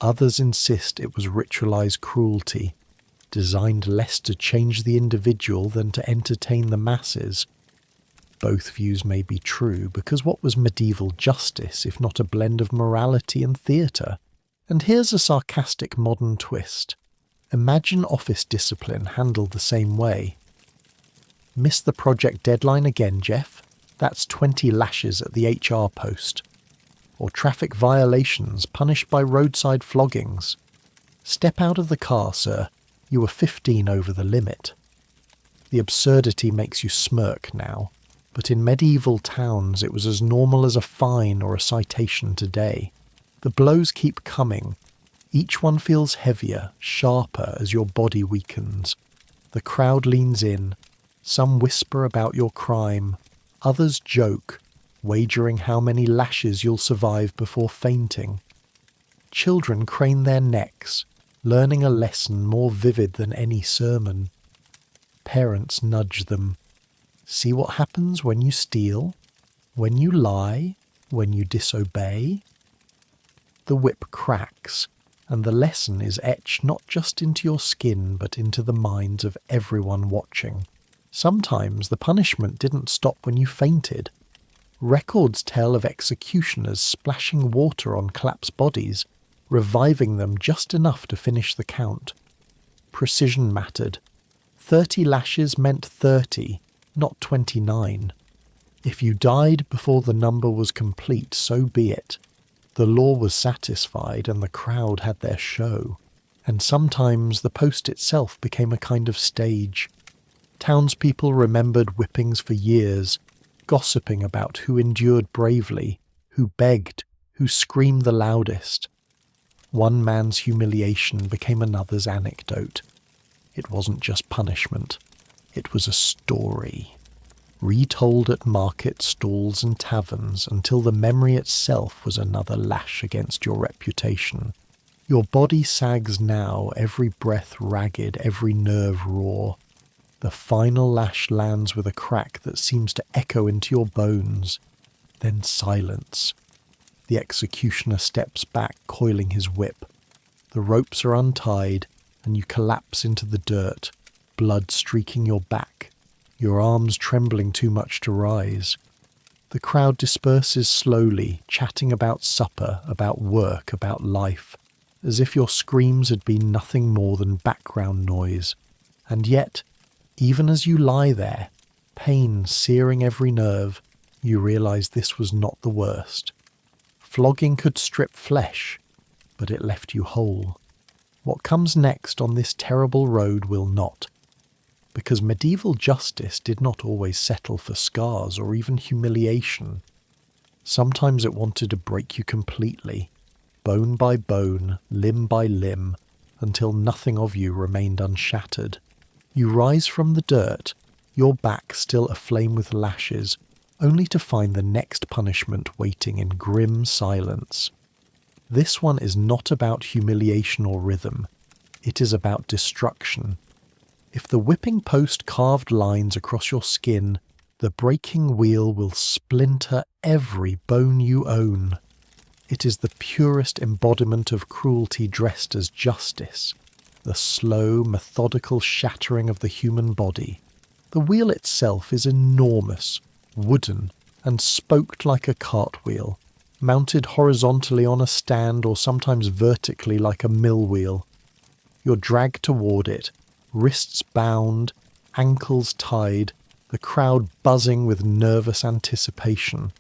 Others insist it was ritualized cruelty, designed less to change the individual than to entertain the masses. Both views may be true, because what was medieval justice if not a blend of morality and theatre? And here's a sarcastic modern twist. Imagine office discipline handled the same way. Miss the project deadline again, Jeff? That's 20 lashes at the HR post. Or traffic violations punished by roadside floggings. Step out of the car, sir. You were 15 over the limit. The absurdity makes you smirk now, but in medieval towns it was as normal as a fine or a citation today. The blows keep coming. Each one feels heavier, sharper as your body weakens. The crowd leans in. Some whisper about your crime. Others joke, wagering how many lashes you'll survive before fainting. Children crane their necks, learning a lesson more vivid than any sermon. Parents nudge them. See what happens when you steal, when you lie, when you disobey? The whip cracks, and the lesson is etched not just into your skin but into the minds of everyone watching. Sometimes the punishment didn't stop when you fainted. Records tell of executioners splashing water on collapsed bodies, reviving them just enough to finish the count. Precision mattered. 30 lashes meant 30, not 29. If you died before the number was complete, so be it. The law was satisfied and the crowd had their show. And sometimes the post itself became a kind of stage. Townspeople remembered whippings for years, gossiping about who endured bravely, who begged, who screamed the loudest. One man's humiliation became another's anecdote. It wasn't just punishment. It was a story, retold at market stalls and taverns until the memory itself was another lash against your reputation. Your body sags now, every breath ragged, every nerve raw. The final lash lands with a crack that seems to echo into your bones. Then silence. The executioner steps back, coiling his whip. The ropes are untied, and you collapse into the dirt, blood streaking your back, your arms trembling too much to rise. The crowd disperses slowly, chatting about supper, about work, about life, as if your screams had been nothing more than background noise. And yet, even as you lie there, pain searing every nerve, you realize this was not the worst. Flogging could strip flesh, but it left you whole. What comes next on this terrible road will not, because medieval justice did not always settle for scars or even humiliation. Sometimes it wanted to break you completely, bone by bone, limb by limb, until nothing of you remained unshattered. You rise from the dirt, your back still aflame with lashes, only to find the next punishment waiting in grim silence. This one is not about humiliation or rhythm. It is about destruction. If the whipping post carved lines across your skin, the breaking wheel will splinter every bone you own. It is the purest embodiment of cruelty dressed as justice, the slow, methodical shattering of the human body. The wheel itself is enormous, wooden, and spoked like a cartwheel, mounted horizontally on a stand or sometimes vertically like a mill wheel. You're dragged toward it, wrists bound, ankles tied, the crowd buzzing with nervous anticipation.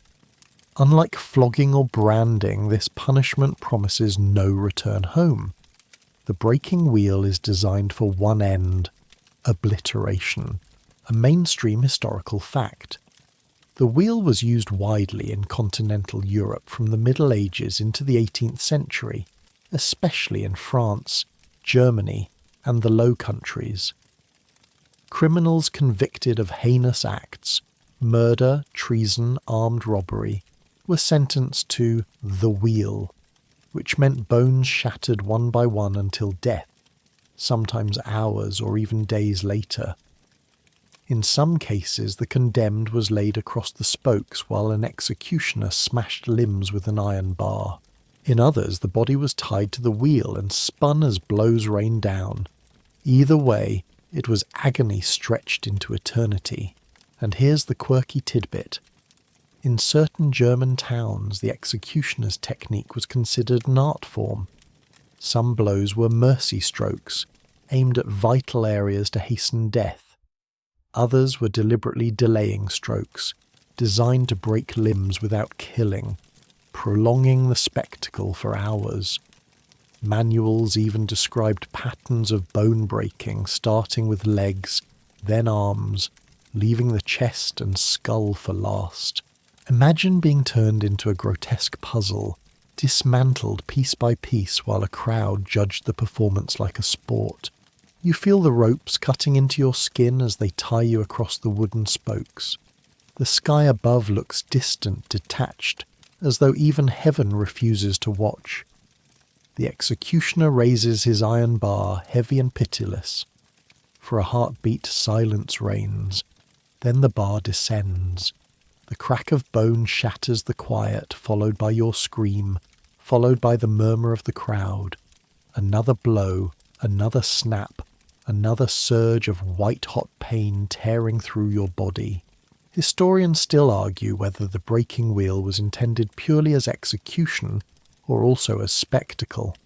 Unlike flogging or branding, this punishment promises no return home. The breaking wheel is designed for one end: obliteration, a mainstream historical fact. The wheel was used widely in continental Europe from the Middle Ages into the 18th century, especially in France, Germany, and the Low Countries. Criminals convicted of heinous acts, murder, treason, armed robbery, were sentenced to the wheel, which meant bones shattered one by one until death, sometimes hours or even days later. In some cases, the condemned was laid across the spokes while an executioner smashed limbs with an iron bar. In others, the body was tied to the wheel and spun as blows rained down. Either way, it was agony stretched into eternity. And here's the quirky tidbit. In certain German towns, the executioner's technique was considered an art form. Some blows were mercy strokes, aimed at vital areas to hasten death. Others were deliberately delaying strokes, designed to break limbs without killing, prolonging the spectacle for hours. Manuals even described patterns of bone breaking, starting with legs, then arms, leaving the chest and skull for last. Imagine being turned into a grotesque puzzle, dismantled piece by piece while a crowd judged the performance like a sport. You feel the ropes cutting into your skin as they tie you across the wooden spokes. The sky above looks distant, detached, as though even heaven refuses to watch. The executioner raises his iron bar, heavy and pitiless. For a heartbeat, silence reigns. Then the bar descends. The crack of bone shatters the quiet, followed by your scream, followed by the murmur of the crowd. Another blow, another snap, another surge of white-hot pain tearing through your body. Historians still argue whether the breaking wheel was intended purely as execution or also as spectacle.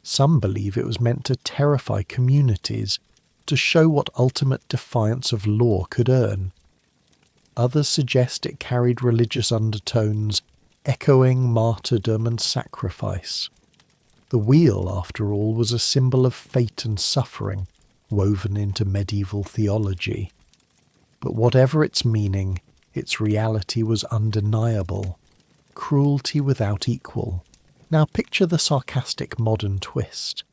Some believe it was meant to terrify communities, to show what ultimate defiance of law could earn. Others suggest it carried religious undertones, echoing martyrdom and sacrifice. The wheel, after all, was a symbol of fate and suffering, woven into medieval theology. But whatever its meaning, its reality was undeniable. Cruelty without equal. Now picture the sarcastic modern twist.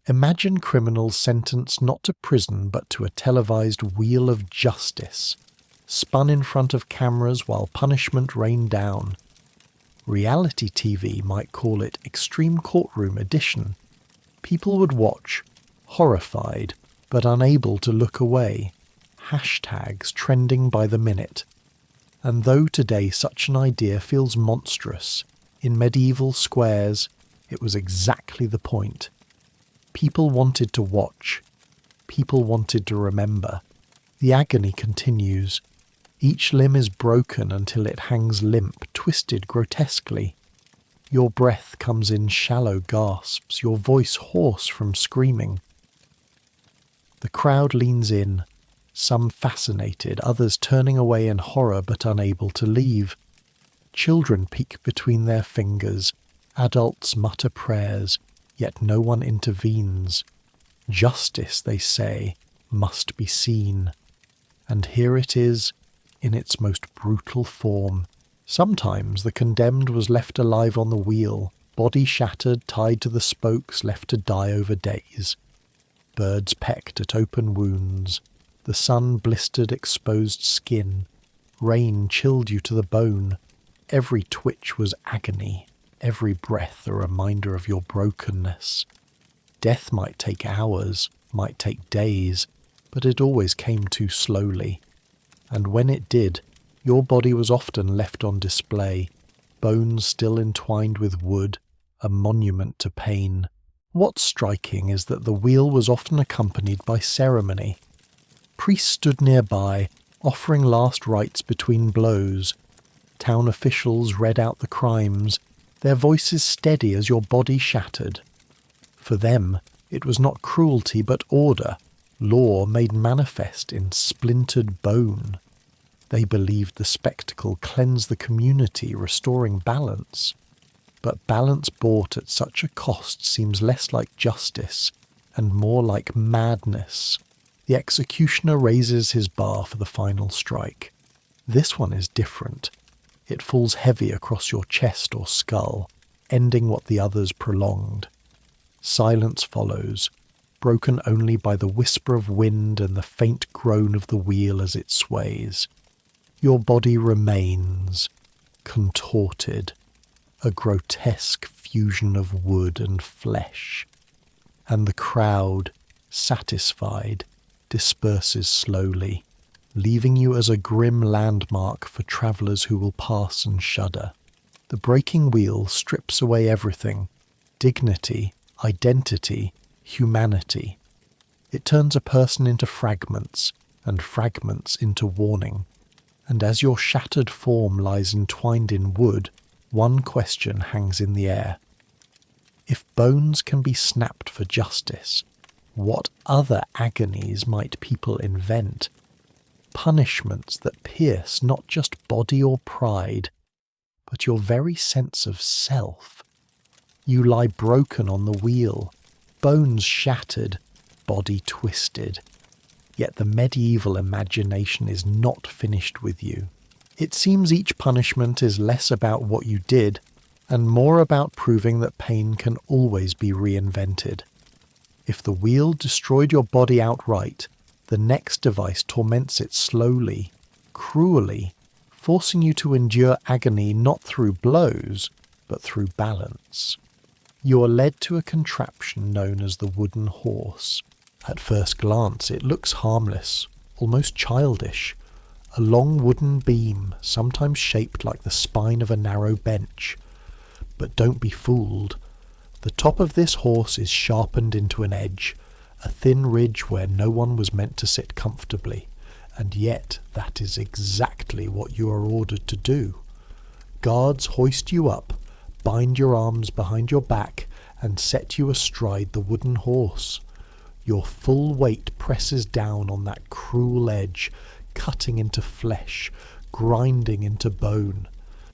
Imagine criminals sentenced not to prison but to a televised wheel of justice, spun in front of cameras while punishment rained down. Reality TV might call it Extreme Courtroom Edition. People would watch, horrified, but unable to look away. Hashtags trending by the minute. And though today such an idea feels monstrous, in medieval squares it was exactly the point. People wanted to watch. People wanted to remember. The agony continues. Each limb is broken until it hangs limp, twisted grotesquely. Your breath comes in shallow gasps, your voice hoarse from screaming. The crowd leans in, some fascinated, others turning away in horror but unable to leave. Children peek between their fingers, adults mutter prayers, yet no one intervenes. Justice, they say, must be seen. And here it is, in its most brutal form. Sometimes the condemned was left alive on the wheel, Body shattered, tied to the spokes, left to die over days. Birds pecked at open wounds. The sun blistered exposed skin. Rain chilled you to the bone. Every twitch was agony. Every breath a reminder of your brokenness. Death might take hours, might take days, but it always came too slowly. And when it did, your body was often left on display, bones still entwined with wood, a monument to pain. What's striking is that the wheel was often accompanied by ceremony. Priests stood nearby, offering last rites between blows. Town officials read out the crimes, their voices steady as your body shattered. For them, it was not cruelty but order, law made manifest in splintered bone. They believed the spectacle cleansed the community, restoring balance. But balance bought at such a cost seems less like justice and more like madness. The executioner raises his bar for the final strike. This one is different. It falls heavy across your chest or skull, ending what the others prolonged. Silence follows, broken only by the whisper of wind and the faint groan of the wheel as it sways. Your body remains, contorted, a grotesque fusion of wood and flesh. And the crowd, satisfied, disperses slowly, leaving you as a grim landmark for travellers who will pass and shudder. The breaking wheel strips away everything: dignity, identity, humanity. It turns a person into fragments, and fragments into warning. And as your shattered form lies entwined in wood, one question hangs in the air. If bones can be snapped for justice, what other agonies might people invent? Punishments that pierce not just body or pride, but your very sense of self. You lie broken on the wheel, bones shattered, body twisted. Yet the medieval imagination is not finished with you. It seems each punishment is less about what you did and more about proving that pain can always be reinvented. If the wheel destroyed your body outright, the next device torments it slowly, cruelly, forcing you to endure agony not through blows, but through balance. You are led to a contraption known as the wooden horse. At first glance it looks harmless, almost childish. A long wooden beam, sometimes shaped like the spine of a narrow bench. But don't be fooled. The top of this horse is sharpened into an edge, a thin ridge where no one was meant to sit comfortably, and yet that is exactly what you are ordered to do. Guards hoist you up, bind your arms behind your back, and set you astride the wooden horse. Your full weight presses down on that cruel edge, cutting into flesh, grinding into bone.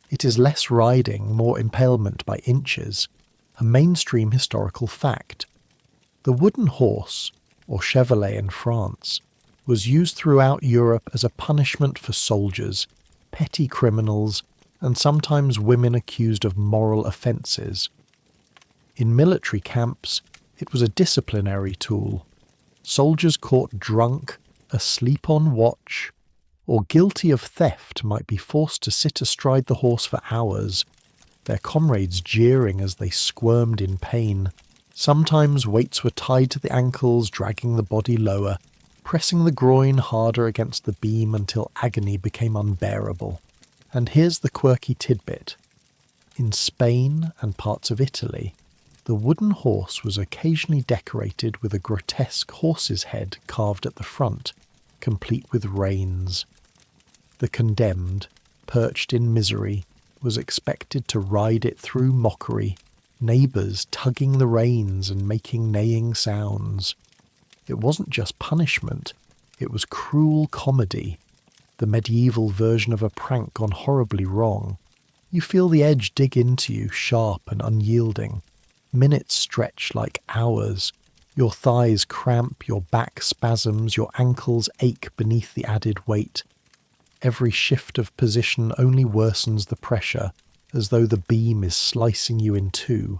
It is less riding, more impalement by inches, a mainstream historical fact. The wooden horse, or chevalet in France, was used throughout Europe as a punishment for soldiers, petty criminals, and sometimes women accused of moral offences. In military camps, it was a disciplinary tool. Soldiers caught drunk, asleep on watch, or guilty of theft might be forced to sit astride the horse for hours, their comrades jeering as they squirmed in pain. Sometimes weights were tied to the ankles, dragging the body lower, pressing the groin harder against the beam until agony became unbearable. And here's the quirky tidbit. In Spain and parts of Italy, the wooden horse was occasionally decorated with a grotesque horse's head carved at the front, complete with reins. The condemned, perched in misery, was expected to ride it through mockery, neighbours tugging the reins and making neighing sounds. It wasn't just punishment, it was cruel comedy, the medieval version of a prank gone horribly wrong. You feel the edge dig into you, sharp and unyielding. Minutes stretch like hours. Your thighs cramp, your back spasms, your ankles ache beneath the added weight. Every shift of position only worsens the pressure as though the beam is slicing you in two.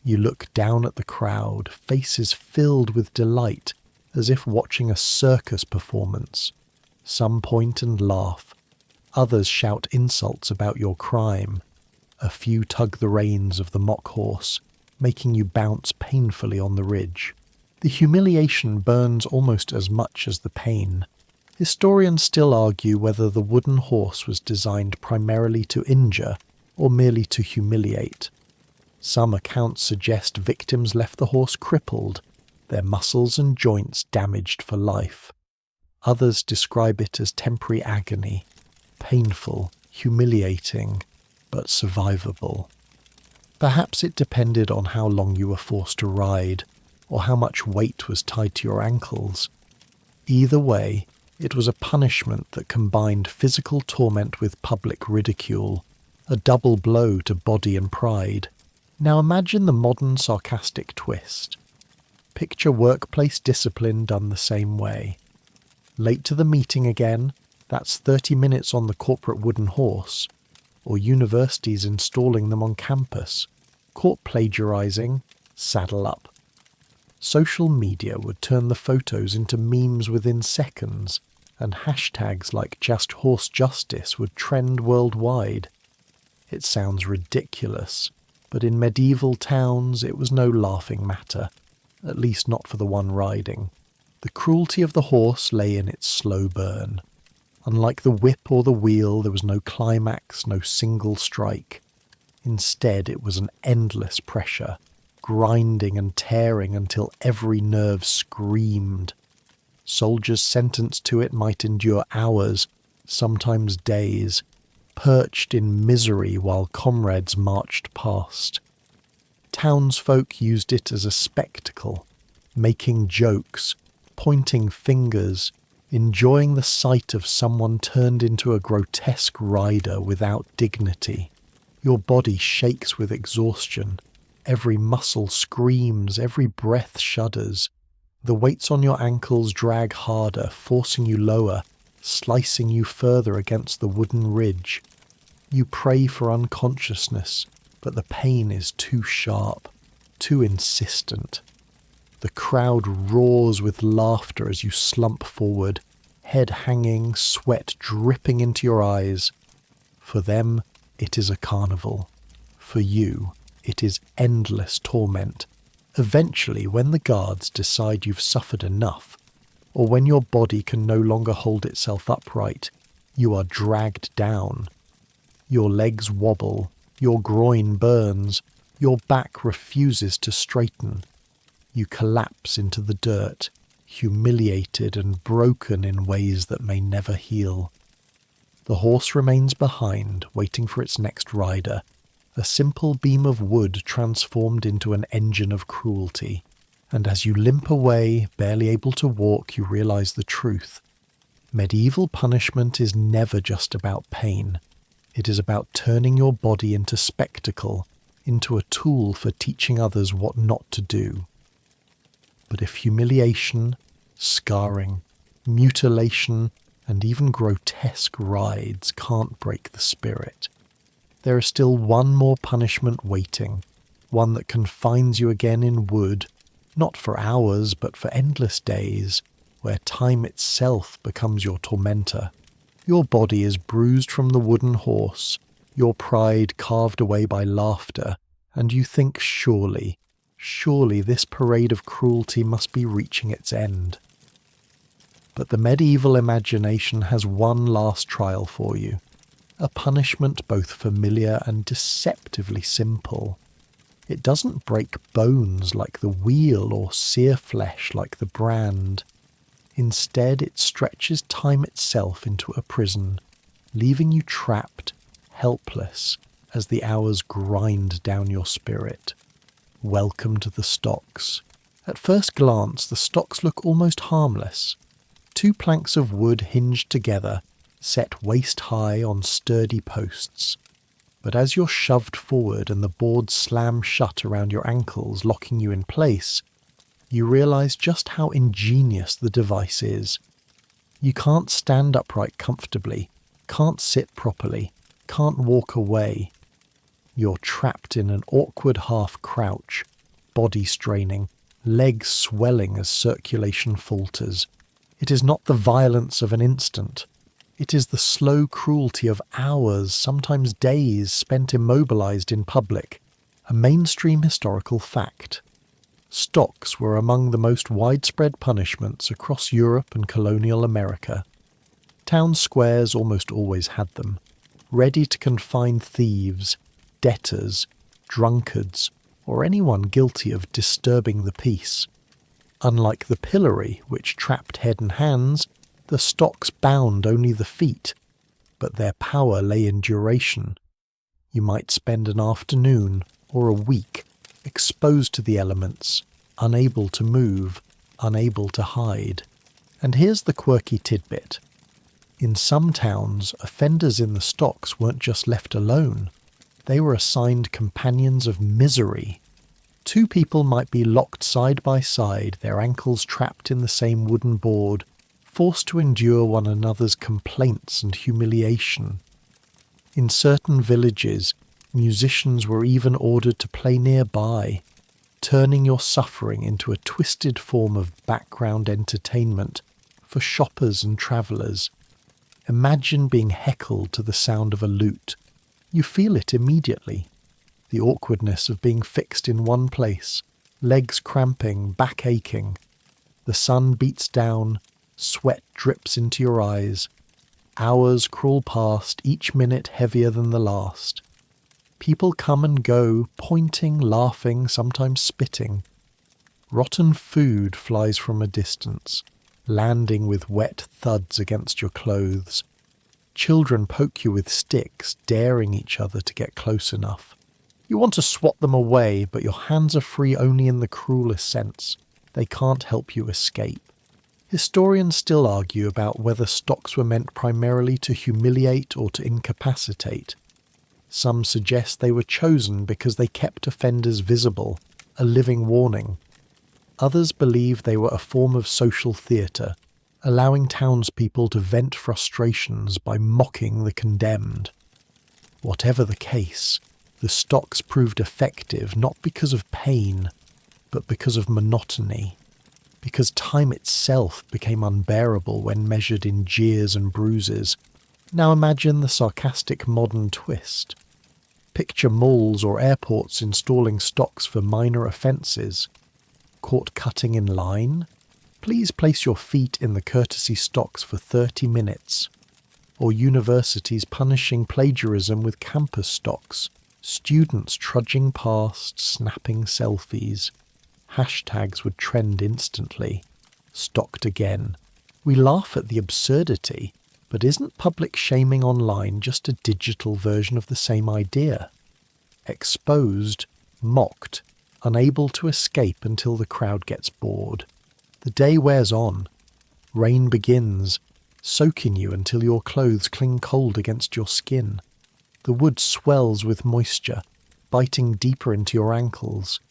You look down at the crowd, faces filled with delight, as if watching a circus performance. Some point and laugh. Others shout insults about your crime. A few tug the reins of the mock horse, making you bounce painfully on the ridge. The humiliation burns almost as much as the pain. Historians still argue whether the wooden horse was designed primarily to injure or merely to humiliate. Some accounts suggest victims left the horse crippled, their muscles and joints damaged for life. Others describe it as temporary agony, painful, humiliating, but survivable. Perhaps it depended on how long you were forced to ride, or how much weight was tied to your ankles. Either way, it was a punishment that combined physical torment with public ridicule, a double blow to body and pride. Now imagine the modern sarcastic twist. Picture workplace discipline done the same way. Late to the meeting again, that's 30 minutes on the corporate wooden horse, or universities installing them on campus. Caught plagiarizing, saddle up. Social media would turn the photos into memes within seconds, and hashtags like Just Horse Justice would trend worldwide. It sounds ridiculous, but in medieval towns it was no laughing matter, at least not for the one riding. The cruelty of the horse lay in its slow burn. Unlike the whip or the wheel, there was no climax, no single strike. Instead, it was an endless pressure, grinding and tearing until every nerve screamed. Soldiers sentenced to it might endure hours, sometimes days, perched in misery while comrades marched past. Townsfolk used it as a spectacle, making jokes, pointing fingers, enjoying the sight of someone turned into a grotesque rider without dignity. Your body shakes with exhaustion. Every muscle screams, every breath shudders. The weights on your ankles drag harder, forcing you lower, slicing you further against the wooden ridge. You pray for unconsciousness, but the pain is too sharp, too insistent. The crowd roars with laughter as you slump forward, head hanging, sweat dripping into your eyes. For them, it is a carnival. For you, it is endless torment. Eventually, when the guards decide you've suffered enough, or when your body can no longer hold itself upright, you are dragged down. Your legs wobble, your groin burns, your back refuses to straighten. You collapse into the dirt, humiliated and broken in ways that may never heal. The horse remains behind, waiting for its next rider, a simple beam of wood transformed into an engine of cruelty. And as you limp away, barely able to walk, you realize the truth. Medieval punishment is never just about pain. It is about turning your body into spectacle, into a tool for teaching others what not to do. But if humiliation, scarring, mutilation, and even grotesque rides can't break the spirit, there is still one more punishment waiting, one that confines you again in wood, not for hours but for endless days, where time itself becomes your tormentor. Your body is bruised from the wooden horse, your pride carved away by laughter, and you think surely this parade of cruelty must be reaching its end. But the medieval imagination has one last trial for you, a punishment both familiar and deceptively simple. It doesn't break bones like the wheel or sear flesh like the brand. Instead, it stretches time itself into a prison, leaving you trapped, helpless, as the hours grind down your spirit. Welcome to the stocks. At first glance, the stocks look almost harmless. 2 planks of wood hinged together, set waist-high on sturdy posts. But as you're shoved forward and the boards slam shut around your ankles, locking you in place, you realize just how ingenious the device is. You can't stand upright comfortably, can't sit properly, can't walk away. You're trapped in an awkward half-crouch, body straining, legs swelling as circulation falters. It is not the violence of an instant. It is the slow cruelty of hours, sometimes days, spent immobilized in public. A mainstream historical fact. Stocks were among the most widespread punishments across Europe and colonial America. Town squares almost always had them, ready to confine thieves, debtors, drunkards, or anyone guilty of disturbing the peace. Unlike the pillory, which trapped head and hands, the stocks bound only the feet, but their power lay in duration. You might spend an afternoon or a week exposed to the elements, unable to move, unable to hide. And here's the quirky tidbit. In some towns, offenders in the stocks weren't just left alone. They were assigned companions of misery. Two people might be locked side by side, their ankles trapped in the same wooden board, forced to endure one another's complaints and humiliation. In certain villages, musicians were even ordered to play nearby, turning your suffering into a twisted form of background entertainment for shoppers and travellers. Imagine being heckled to the sound of a lute. You feel it immediately. The awkwardness of being fixed in one place, legs cramping, back aching. The sun beats down, sweat drips into your eyes. Hours crawl past, each minute heavier than the last. People come and go, pointing, laughing, sometimes spitting. Rotten food flies from a distance, landing with wet thuds against your clothes. Children poke you with sticks, daring each other to get close enough. You want to swat them away, but your hands are free only in the cruelest sense. They can't help you escape. Historians still argue about whether stocks were meant primarily to humiliate or to incapacitate. Some suggest they were chosen because they kept offenders visible, a living warning. Others believe they were a form of social theatre, allowing townspeople to vent frustrations by mocking the condemned. Whatever the case, the stocks proved effective not because of pain, but because of monotony, because time itself became unbearable when measured in jeers and bruises. Now imagine the sarcastic modern twist. Picture malls or airports installing stocks for minor offences. Caught cutting in line? Please place your feet in the courtesy stocks for 30 minutes. Or universities punishing plagiarism with campus stocks. Students trudging past, snapping selfies. Hashtags would trend instantly. Stocked again. We laugh at the absurdity, but isn't public shaming online just a digital version of the same idea? Exposed, mocked, unable to escape until the crowd gets bored. The day wears on. Rain begins, soaking you until your clothes cling cold against your skin. The wood swells with moisture, biting deeper into your ankles.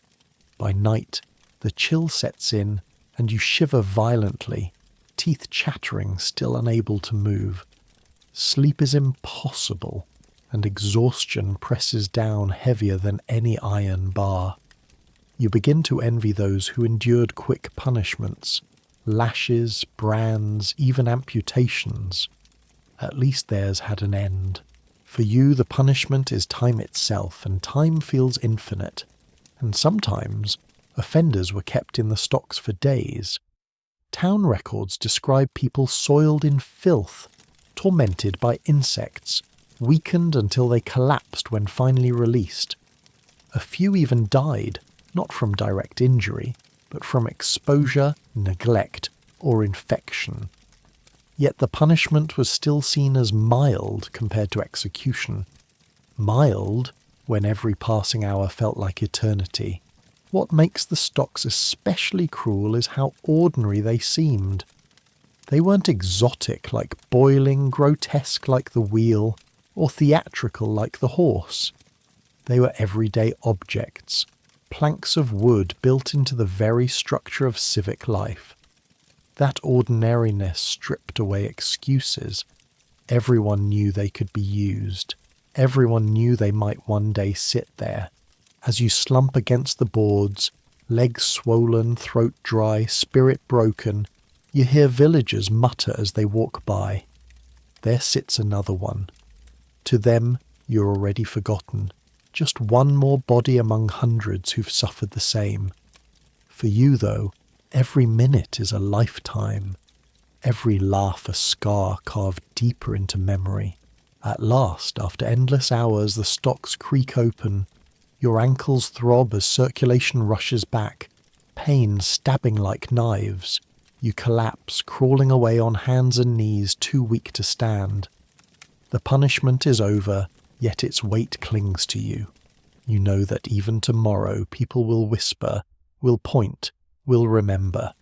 By night, the chill sets in, and you shiver violently, teeth chattering, still unable to move. Sleep is impossible, and exhaustion presses down heavier than any iron bar. You begin to envy those who endured quick punishments, lashes, brands, even amputations. At least theirs had an end. For you, the punishment is time itself, and time feels infinite. And sometimes, offenders were kept in the stocks for days. Town records describe people soiled in filth, tormented by insects, weakened until they collapsed when finally released. A few even died, not from direct injury, but from exposure, neglect, or infection. Yet the punishment was still seen as mild compared to execution. Mild, when every passing hour felt like eternity. What makes the stocks especially cruel is how ordinary they seemed. They weren't exotic like boiling, grotesque like the wheel, or theatrical like the horse. They were everyday objects, planks of wood built into the very structure of civic life. That ordinariness stripped away excuses. Everyone knew they could be used. Everyone knew they might one day sit there. As you slump against the boards, legs swollen, throat dry, spirit broken, you hear villagers mutter as they walk by. There sits another one. To them, you're already forgotten. Just one more body among hundreds who've suffered the same. For you, though, every minute is a lifetime. Every laugh a scar carved deeper into memory. At last, after endless hours, the stocks creak open. Your ankles throb as circulation rushes back, pain stabbing like knives. You collapse, crawling away on hands and knees, too weak to stand. The punishment is over, yet its weight clings to you. You know that even tomorrow people will whisper, will point, will remember.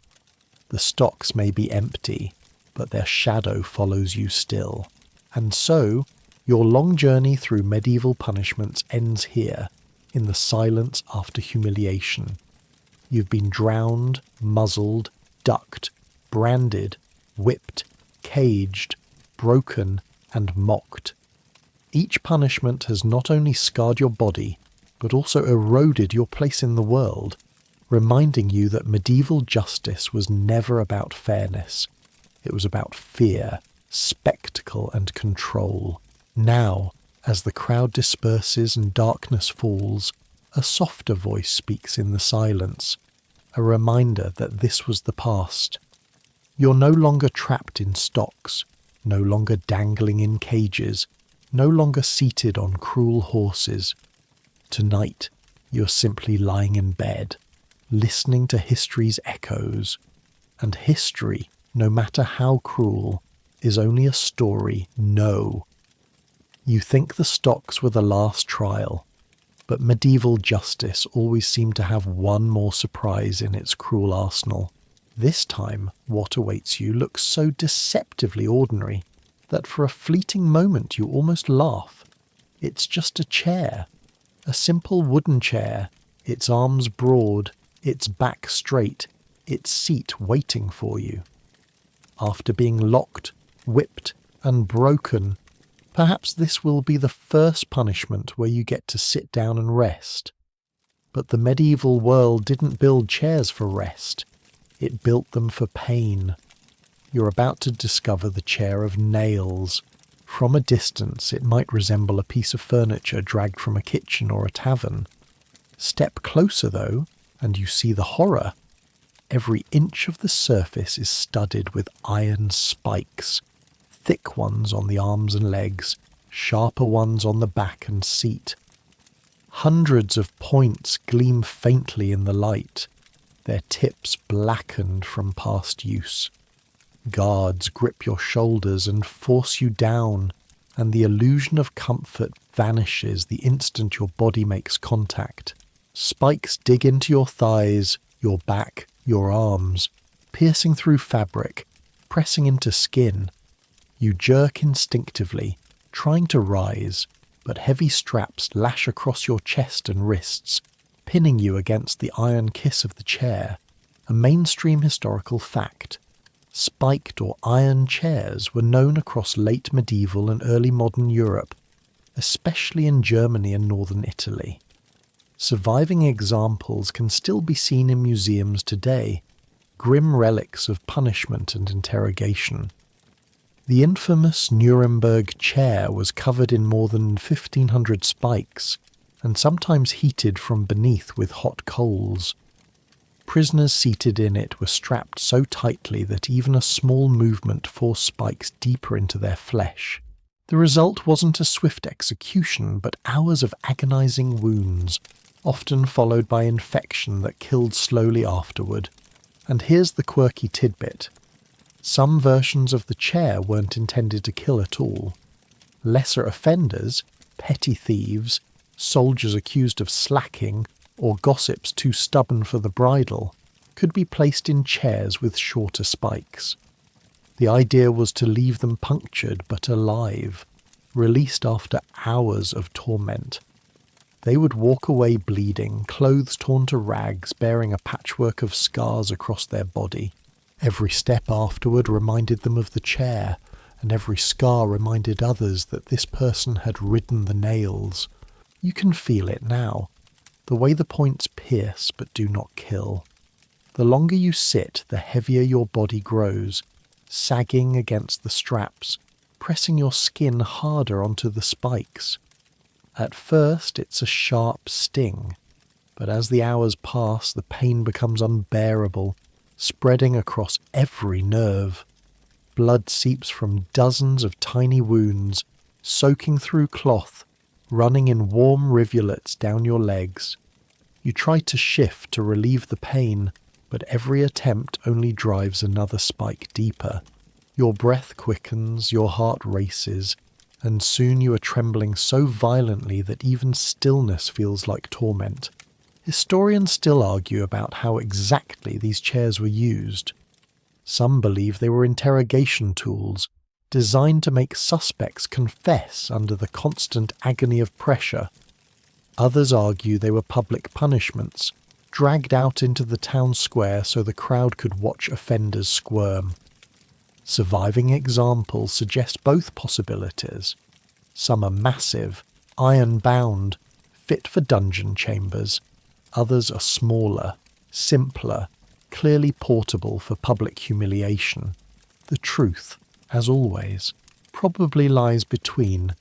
The stocks may be empty, but their shadow follows you still. And so, your long journey through medieval punishments ends here, in the silence after humiliation. You've been drowned, muzzled, ducked, branded, whipped, caged, broken, and mocked. Each punishment has not only scarred your body, but also eroded your place in the world, reminding you that medieval justice was never about fairness. It was about fear, spectacle, and control. Now, as the crowd disperses and darkness falls, a softer voice speaks in the silence, a reminder that this was the past. You're no longer trapped in stocks, no longer dangling in cages, no longer seated on cruel horses. Tonight, you're simply lying in bed, listening to history's echoes. And history, no matter how cruel, is only a story, no. You think the stocks were the last trial, but medieval justice always seemed to have one more surprise in its cruel arsenal. This time, what awaits you looks so deceptively ordinary that for a fleeting moment you almost laugh. It's just a chair, a simple wooden chair, its arms broad, its back straight, its seat waiting for you. After being locked, whipped, and broken, perhaps this will be the first punishment where you get to sit down and rest. But the medieval world didn't build chairs for rest. It built them for pain. You're about to discover the chair of nails. From a distance, it might resemble a piece of furniture dragged from a kitchen or a tavern. Step closer, though, and you see the horror. Every inch of the surface is studded with iron spikes, thick ones on the arms and legs, sharper ones on the back and seat. Hundreds of points gleam faintly in the light, their tips blackened from past use. Guards grip your shoulders and force you down, and the illusion of comfort vanishes the instant your body makes contact. Spikes dig into your thighs, your back, your arms, piercing through fabric, pressing into skin. You jerk instinctively, trying to rise, but heavy straps lash across your chest and wrists, pinning you against the iron kiss of the chair, a mainstream historical fact. Spiked or iron chairs were known across late medieval and early modern Europe, especially in Germany and northern Italy. Surviving examples can still be seen in museums today, grim relics of punishment and interrogation. The infamous Nuremberg chair was covered in more than 1,500 spikes, and sometimes heated from beneath with hot coals. Prisoners seated in it were strapped so tightly that even a small movement forced spikes deeper into their flesh. The result wasn't a swift execution, but hours of agonizing wounds, often followed by infection that killed slowly afterward. And here's the quirky tidbit. Some versions of the chair weren't intended to kill at all. Lesser offenders, petty thieves, soldiers accused of slacking, or gossips too stubborn for the bridle, could be placed in chairs with shorter spikes. The idea was to leave them punctured but alive, released after hours of torment. They would walk away bleeding, clothes torn to rags, bearing a patchwork of scars across their body. Every step afterward reminded them of the chair, and every scar reminded others that this person had ridden the nails. You can feel it now, the way the points pierce but do not kill. The longer you sit, the heavier your body grows, sagging against the straps, pressing your skin harder onto the spikes. At first it's a sharp sting, but as the hours pass, the pain becomes unbearable, spreading across every nerve. Blood seeps from dozens of tiny wounds, soaking through cloth, running in warm rivulets down your legs. You try to shift to relieve the pain, but every attempt only drives another spike deeper. Your breath quickens, your heart races, and soon you are trembling so violently that even stillness feels like torment. Historians still argue about how exactly these chairs were used. Some believe they were interrogation tools, designed to make suspects confess under the constant agony of pressure. Others argue they were public punishments, dragged out into the town square so the crowd could watch offenders squirm. Surviving examples suggest both possibilities. Some are massive, iron-bound, fit for dungeon chambers. Others are smaller, simpler, clearly portable for public humiliation. The truth, as always, probably lies between,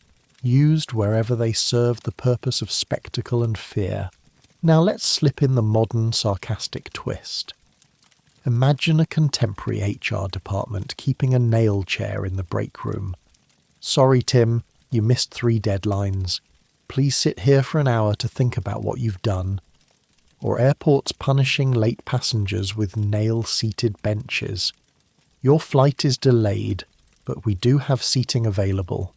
used wherever they serve the purpose of spectacle and fear. Now let's slip in the modern sarcastic twist. Imagine a contemporary HR department keeping a nail chair in the break room. Sorry, Tim, you missed 3 deadlines. Please sit here for an hour to think about what you've done. Or airports punishing late passengers with nail-seated benches. Your flight is delayed, but we do have seating available.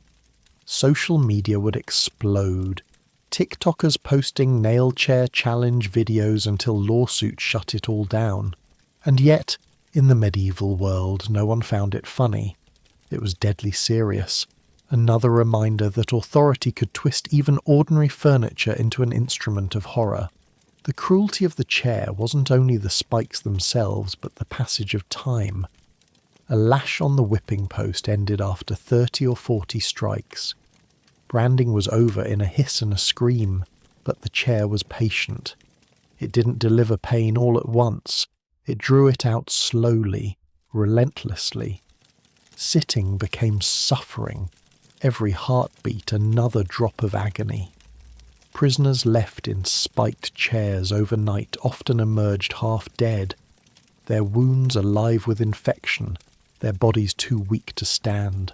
Social media would explode. TikTokers posting nail chair challenge videos until lawsuits shut it all down. And yet, in the medieval world, no one found it funny. It was deadly serious. Another reminder that authority could twist even ordinary furniture into an instrument of horror. The cruelty of the chair wasn't only the spikes themselves, but the passage of time. A lash on the whipping post ended after 30 or 40 strikes. Branding was over in a hiss and a scream, but the chair was patient. It didn't deliver pain all at once. It drew it out slowly, relentlessly. Sitting became suffering, every heartbeat another drop of agony. Prisoners left in spiked chairs overnight often emerged half dead, their wounds alive with infection, their bodies too weak to stand.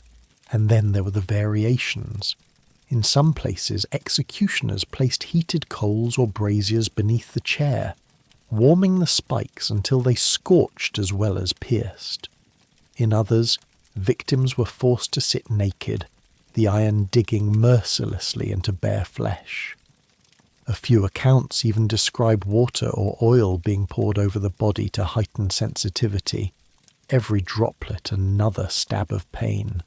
And then there were the variations. In some places, executioners placed heated coals or braziers beneath the chair, warming the spikes until they scorched as well as pierced. In others, victims were forced to sit naked, the iron digging mercilessly into bare flesh. A few accounts even describe water or oil being poured over the body to heighten sensitivity, every droplet another stab of pain.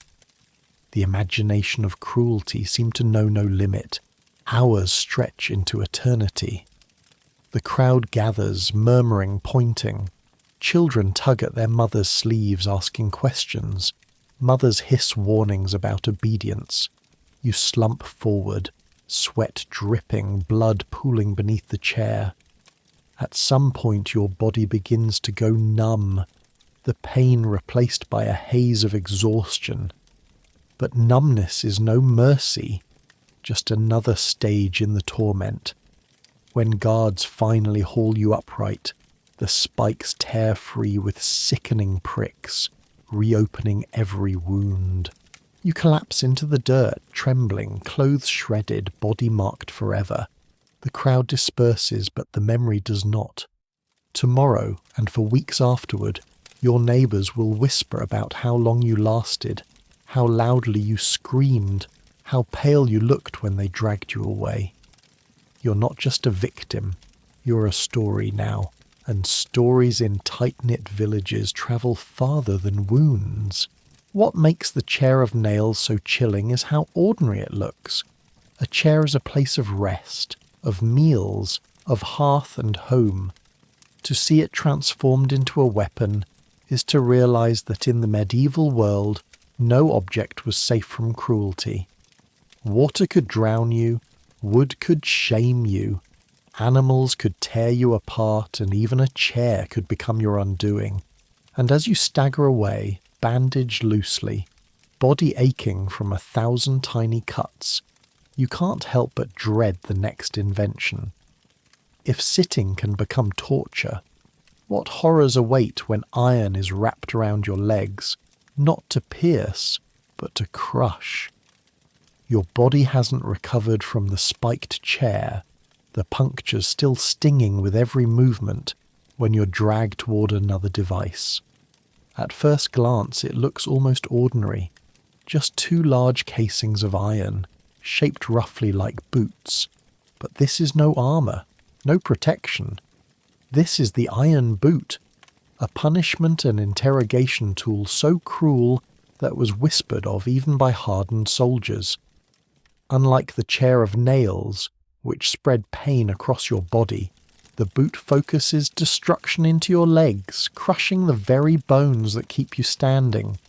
The imagination of cruelty seemed to know no limit. Hours stretch into eternity. The crowd gathers, murmuring, pointing. Children tug at their mothers' sleeves, asking questions. Mothers hiss warnings about obedience. You slump forward, sweat dripping, blood pooling beneath the chair. At some point your body begins to go numb, the pain replaced by a haze of exhaustion. But numbness is no mercy, just another stage in the torment. When guards finally haul you upright, the spikes tear free with sickening pricks, reopening every wound. You collapse into the dirt, trembling, clothes shredded, body marked forever. The crowd disperses, but the memory does not. Tomorrow, and for weeks afterward, your neighbours will whisper about how long you lasted, how loudly you screamed, how pale you looked when they dragged you away. You're not just a victim, you're a story now, and stories in tight-knit villages travel farther than wounds. What makes the chair of nails so chilling is how ordinary it looks. A chair is a place of rest, of meals, of hearth and home. To see it transformed into a weapon is to realise that in the medieval world, No object was safe from cruelty. Water could drown you, wood could shame you, animals could tear you apart, and even a chair could become your undoing. And as you stagger away, bandaged loosely, body aching from 1,000 tiny cuts, you can't help but dread the next invention. If sitting can become torture, what horrors await when iron is wrapped around your legs, not to pierce, but to crush? Your body hasn't recovered from the spiked chair, the punctures still stinging with every movement when you're dragged toward another device. At first glance it looks almost ordinary, just 2 large casings of iron, shaped roughly like boots. But this is no armour, no protection. This is the iron boot, a punishment and interrogation tool so cruel that was whispered of even by hardened soldiers. Unlike the chair of nails, which spread pain across your body, the boot focuses destruction into your legs, crushing the very bones that keep you standing.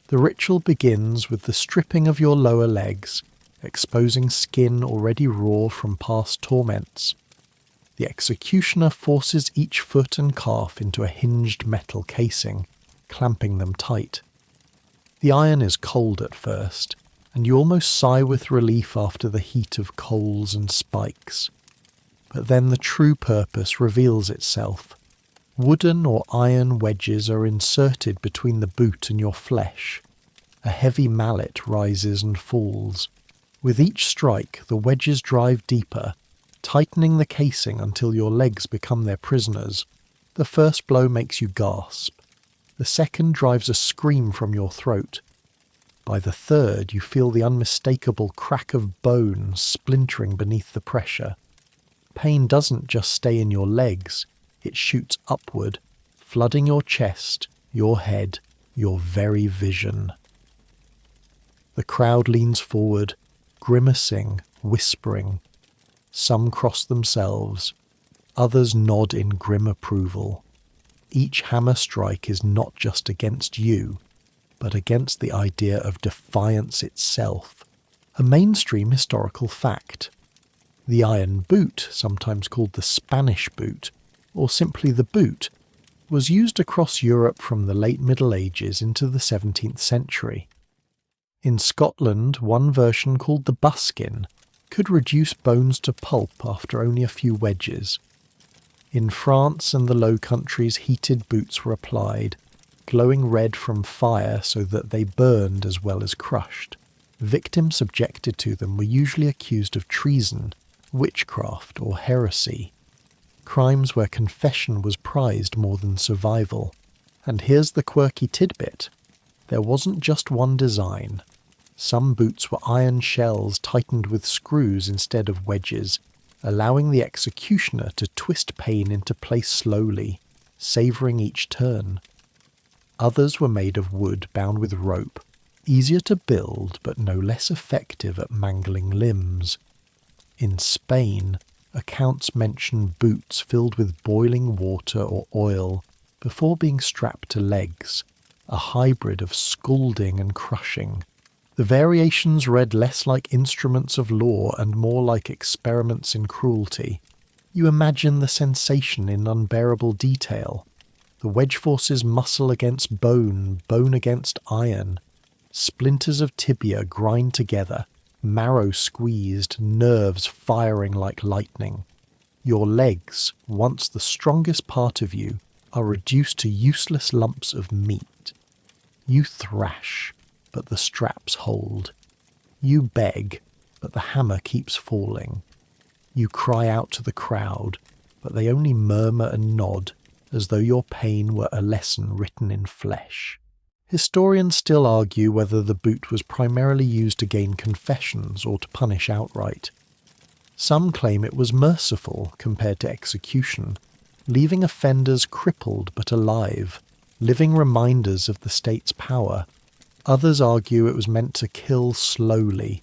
The ritual begins with the stripping of your lower legs, exposing skin already raw from past torments. The executioner forces each foot and calf into a hinged metal casing, clamping them tight. The iron is cold at first, and you almost sigh with relief after the heat of coals and spikes. But then the true purpose reveals itself. Wooden or iron wedges are inserted between the boot and your flesh. A heavy mallet rises and falls. With each strike, the wedges drive deeper, tightening the casing until your legs become their prisoners. The first blow makes you gasp. The second drives a scream from your throat. By the third, you feel the unmistakable crack of bone splintering beneath the pressure. Pain doesn't just stay in your legs, it shoots upward, flooding your chest, your head, your very vision. The crowd leans forward, grimacing, whispering. Some cross themselves, others nod in grim approval. Each hammer strike is not just against you, but against the idea of defiance itself, a mainstream historical fact. The iron boot, sometimes called the Spanish boot, or simply the boot, was used across Europe from the late Middle Ages into the 17th century. In Scotland, one version called the buskin could reduce bones to pulp after only a few wedges. In France and the Low Countries, heated boots were applied, glowing red from fire so that they burned as well as crushed. Victims subjected to them were usually accused of treason, witchcraft, or heresy. Crimes where confession was prized more than survival. And here's the quirky tidbit. There wasn't just one design. Some boots were iron shells tightened with screws instead of wedges, allowing the executioner to twist pain into place slowly, savouring each turn. Others were made of wood bound with rope, easier to build but no less effective at mangling limbs. In Spain, accounts mention boots filled with boiling water or oil before being strapped to legs, a hybrid of scalding and crushing. The variations read less like instruments of law and more like experiments in cruelty. You imagine the sensation in unbearable detail. The wedge forces muscle against bone, bone against iron. Splinters of tibia grind together, marrow squeezed, nerves firing like lightning. Your legs, once the strongest part of you, are reduced to useless lumps of meat. You thrash, but the straps hold. You beg, but the hammer keeps falling. You cry out to the crowd, but they only murmur and nod, as though your pain were a lesson written in flesh. Historians still argue whether the boot was primarily used to gain confessions or to punish outright. Some claim it was merciful compared to execution, leaving offenders crippled but alive, living reminders of the state's power. Others argue it was meant to kill slowly,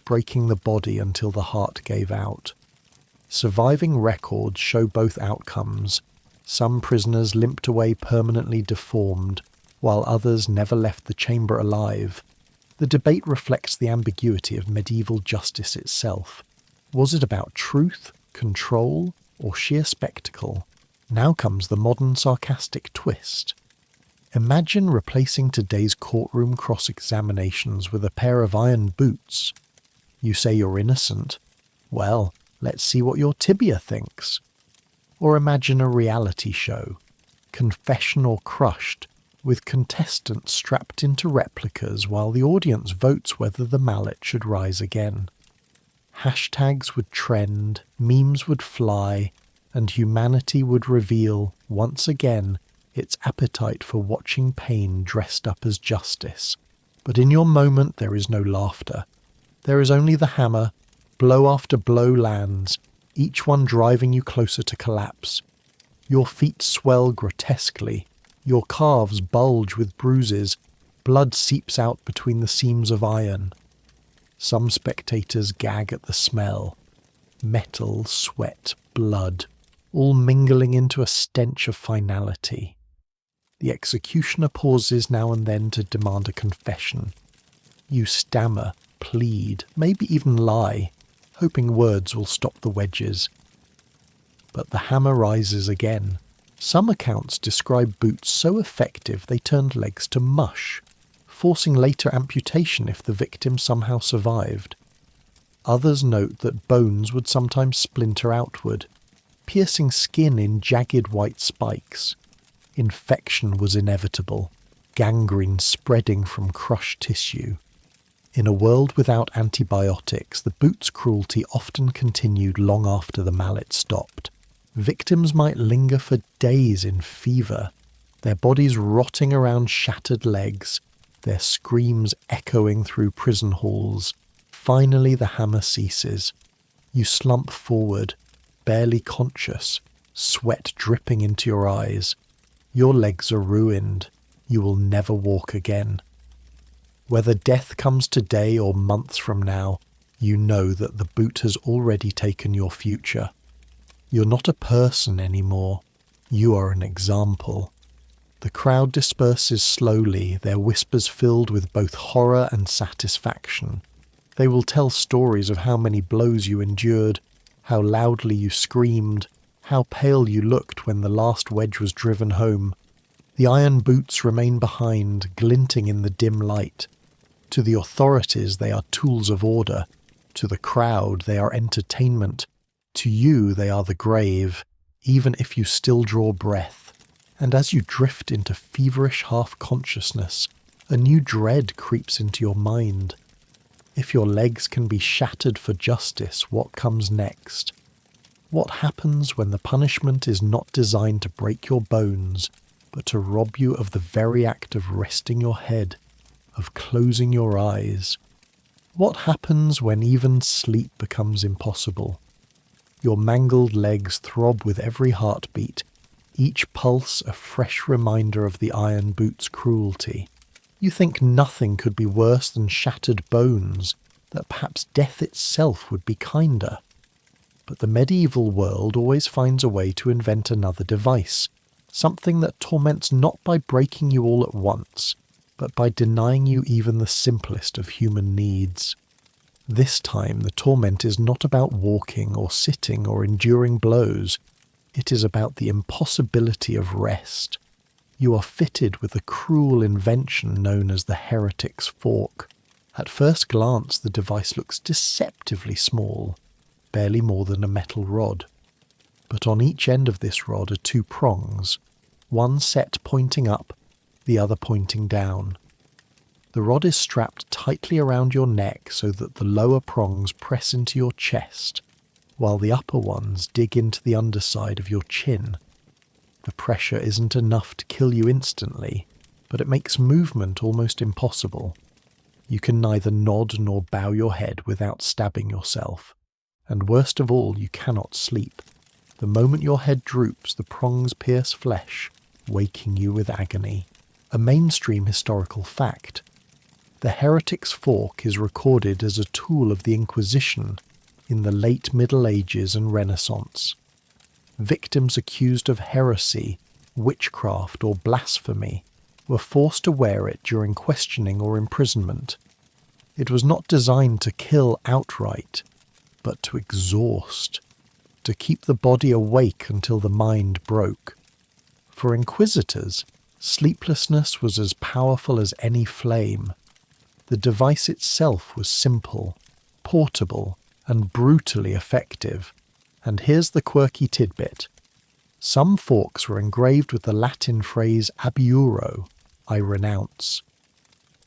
breaking the body until the heart gave out. Surviving records show both outcomes. Some prisoners limped away permanently deformed, while others never left the chamber alive, The debate reflects the ambiguity of medieval justice itself. Was it about truth, control, or sheer spectacle? Now comes the modern sarcastic twist. Imagine replacing today's courtroom cross-examinations with a pair of iron boots. You say you're innocent. Well, let's see what your tibia thinks. Or imagine a reality show, Confession or Crushed, with contestants strapped into replicas while the audience votes whether the mallet should rise again. Hashtags would trend, memes would fly, and humanity would reveal, once again, its appetite for watching pain dressed up as justice. But in your moment there is no laughter. There is only the hammer. Blow after blow lands, each one driving you closer to collapse. Your feet swell grotesquely. Your calves bulge with bruises. Blood seeps out between the seams of iron. Some spectators gag at the smell. Metal, sweat, blood, all mingling into a stench of finality. The executioner pauses now and then to demand a confession. You stammer, plead, maybe even lie, hoping words will stop the wedges. But the hammer rises again. Some accounts describe boots so effective they turned legs to mush, forcing later amputation if the victim somehow survived. Others note that bones would sometimes splinter outward, piercing skin in jagged white spikes. Infection was inevitable, gangrene spreading from crushed tissue. In a world without antibiotics, the boot's cruelty often continued long after the mallet stopped. Victims might linger for days in fever, their bodies rotting around shattered legs, their screams echoing through prison halls. Finally the hammer ceases. You slump forward, barely conscious, sweat dripping into your eyes. Your legs are ruined. You will never walk again. Whether death comes today or months from now, you know that the boot has already taken your future. You're not a person anymore. You are an example. The crowd disperses slowly, their whispers filled with both horror and satisfaction. They will tell stories of how many blows you endured, how loudly you screamed, how pale you looked when the last wedge was driven home. The iron boots remain behind, glinting in the dim light. To the authorities they are tools of order. To the crowd they are entertainment. To you they are the grave, even if you still draw breath. And as you drift into feverish half-consciousness, a new dread creeps into your mind. If your legs can be shattered for justice, what comes next? What happens when the punishment is not designed to break your bones, but to rob you of the very act of resting your head, of closing your eyes? What happens when even sleep becomes impossible? Your mangled legs throb with every heartbeat, each pulse a fresh reminder of the iron boot's cruelty. You think nothing could be worse than shattered bones, that perhaps death itself would be kinder. But the medieval world always finds a way to invent another device, something that torments not by breaking you all at once, but by denying you even the simplest of human needs. This time the torment is not about walking or sitting or enduring blows. It is about the impossibility of rest. You are fitted with a cruel invention known as the heretic's fork. At first glance the device looks deceptively small, barely more than a metal rod. But on each end of this rod are two prongs, one set pointing up, the other pointing down. The rod is strapped tightly around your neck so that the lower prongs press into your chest, while the upper ones dig into the underside of your chin. The pressure isn't enough to kill you instantly, but it makes movement almost impossible. You can neither nod nor bow your head without stabbing yourself. And worst of all, you cannot sleep. The moment your head droops, the prongs pierce flesh, waking you with agony. A mainstream historical fact. The heretic's fork is recorded as a tool of the Inquisition in the late Middle Ages and Renaissance. Victims accused of heresy, witchcraft or blasphemy were forced to wear it during questioning or imprisonment, It was not designed to kill outright, but to exhaust, to keep the body awake until the mind broke. For inquisitors, sleeplessness was as powerful as any flame. The device itself was simple, portable, and brutally effective. And here's the quirky tidbit. Some forks were engraved with the Latin phrase abiuro, I renounce.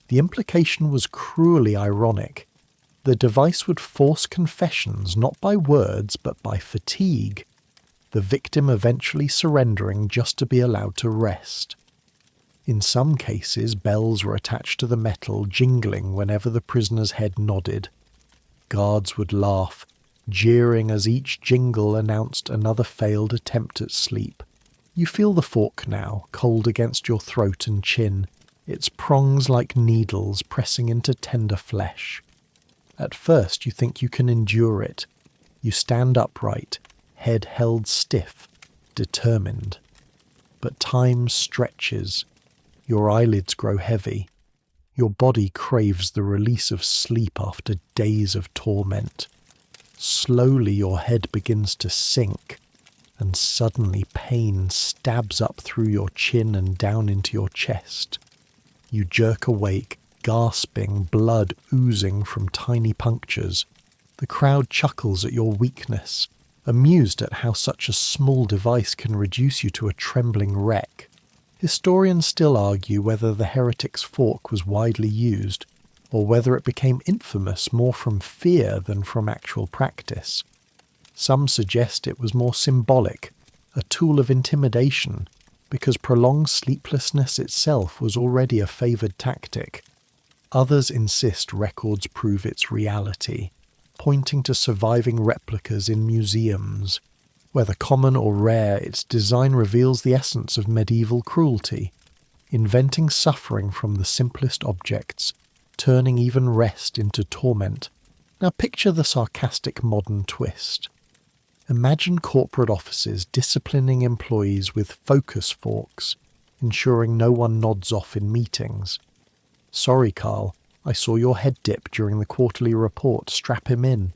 The implication was cruelly ironic. The device would force confessions not by words but by fatigue, the victim eventually surrendering just to be allowed to rest. In some cases, bells were attached to the metal, jingling whenever the prisoner's head nodded. Guards would laugh, jeering as each jingle announced another failed attempt at sleep. You feel the fork now, cold against your throat and chin, its prongs like needles pressing into tender flesh. At first you think you can endure it. You stand upright, head held stiff, determined. But time stretches. Your eyelids grow heavy. Your body craves the release of sleep after days of torment. Slowly your head begins to sink, and suddenly pain stabs up through your chin and down into your chest. You jerk awake, gasping, blood oozing from tiny punctures. The crowd chuckles at your weakness, amused at how such a small device can reduce you to a trembling wreck. Historians still argue whether the heretic's fork was widely used, or whether it became infamous more from fear than from actual practice. Some suggest it was more symbolic, a tool of intimidation, because prolonged sleeplessness itself was already a favoured tactic. Others insist records prove its reality, pointing to surviving replicas in museums. Whether common or rare, its design reveals the essence of medieval cruelty, inventing suffering from the simplest objects, turning even rest into torment. Now picture the sarcastic modern twist. Imagine corporate offices disciplining employees with focus forks, ensuring no one nods off in meetings. Sorry, Carl, I saw your head dip during the quarterly report, strap him in.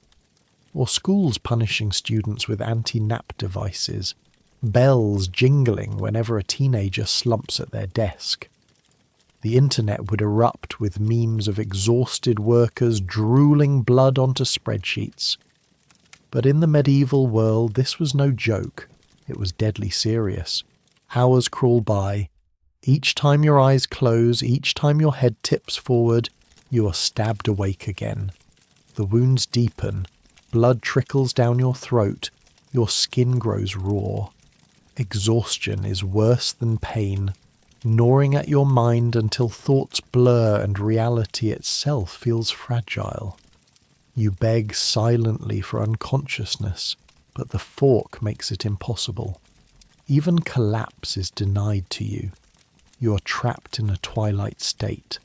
Or schools punishing students with anti-nap devices, bells jingling whenever a teenager slumps at their desk. The internet would erupt with memes of exhausted workers drooling blood onto spreadsheets. But in the medieval world, this was no joke. It was deadly serious. Hours crawl by. Each time your eyes close, each time your head tips forward, you are stabbed awake again. The wounds deepen. Blood trickles down your throat, your skin grows raw. Exhaustion is worse than pain, gnawing at your mind until thoughts blur and reality itself feels fragile. You beg silently for unconsciousness, but the fork makes it impossible. Even collapse is denied to you. You are trapped in a twilight state,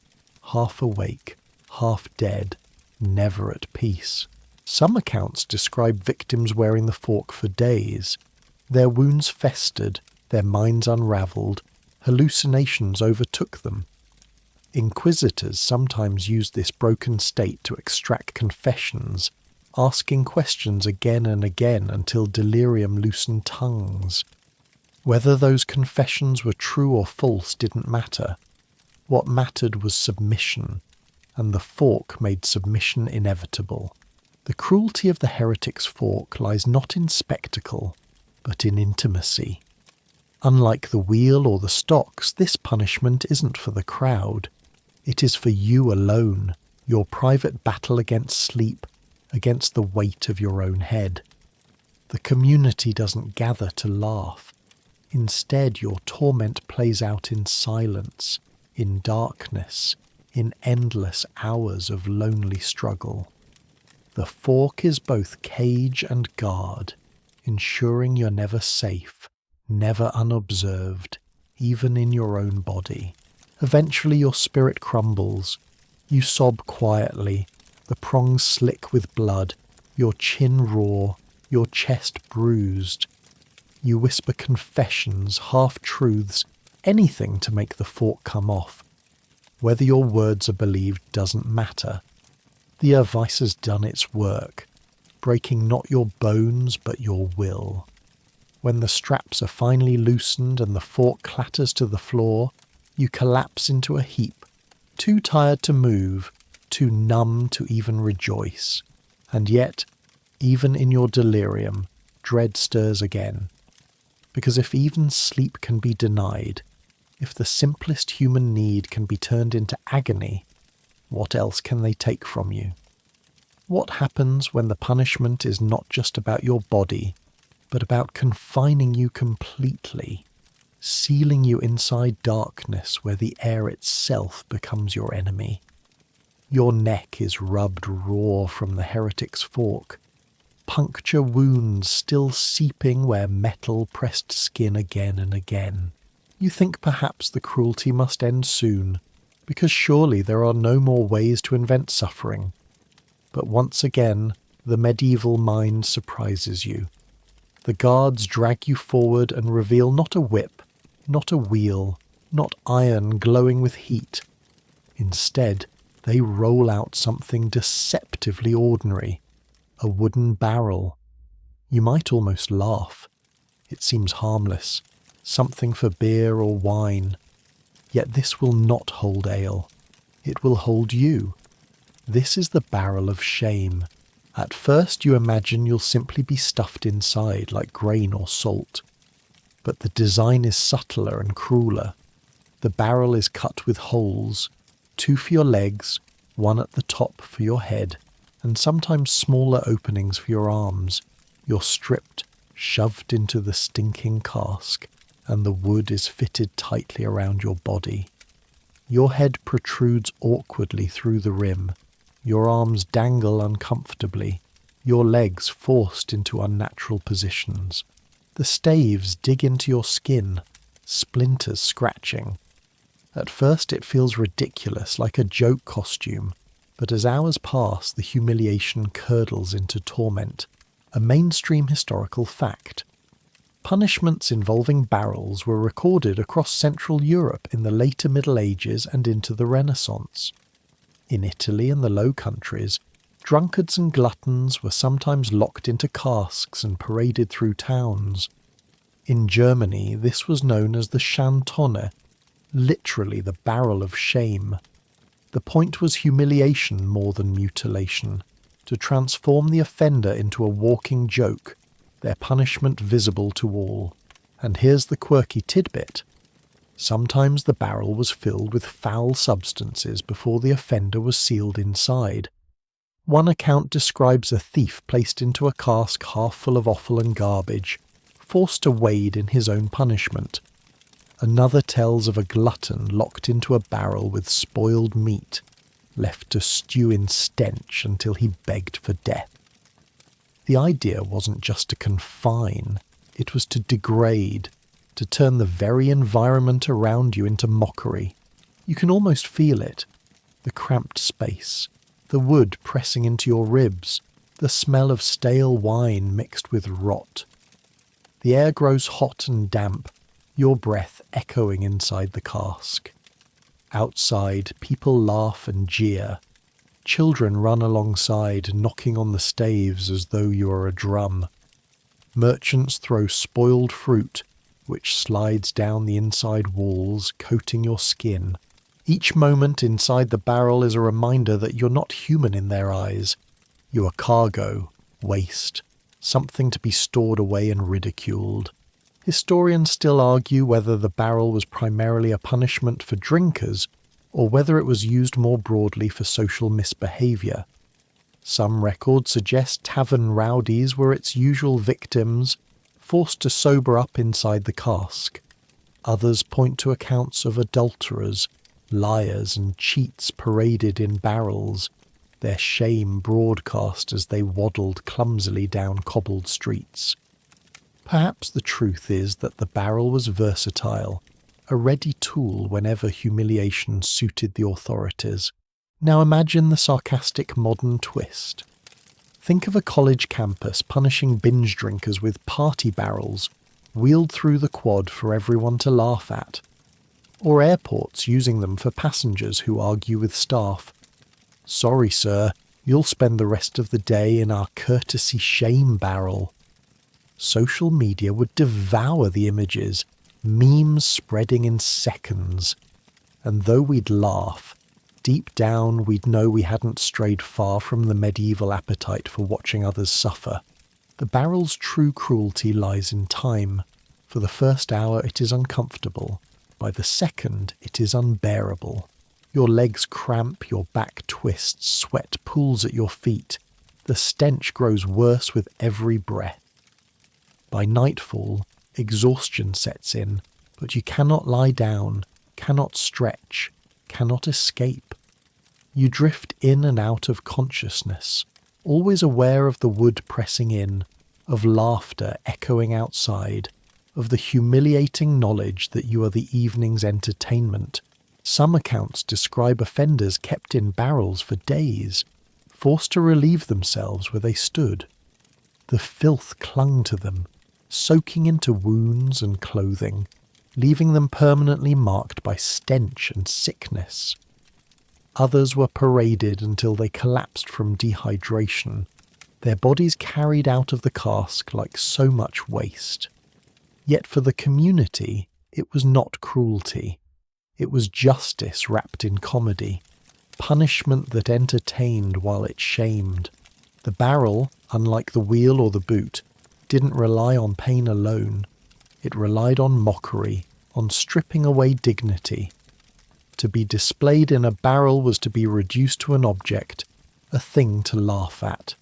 half awake, half dead, never at peace. Some accounts describe victims wearing the fork for days. Their wounds festered, their minds unravelled, hallucinations overtook them. Inquisitors sometimes used this broken state to extract confessions, asking questions again and again until delirium loosened tongues. Whether those confessions were true or false didn't matter. What mattered was submission, and the fork made submission inevitable. The cruelty of the heretic's fork lies not in spectacle, but in intimacy. Unlike the wheel or the stocks, this punishment isn't for the crowd. It is for you alone, your private battle against sleep, against the weight of your own head. The community doesn't gather to laugh. Instead, your torment plays out in silence, in darkness, in endless hours of lonely struggle. The fork is both cage and guard, ensuring you're never safe, never unobserved, even in your own body. Eventually your spirit crumbles. You sob quietly, the prongs slick with blood, your chin raw, your chest bruised. You whisper confessions, half-truths, anything to make the fork come off. Whether your words are believed doesn't matter. The vice has done its work, breaking not your bones but your will. When the straps are finally loosened and the fork clatters to the floor, you collapse into a heap, too tired to move, too numb to even rejoice. And yet, even in your delirium, dread stirs again. Because if even sleep can be denied, if the simplest human need can be turned into agony, what else can they take from you? What happens when the punishment is not just about your body, but about confining you completely, sealing you inside darkness where the air itself becomes your enemy? Your neck is rubbed raw from the heretic's fork, puncture wounds still seeping where metal pressed skin again and again. You think perhaps the cruelty must end soon, because surely there are no more ways to invent suffering. But once again, the medieval mind surprises you. The guards drag you forward and reveal not a whip, not a wheel, not iron glowing with heat. Instead, they roll out something deceptively ordinary, a wooden barrel. You might almost laugh. It seems harmless, something for beer or wine. Yet this will not hold ale. It will hold you. This is the barrel of shame. At first you imagine you'll simply be stuffed inside like grain or salt. But the design is subtler and crueler. The barrel is cut with holes, 2 for your legs, 1 at the top for your head, and sometimes smaller openings for your arms. You're stripped, shoved into the stinking cask, and the wood is fitted tightly around your body. Your head protrudes awkwardly through the rim, your arms dangle uncomfortably, your legs forced into unnatural positions. The staves dig into your skin, splinters scratching. At first it feels ridiculous, like a joke costume, but as hours pass, the humiliation curdles into torment, a mainstream historical fact. Punishments involving barrels were recorded across Central Europe in the later Middle Ages and into the Renaissance. In Italy and the Low Countries, drunkards and gluttons were sometimes locked into casks and paraded through towns. In Germany, this was known as the Schandtonne, literally the barrel of shame. The point was humiliation more than mutilation, to transform the offender into a walking joke, their punishment visible to all. And here's the quirky tidbit. Sometimes the barrel was filled with foul substances before the offender was sealed inside. One account describes a thief placed into a cask half full of offal and garbage, forced to wade in his own punishment. Another tells of a glutton locked into a barrel with spoiled meat, left to stew in stench until he begged for death. The idea wasn't just to confine, it was to degrade, to turn the very environment around you into mockery. You can almost feel it. The cramped space, the wood pressing into your ribs, the smell of stale wine mixed with rot. The air grows hot and damp, your breath echoing inside the cask. Outside, people laugh and jeer. Children run alongside, knocking on the staves as though you are a drum. Merchants throw spoiled fruit, which slides down the inside walls, coating your skin. Each moment inside the barrel is a reminder that you're not human in their eyes. You are cargo, waste, something to be stored away and ridiculed. Historians still argue whether the barrel was primarily a punishment for drinkers or whether it was used more broadly for social misbehaviour. Some records suggest tavern rowdies were its usual victims, forced to sober up inside the cask. Others point to accounts of adulterers, liars and cheats paraded in barrels, their shame broadcast as they waddled clumsily down cobbled streets. Perhaps the truth is that the barrel was versatile, a ready tool whenever humiliation suited the authorities. Now imagine the sarcastic modern twist. Think of a college campus punishing binge drinkers with party barrels, wheeled through the quad for everyone to laugh at. Or airports using them for passengers who argue with staff. "Sorry, sir, You'll spend the rest of the day in our courtesy shame barrel. Social media would devour the images, memes spreading in seconds. And though we'd laugh, deep down we'd know we hadn't strayed far from the medieval appetite for watching others suffer. The barrel's true cruelty lies in time. For the first hour it is uncomfortable. By the second it is unbearable. Your legs cramp, your back twists, sweat pools at your feet. The stench grows worse with every breath. By nightfall, exhaustion sets in, but you cannot lie down, cannot stretch, cannot escape. You drift in and out of consciousness, always aware of the wood pressing in, of laughter echoing outside, of the humiliating knowledge that you are the evening's entertainment. Some accounts describe offenders kept in barrels for days, forced to relieve themselves where they stood. The filth clung to them, soaking into wounds and clothing, leaving them permanently marked by stench and sickness. Others were paraded until they collapsed from dehydration, their bodies carried out of the cask like so much waste. Yet for the community, it was not cruelty. It was justice wrapped in comedy, punishment that entertained while it shamed. The barrel, unlike the wheel or the boot, didn't rely on pain alone. It relied on mockery, on stripping away dignity. To be displayed in a barrel was to be reduced to an object, a thing to laugh at.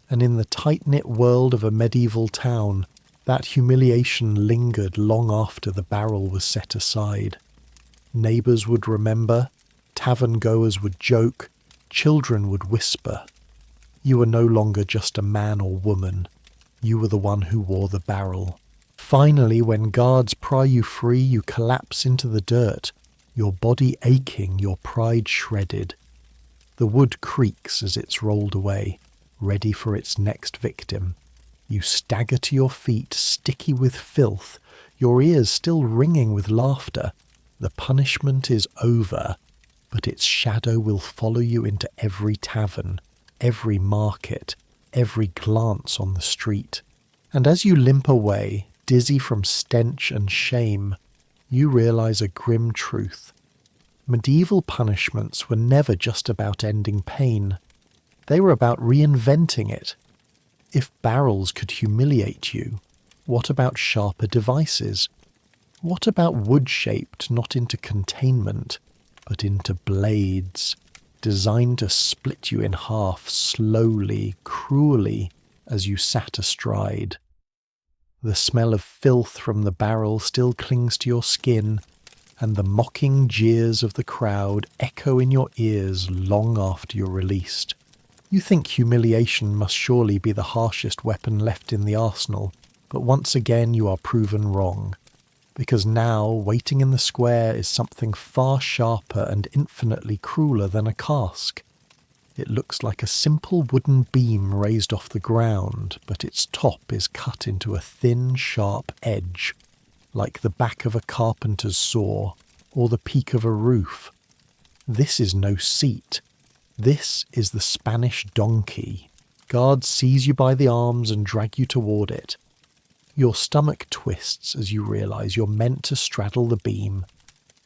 And in the tight-knit world of a medieval town, that humiliation lingered long after the barrel was set aside. Neighbours would remember, tavern-goers would joke, children would whisper. You were no longer just a man or woman. You were the one who wore the barrel. Finally, when guards pry you free, you collapse into the dirt, your body aching, your pride shredded. The wood creaks as it's rolled away, ready for its next victim. You stagger to your feet, sticky with filth, your ears still ringing with laughter. The punishment is over, but its shadow will follow you into every tavern, every market, every glance on the street. And as you limp away, dizzy from stench and shame, you realize a grim truth. Medieval punishments were never just about ending pain. They were about reinventing it. If barrels could humiliate you, what about sharper devices? What about wood shaped not into containment, but into blades, designed to split you in half slowly, cruelly, as you sat astride? The smell of filth from the barrel still clings to your skin, and the mocking jeers of the crowd echo in your ears long after you're released. You think humiliation must surely be the harshest weapon left in the arsenal, but once again you are proven wrong. Because now, waiting in the square is something far sharper and infinitely crueler than a cask. It looks like a simple wooden beam raised off the ground, but its top is cut into a thin, sharp edge, like the back of a carpenter's saw or the peak of a roof. This is no seat. This is the Spanish donkey. Guards seize you by the arms and drag you toward it. Your stomach twists as you realize you're meant to straddle the beam.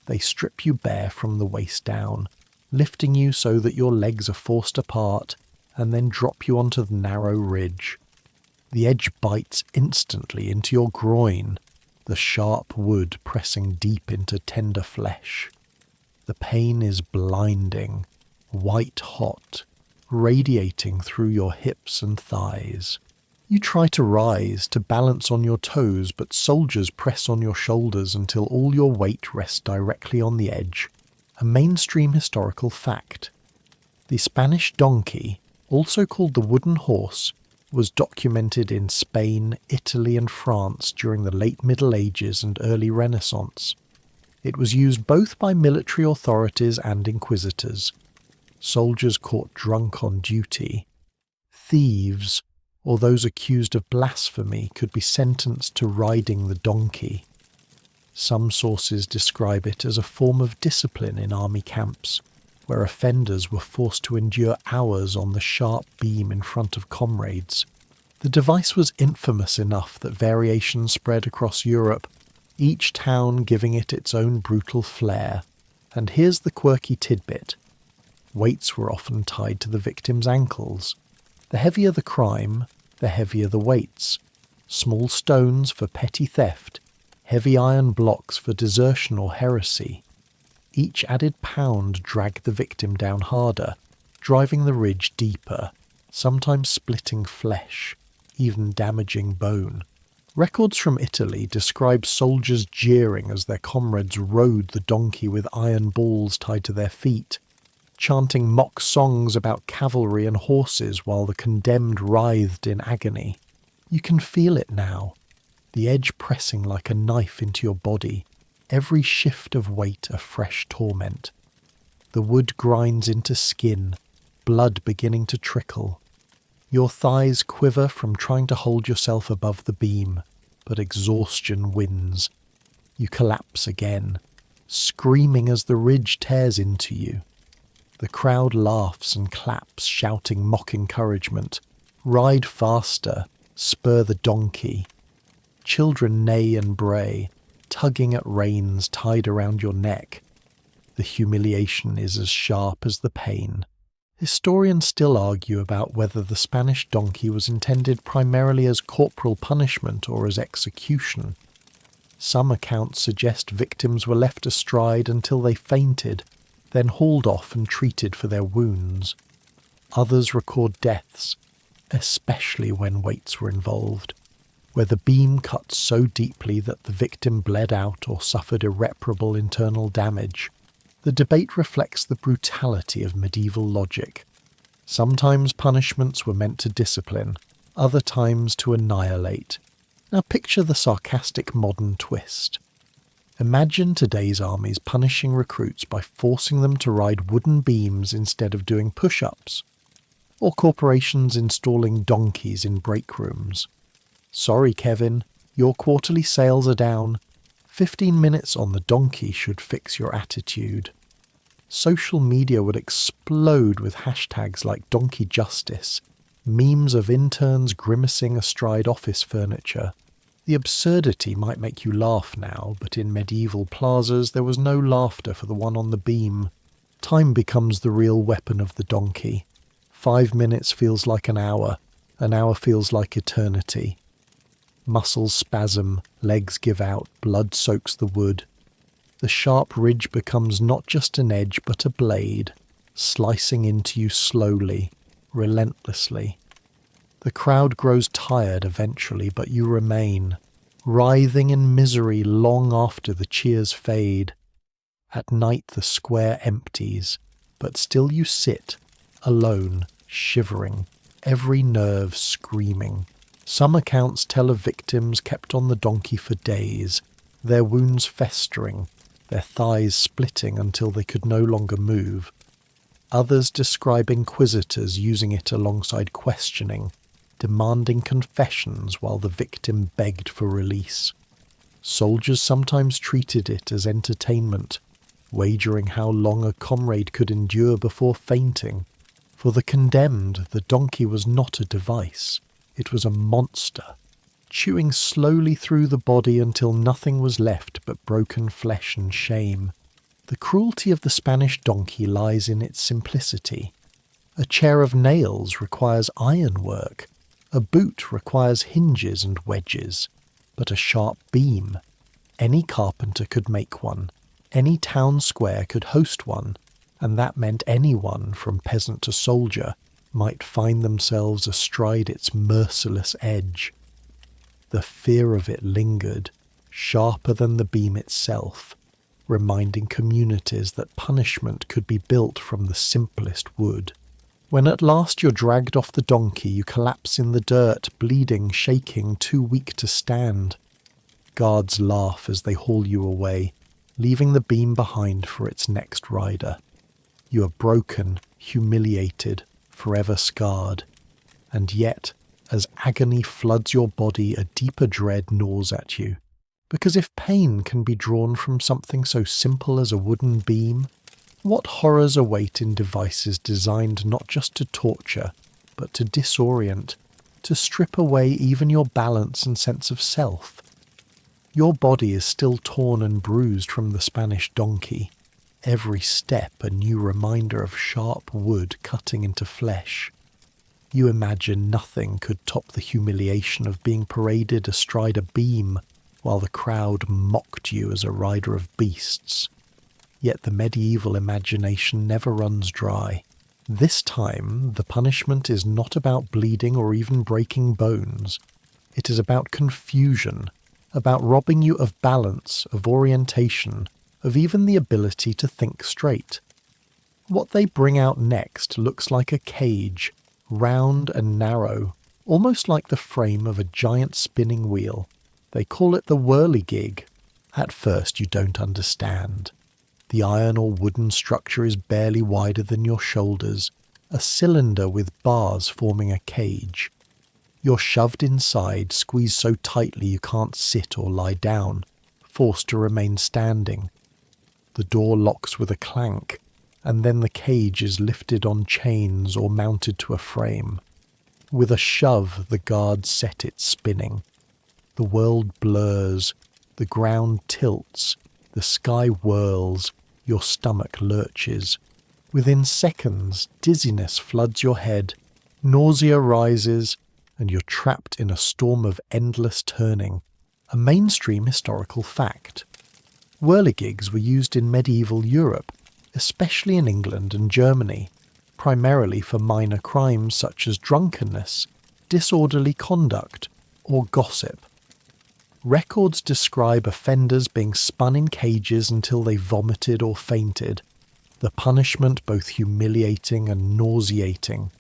They strip you bare from the waist down, lifting you so that your legs are forced apart, and then drop you onto the narrow ridge. The edge bites instantly into your groin, the sharp wood pressing deep into tender flesh. The pain is blinding, white hot, radiating through your hips and thighs. You try to rise, to balance on your toes, but soldiers press on your shoulders until all your weight rests directly on the edge. A mainstream historical fact. The Spanish donkey, also called the wooden horse, was documented in Spain, Italy and France during the late Middle Ages and early Renaissance. It was used both by military authorities and inquisitors. Soldiers caught drunk on duty. Thieves, or those accused of blasphemy, could be sentenced to riding the donkey. Some sources describe it as a form of discipline in army camps, where offenders were forced to endure hours on the sharp beam in front of comrades. The device was infamous enough that variations spread across Europe, each town giving it its own brutal flair. And here's the quirky tidbit. Weights were often tied to the victim's ankles. The heavier the crime, the heavier the weights. Small stones for petty theft, heavy iron blocks for desertion or heresy. Each added pound dragged the victim down harder, driving the ridge deeper, sometimes splitting flesh, even damaging bone. Records from Italy describe soldiers jeering as their comrades rode the donkey with iron balls tied to their feet, chanting mock songs about cavalry and horses while the condemned writhed in agony. You can feel it now, the edge pressing like a knife into your body, every shift of weight a fresh torment. The wood grinds into skin, blood beginning to trickle. Your thighs quiver from trying to hold yourself above the beam, but exhaustion wins. You collapse again, screaming as the ridge tears into you. The crowd laughs and claps, shouting mock encouragement. Ride faster, spur the donkey. Children neigh and bray, tugging at reins tied around your neck. The humiliation is as sharp as the pain. Historians still argue about whether the Spanish donkey was intended primarily as corporal punishment or as execution. Some accounts suggest victims were left astride until they fainted, then hauled off and treated for their wounds. Others record deaths, especially when weights were involved, where the beam cut so deeply that the victim bled out or suffered irreparable internal damage. The debate reflects the brutality of medieval logic. Sometimes punishments were meant to discipline, other times to annihilate. Now picture the sarcastic modern twist. Imagine today's armies punishing recruits by forcing them to ride wooden beams instead of doing push-ups, or corporations installing donkeys in break rooms. Sorry, Kevin, your quarterly sales are down. 15 minutes on the donkey should fix your attitude. Social media would explode with hashtags like donkey justice, memes of interns grimacing astride office furniture. The absurdity might make you laugh now, but in medieval plazas there was no laughter for the one on the beam. Time becomes the real weapon of the donkey. 5 minutes feels like an hour feels like eternity. Muscles spasm, legs give out, blood soaks the wood. The sharp ridge becomes not just an edge but a blade, slicing into you slowly, relentlessly. The crowd grows tired eventually, but you remain, writhing in misery long after the cheers fade. At night the square empties, but still you sit, alone, shivering, every nerve screaming. Some accounts tell of victims kept on the donkey for days, their wounds festering, their thighs splitting until they could no longer move. Others describe inquisitors using it alongside questioning, demanding confessions while the victim begged for release. Soldiers sometimes treated it as entertainment, wagering how long a comrade could endure before fainting. For the condemned, the donkey was not a device. It was a monster, chewing slowly through the body until nothing was left but broken flesh and shame. The cruelty of the Spanish donkey lies in its simplicity. A chair of nails requires ironwork. A boot requires hinges and wedges. But a sharp beam, any carpenter could make one. Any town square could host one, and that meant anyone, from peasant to soldier, might find themselves astride its merciless edge. The fear of it lingered, sharper than the beam itself, reminding communities that punishment could be built from the simplest wood. When at last you're dragged off the donkey, you collapse in the dirt, bleeding, shaking, too weak to stand. Guards laugh as they haul you away, leaving the beam behind for its next rider. You are broken, humiliated, forever scarred. And yet, as agony floods your body, a deeper dread gnaws at you. Because if pain can be drawn from something so simple as a wooden beam, What horrors await in devices designed not just to torture, but to disorient, to strip away even your balance and sense of self? Your body is still torn and bruised from the Spanish donkey, every step a new reminder of sharp wood cutting into flesh. You imagine nothing could top the humiliation of being paraded astride a beam while the crowd mocked you as a rider of beasts. Yet the medieval imagination never runs dry. This time, the punishment is not about bleeding or even breaking bones. It is about confusion, about robbing you of balance, of orientation, of even the ability to think straight. What they bring out next looks like a cage, round and narrow, almost like the frame of a giant spinning wheel. They call it the whirligig. At first you don't understand. The iron or wooden structure is barely wider than your shoulders, a cylinder with bars forming a cage. You're shoved inside, squeezed so tightly you can't sit or lie down, forced to remain standing. The door locks with a clank, and then the cage is lifted on chains or mounted to a frame. With a shove, the guards set it spinning. The world blurs, the ground tilts, the sky whirls, your stomach lurches. Within seconds, dizziness floods your head, nausea rises, and you're trapped in a storm of endless turning, a mainstream historical fact. Whirligigs were used in medieval Europe, especially in England and Germany, primarily for minor crimes such as drunkenness, disorderly conduct, or gossip. Records describe offenders being spun in cages until they vomited or fainted, the punishment both humiliating and nauseating.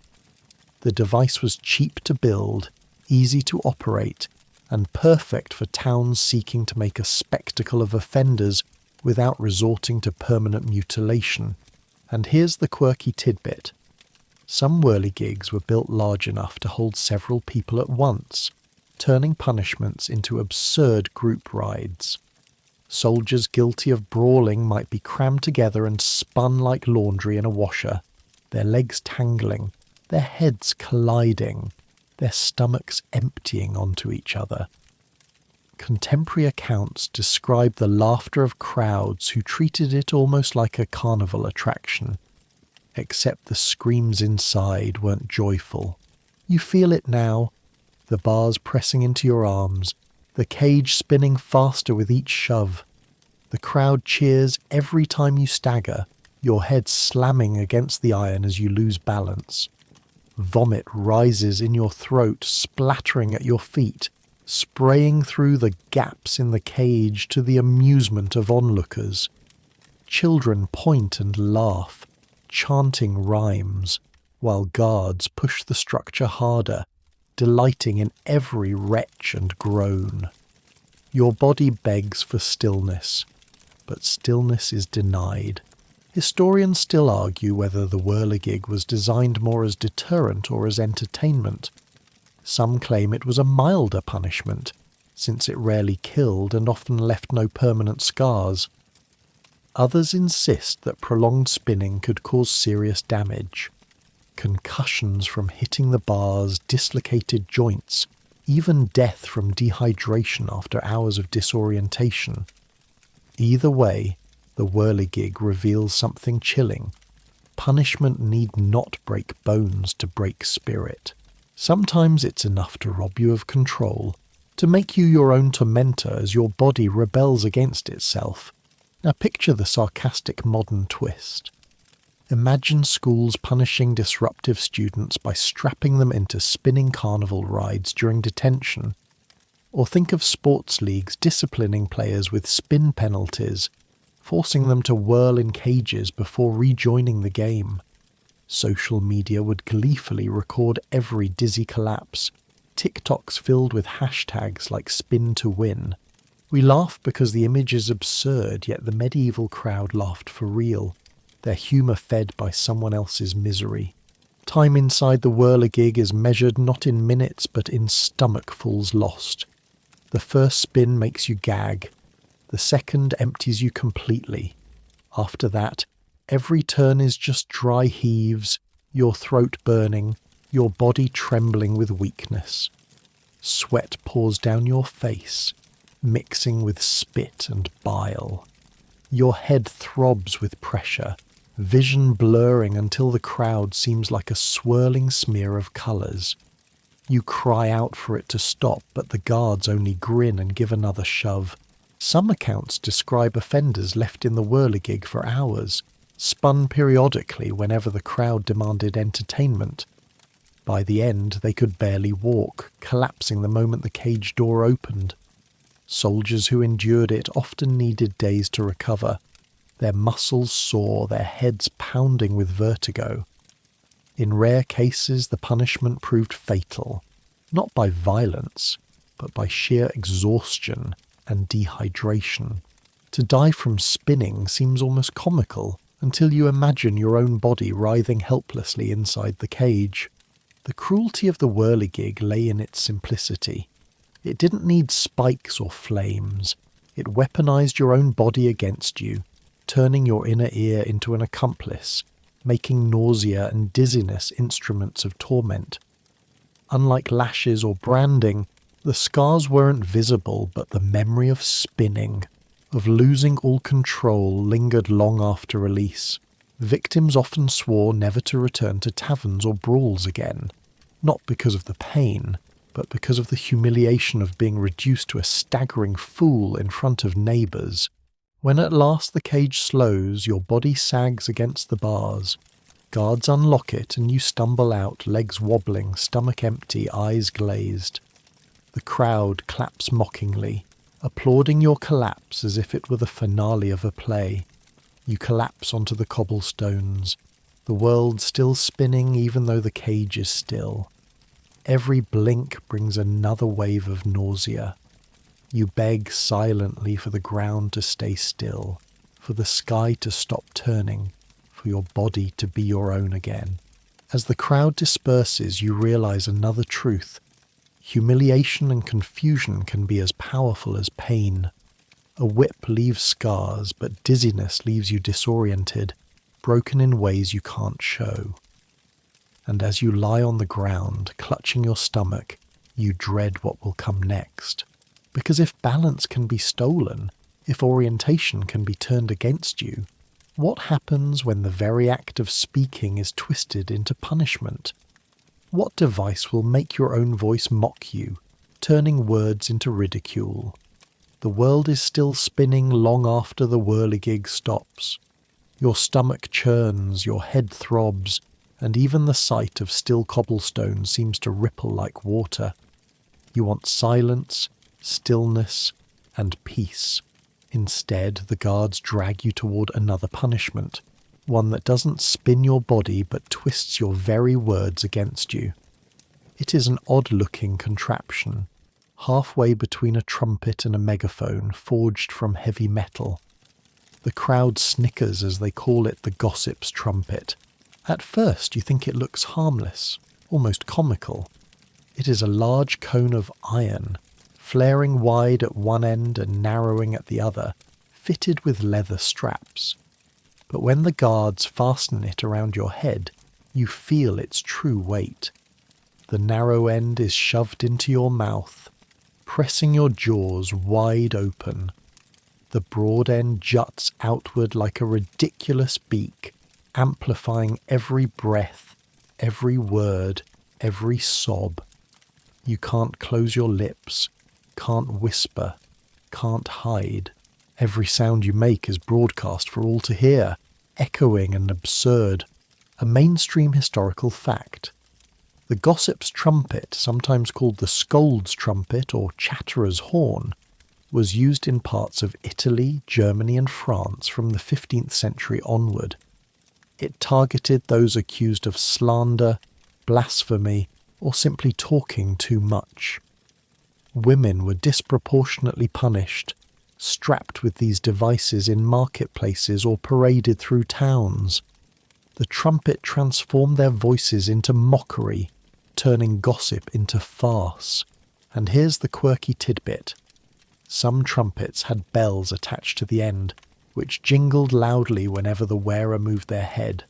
The device was cheap to build, easy to operate, and perfect for towns seeking to make a spectacle of offenders without resorting to permanent mutilation. And here's the quirky tidbit. Some whirligigs were built large enough to hold several people at once, turning punishments into absurd group rides. Soldiers guilty of brawling might be crammed together and spun like laundry in a washer, their legs tangling, their heads colliding, their stomachs emptying onto each other. Contemporary accounts describe the laughter of crowds who treated it almost like a carnival attraction, except the screams inside weren't joyful. You feel it now, the bars pressing into your arms, the cage spinning faster with each shove. The crowd cheers every time you stagger, your head slamming against the iron as you lose balance. Vomit rises in your throat, splattering at your feet, spraying through the gaps in the cage to the amusement of onlookers. Children point and laugh, chanting rhymes, while guards push the structure harder, delighting in every retch and groan. Your body begs for stillness, but stillness is denied. Historians still argue whether the whirligig was designed more as deterrent or as entertainment. Some claim it was a milder punishment, since it rarely killed and often left no permanent scars. Others insist that prolonged spinning could cause serious damage. Concussions from hitting the bars, dislocated joints, even death from dehydration after hours of disorientation. Either way, the whirligig reveals something chilling. Punishment need not break bones to break spirit. Sometimes it's enough to rob you of control, to make you your own tormentor as your body rebels against itself. Now picture the sarcastic modern twist. Imagine schools punishing disruptive students by strapping them into spinning carnival rides during detention. Or think of sports leagues disciplining players with spin penalties, forcing them to whirl in cages before rejoining the game. Social media would gleefully record every dizzy collapse, TikToks filled with hashtags like spin to win. We laugh because the image is absurd, yet the medieval crowd laughed for real, their humour fed by someone else's misery. Time inside the whirligig is measured not in minutes but in stomachfuls lost. The first spin makes you gag. The second empties you completely. After that, Every turn is just dry heaves, your throat burning, your body trembling with weakness. Sweat pours down your face, mixing with spit and bile. Your head throbs with pressure, vision blurring until the crowd seems like a swirling smear of colours. You cry out for it to stop, but the guards only grin and give another shove. Some accounts describe offenders left in the whirligig for hours, spun periodically whenever the crowd demanded entertainment. By the end, they could barely walk, collapsing the moment the cage door opened. Soldiers who endured it often needed days to recover, their muscles sore, their heads pounding with vertigo. In rare cases, the punishment proved fatal, not by violence, but by sheer exhaustion and dehydration. To die from spinning seems almost comical, until you imagine your own body writhing helplessly inside the cage. The cruelty of the whirligig lay in its simplicity. It didn't need spikes or flames. It weaponized your own body against you, turning your inner ear into an accomplice, making nausea and dizziness instruments of torment. Unlike lashes or branding, the scars weren't visible, but the memory of spinning, of losing all control, lingered long after release. Victims often swore never to return to taverns or brawls again, not because of the pain, but because of the humiliation of being reduced to a staggering fool in front of neighbours. When at last the cage slows, your body sags against the bars. Guards unlock it and you stumble out, legs wobbling, stomach empty, eyes glazed. The crowd claps mockingly, applauding your collapse as if it were the finale of a play. You collapse onto the cobblestones, the world still spinning even though the cage is still. Every blink brings another wave of nausea. You beg silently for the ground to stay still, for the sky to stop turning, for your body to be your own again. As the crowd disperses, you realize another truth. Humiliation and confusion can be as powerful as pain. A whip leaves scars, but dizziness leaves you disoriented, broken in ways you can't show. And as you lie on the ground, clutching your stomach, you dread what will come next. Because if balance can be stolen, if orientation can be turned against you, what happens when the very act of speaking is twisted into punishment? What device will make your own voice mock you, turning words into ridicule? The world is still spinning long after the whirligig stops. Your stomach churns, your head throbs, and even the sight of still cobblestone seems to ripple like water. You want silence, stillness, and peace. Instead, the guards drag you toward another punishment, one that doesn't spin your body but twists your very words against you. It is an odd-looking contraption, halfway between a trumpet and a megaphone forged from heavy metal. The crowd snickers as they call it the gossip's trumpet. At first you think it looks harmless, almost comical. It is a large cone of iron, flaring wide at one end and narrowing at the other, fitted with leather straps. But when the guards fasten it around your head, you feel its true weight. The narrow end is shoved into your mouth, pressing your jaws wide open. The broad end juts outward like a ridiculous beak, amplifying every breath, every word, every sob. You can't close your lips, can't whisper, can't hide. Every sound you make is broadcast for all to hear, echoing and absurd, a mainstream historical fact. The gossip's trumpet, sometimes called the scold's trumpet or chatterer's horn, was used in parts of Italy, Germany and France from the 15th century onward. It targeted those accused of slander, blasphemy, or simply talking too much. Women were disproportionately punished, strapped with these devices in marketplaces or paraded through towns. The trumpet transformed their voices into mockery, turning gossip into farce. And here's the quirky tidbit. Some trumpets had bells attached to the end, which jingled loudly whenever the wearer moved their head.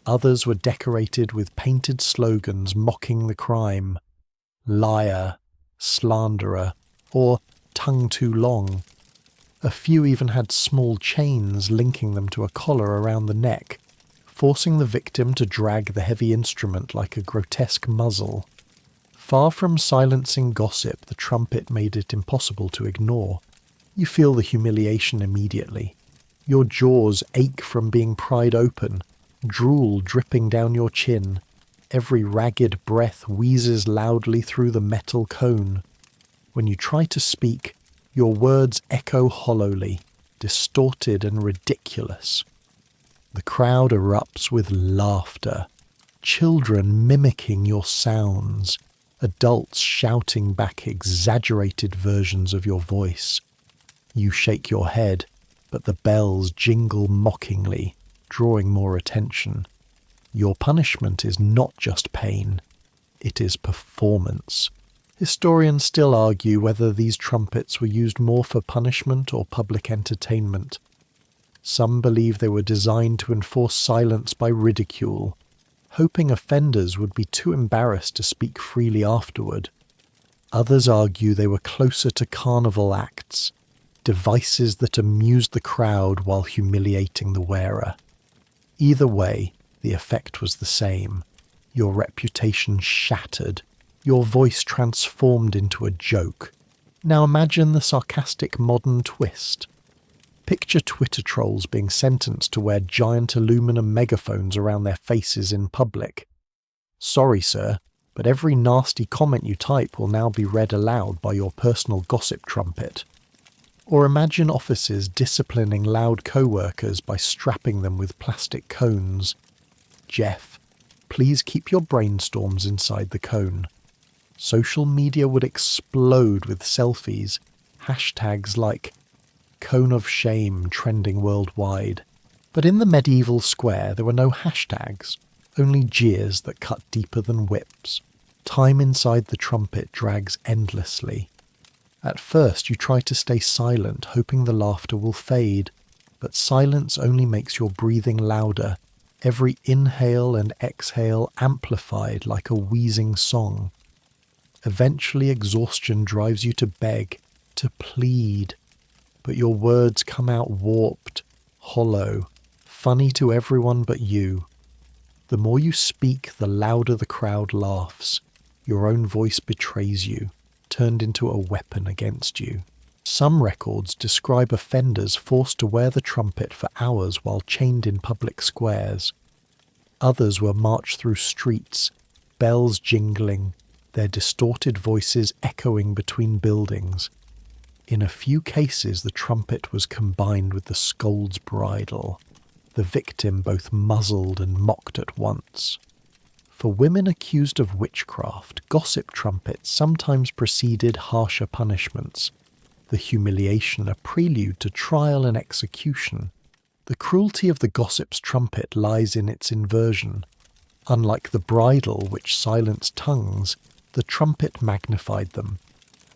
Others were decorated with painted slogans mocking the crime: liar, slanderer, or tongue too long. A few even had small chains linking them to a collar around the neck, forcing the victim to drag the heavy instrument like a grotesque muzzle. Far from silencing gossip, the trumpet made it impossible to ignore. You feel the humiliation immediately. Your jaws ache from being pried open, drool dripping down your chin. Every ragged breath wheezes loudly through the metal cone. When you try to speak, your words echo hollowly, distorted and ridiculous. The crowd erupts with laughter, children mimicking your sounds, adults shouting back exaggerated versions of your voice. You shake your head, but the bells jingle mockingly, drawing more attention. Your punishment is not just pain, it is performance. Historians still argue whether these trumpets were used more for punishment or public entertainment. Some believe they were designed to enforce silence by ridicule, hoping offenders would be too embarrassed to speak freely afterward. Others argue they were closer to carnival acts, devices that amused the crowd while humiliating the wearer. Either way, the effect was the same. Your reputation shattered, your voice transformed into a joke. Now imagine the sarcastic modern twist. Picture Twitter trolls being sentenced to wear giant aluminum megaphones around their faces in public. Sorry, sir, but every nasty comment you type will now be read aloud by your personal gossip trumpet. Or imagine offices disciplining loud co-workers by strapping them with plastic cones. Jeff, please keep your brainstorms inside the cone. Social media would explode with selfies, hashtags like cone of shame trending worldwide. But in the medieval square there were no hashtags, only jeers that cut deeper than whips. Time inside the trumpet drags endlessly. At first you try to stay silent, hoping the laughter will fade, but silence only makes your breathing louder, every inhale and exhale amplified like a wheezing song. Eventually exhaustion drives you to beg, to plead, but your words come out warped, hollow, funny to everyone but you. The more you speak, the louder the crowd laughs. Your own voice betrays you, turned into a weapon against you. Some records describe offenders forced to wear the trumpet for hours while chained in public squares. Others were marched through streets, bells jingling, their distorted voices echoing between buildings. In a few cases the trumpet was combined with the scold's bridle, the victim both muzzled and mocked at once. For women accused of witchcraft, gossip trumpets sometimes preceded harsher punishments, the humiliation a prelude to trial and execution. The cruelty of the gossip's trumpet lies in its inversion. Unlike the bridle, which silenced tongues, the trumpet magnified them.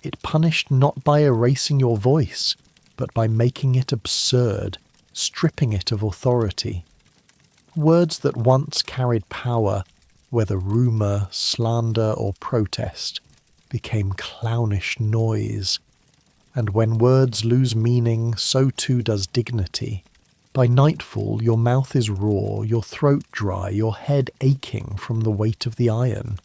It punished not by erasing your voice, but by making it absurd, stripping it of authority. Words that once carried power, whether rumour, slander or protest, became clownish noise. And when words lose meaning, so too does dignity. By nightfall your mouth is raw, your throat dry, your head aching from the weight of the iron.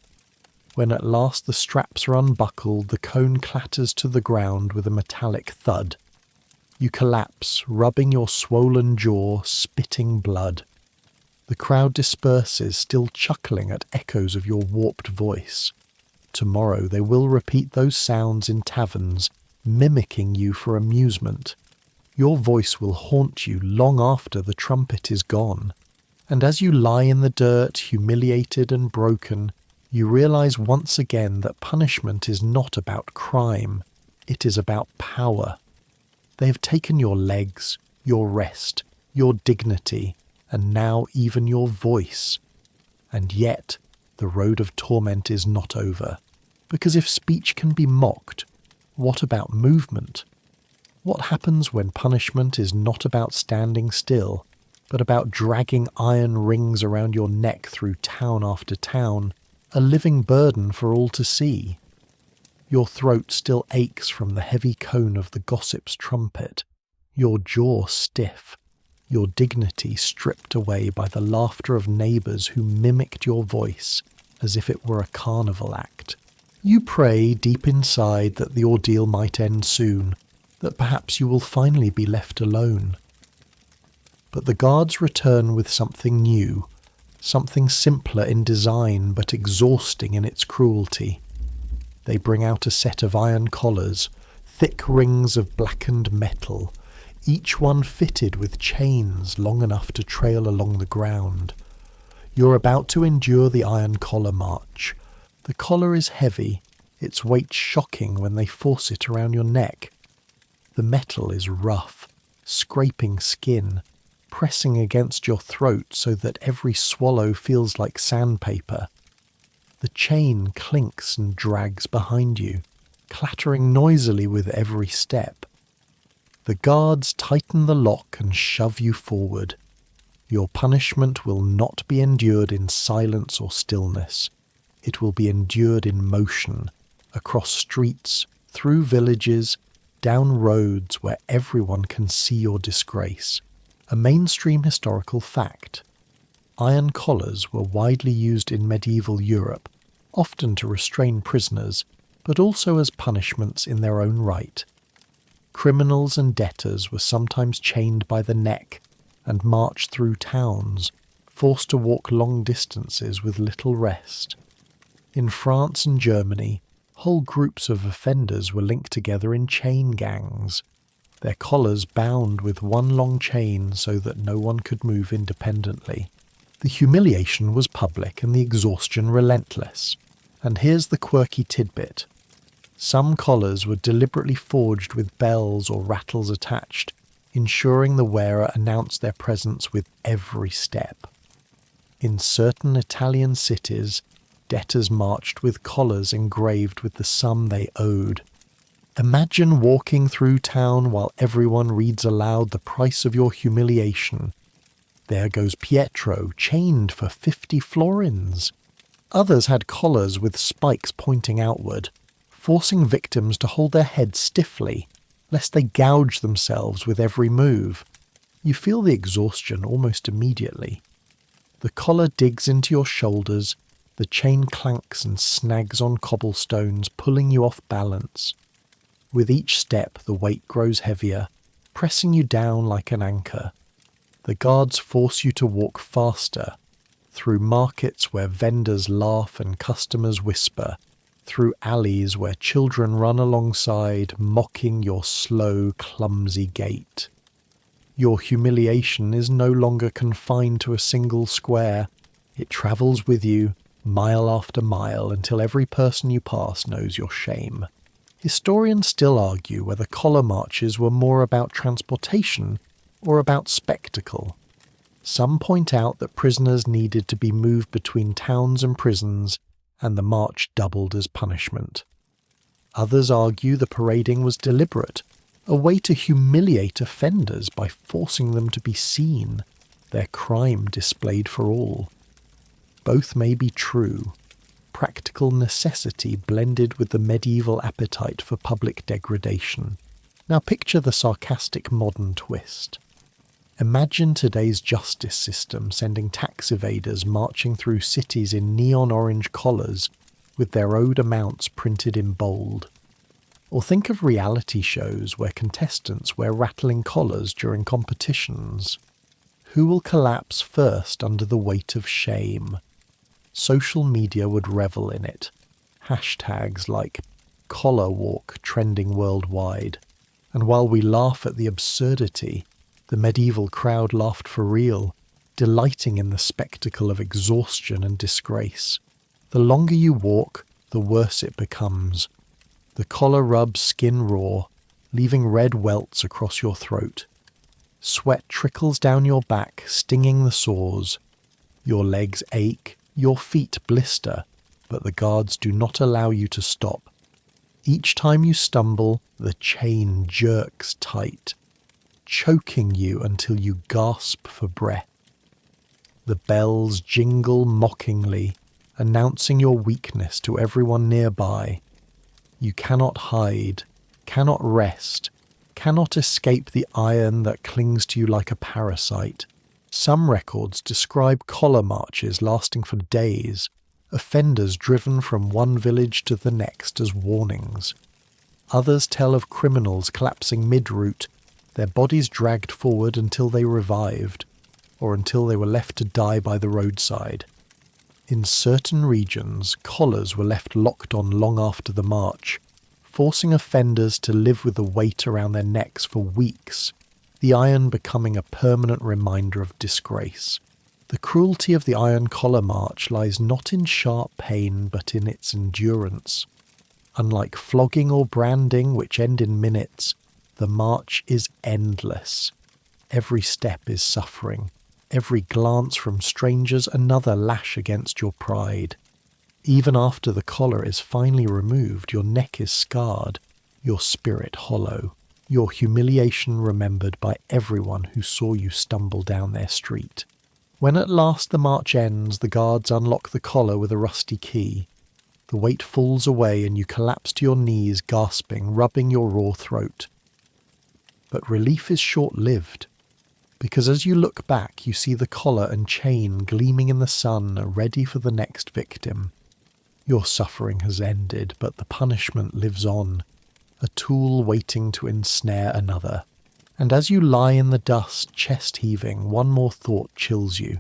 When at last the straps are unbuckled, the cone clatters to the ground with a metallic thud. You collapse, rubbing your swollen jaw, spitting blood. The crowd disperses, still chuckling at echoes of your warped voice. Tomorrow they will repeat those sounds in taverns, mimicking you for amusement. Your voice will haunt you long after the trumpet is gone. And as you lie in the dirt, humiliated and broken, you realize once again that punishment is not about crime, it is about power. They have taken your legs, your rest, your dignity, and now even your voice. And yet, the road of torment is not over. Because if speech can be mocked, what about movement? What happens when punishment is not about standing still, but about dragging iron rings around your neck through town after town, a living burden for all to see? Your throat still aches from the heavy cone of the gossip's trumpet, your jaw stiff, your dignity stripped away by the laughter of neighbours who mimicked your voice as if it were a carnival act. You pray deep inside that the ordeal might end soon, that perhaps you will finally be left alone. But the guards return with something new, something simpler in design but exhausting in its cruelty. They bring out a set of iron collars, thick rings of blackened metal, each one fitted with chains long enough to trail along the ground. You're about to endure the iron collar march. The collar is heavy, its weight shocking when they force it around your neck. The metal is rough, scraping skin, pressing against your throat so that every swallow feels like sandpaper. The chain clinks and drags behind you, clattering noisily with every step. The guards tighten the lock and shove you forward. Your punishment will not be endured in silence or stillness. It will be endured in motion, across streets, through villages, down roads where everyone can see your disgrace. A mainstream historical fact. Iron collars were widely used in medieval Europe, often to restrain prisoners, but also as punishments in their own right. Criminals and debtors were sometimes chained by the neck and marched through towns, forced to walk long distances with little rest. In France and Germany, whole groups of offenders were linked together in chain gangs, their collars bound with one long chain so that no one could move independently. The humiliation was public and the exhaustion relentless. And here's the quirky tidbit. Some collars were deliberately forged with bells or rattles attached, ensuring the wearer announced their presence with every step. In certain Italian cities, debtors marched with collars engraved with the sum they owed. Imagine walking through town while everyone reads aloud the price of your humiliation. There goes Pietro, chained for 50 florins. Others had collars with spikes pointing outward, forcing victims to hold their heads stiffly, lest they gouge themselves with every move. You feel the exhaustion almost immediately. The collar digs into your shoulders, the chain clanks and snags on cobblestones, pulling you off balance. With each step the weight grows heavier, pressing you down like an anchor. The guards force you to walk faster, through markets where vendors laugh and customers whisper, through alleys where children run alongside, mocking your slow, clumsy gait. Your humiliation is no longer confined to a single square. It travels with you, mile after mile, until every person you pass knows your shame. Historians still argue whether collar marches were more about transportation or about spectacle. Some point out that prisoners needed to be moved between towns and prisons, and the march doubled as punishment. Others argue the parading was deliberate, a way to humiliate offenders by forcing them to be seen, their crime displayed for all. Both may be true. Practical necessity blended with the medieval appetite for public degradation. Now picture the sarcastic modern twist. Imagine today's justice system sending tax evaders marching through cities in neon orange collars with their owed amounts printed in bold. Or think of reality shows where contestants wear rattling collars during competitions. Who will collapse first under the weight of shame? Social media would revel in it. Hashtags like collar walk trending worldwide. And while we laugh at the absurdity, the medieval crowd laughed for real, delighting in the spectacle of exhaustion and disgrace. The longer you walk, the worse it becomes. The collar rubs skin raw, leaving red welts across your throat. Sweat trickles down your back, stinging the sores. Your legs ache, your feet blister, but the guards do not allow you to stop. Each time you stumble, the chain jerks tight, choking you until you gasp for breath. The bells jingle mockingly, announcing your weakness to everyone nearby. You cannot hide, cannot rest, cannot escape the iron that clings to you like a parasite. Some records describe collar marches lasting for days, offenders driven from one village to the next as warnings. Others tell of criminals collapsing mid-route, their bodies dragged forward until they revived, or until they were left to die by the roadside. In certain regions, collars were left locked on long after the march, forcing offenders to live with the weight around their necks for weeks, the iron becoming a permanent reminder of disgrace. The cruelty of the Iron Collar March lies not in sharp pain but in its endurance. Unlike flogging or branding, which end in minutes, the march is endless. Every step is suffering. Every glance from strangers another lash against your pride. Even after the collar is finally removed, your neck is scarred, your spirit hollow, your humiliation remembered by everyone who saw you stumble down their street. When at last the march ends, the guards unlock the collar with a rusty key. The weight falls away and you collapse to your knees, gasping, rubbing your raw throat. But relief is short-lived, because as you look back, you see the collar and chain gleaming in the sun, ready for the next victim. Your suffering has ended, but the punishment lives on, a tool waiting to ensnare another. And as you lie in the dust, chest heaving, one more thought chills you.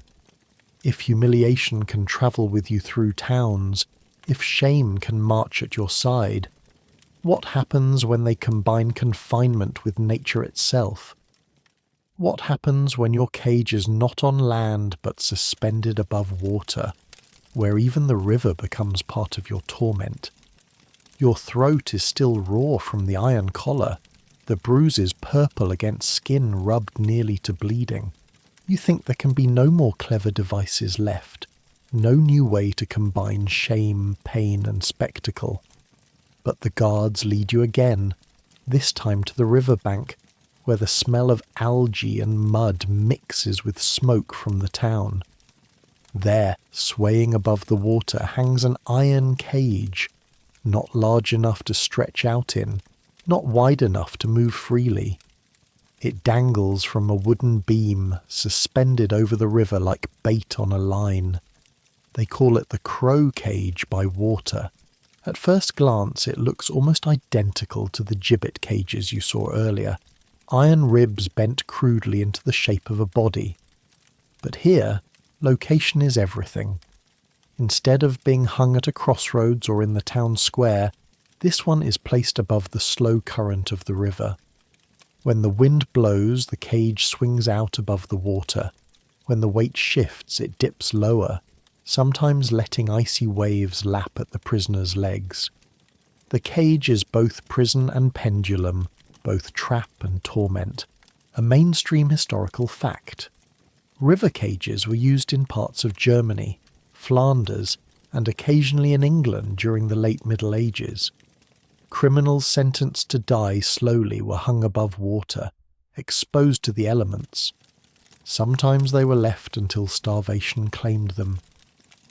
If humiliation can travel with you through towns, if shame can march at your side, what happens when they combine confinement with nature itself? What happens when your cage is not on land but suspended above water, where even the river becomes part of your torment? Your throat is still raw from the iron collar, the bruises purple against skin rubbed nearly to bleeding. You think there can be no more clever devices left, no new way to combine shame, pain and spectacle. But the guards lead you again, this time to the riverbank, where the smell of algae and mud mixes with smoke from the town. There, swaying above the water, hangs an iron cage, not large enough to stretch out in, not wide enough to move freely. It dangles from a wooden beam, suspended over the river like bait on a line. They call it the crow cage by water. At first glance, it looks almost identical to the gibbet cages you saw earlier, iron ribs bent crudely into the shape of a body. But here, location is everything. Instead of being hung at a crossroads or in the town square, this one is placed above the slow current of the river. When the wind blows, the cage swings out above the water. When the weight shifts, it dips lower, sometimes letting icy waves lap at the prisoner's legs. The cage is both prison and pendulum, both trap and torment, a mainstream historical fact. River cages were used in parts of Germany, Flanders, and occasionally in England during the late Middle Ages. Criminals sentenced to die slowly were hung above water, exposed to the elements. Sometimes they were left until starvation claimed them.